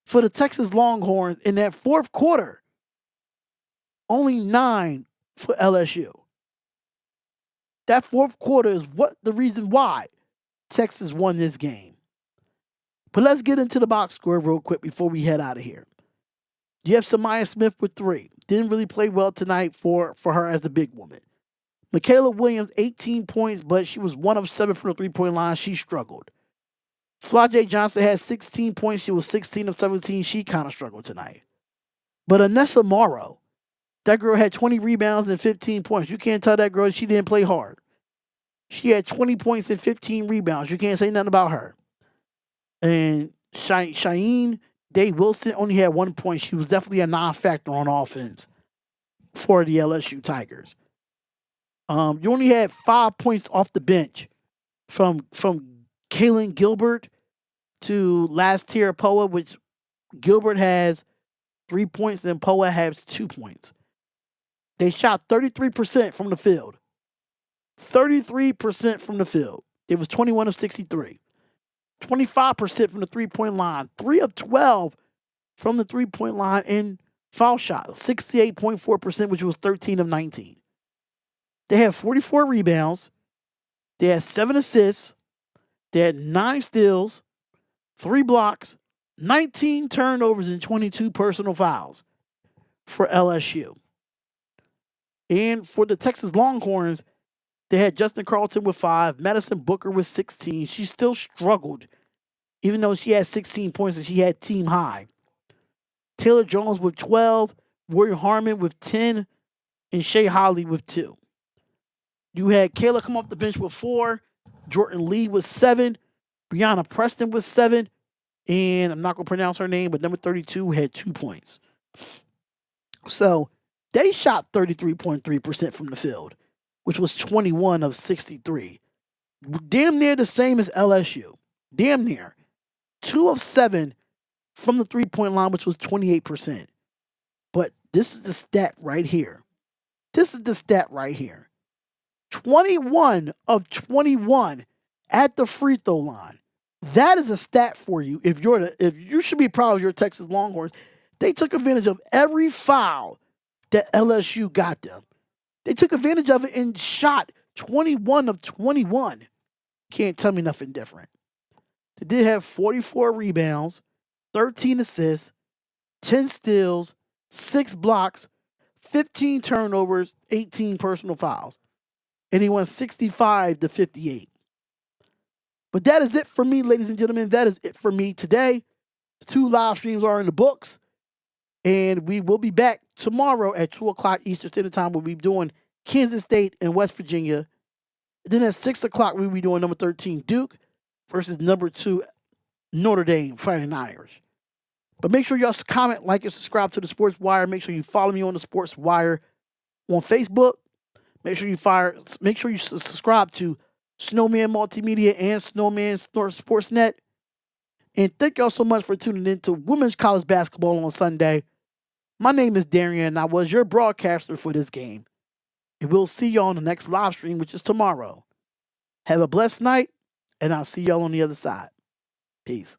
for the Texas Longhorns in that fourth quarter. Only 9 for LSU. That fourth quarter is the reason why Texas won this game. But let's get into the box score real quick before we head out of here. You have Samaya Smith with 3. Didn't really play well tonight for her as the big woman. Michaela Williams, 18 points, but she was 1 of 7 from the three-point line. She struggled. Flajay Johnson had 16 points. She was 16 of 17. She kind of struggled tonight. But Anessa Morrow, that girl had 20 rebounds and 15 points. You can't tell that girl she didn't play hard. She had 20 points and 15 rebounds. You can't say nothing about her. And Cheyenne Day Wilson only had 1 point. She was definitely a non-factor on offense for the LSU Tigers. You only had 5 points off the bench from Kaylin Gilbert to last tier Poa, which Gilbert has 3 points and Poa has 2 points. They shot 33% from the field. 33% from the field. It was 21 of 63. 25% from the three-point line. 3 of 12 from the three-point line in foul shot. 68.4%, which was 13 of 19. They had 44 rebounds. They had 7 assists. They had 9 steals, 3 blocks, 19 turnovers, and 22 personal fouls for LSU. And for the Texas Longhorns, they had Justin Carlton with 5, Madison Booker with 16. She still struggled, even though she had 16 points and she had team high. Taylor Jones with 12, Rory Harmon with 10, and Shea Holly with 2. You had Kayla come off the bench with 4, Jordan Lee with 7, Brianna Preston with 7, and I'm not going to pronounce her name, but number 32 had 2 points. So they shot 33.3% from the field, which was 21 of 63. Damn near the same as LSU. Damn near. 2 of 7 from the three-point line, which was 28%. But this is the stat right here. 21 of 21 at the free throw line. That is a stat for you. If you should be proud of your Texas Longhorns. They took advantage of every foul that LSU got them. They took advantage of it and shot 21 of 21. Can't tell me nothing different. They did have 44 rebounds, 13 assists, 10 steals, 6 blocks, 15 turnovers, 18 personal fouls. And he won 65 to 58. But that is it for me, ladies and gentlemen. That is it for me today. The 2 live streams are in the books. And we will be back tomorrow at 2 o'clock Eastern Standard Time. We'll be doing Kansas State and West Virginia. Then at 6 o'clock, we'll be doing number 13 Duke versus number 2 Notre Dame Fighting Irish. But make sure y'all comment, like, and subscribe to the Sports Wire. Make sure you follow me on the Sports Wire on Facebook. Make sure you subscribe to Snowman Multimedia and Snowman Sportsnet. And thank y'all so much for tuning in to Women's College Basketball on Sunday. My name is Darian, and I was your broadcaster for this game. And we'll see y'all on the next live stream, which is tomorrow. Have a blessed night, and I'll see y'all on the other side. Peace.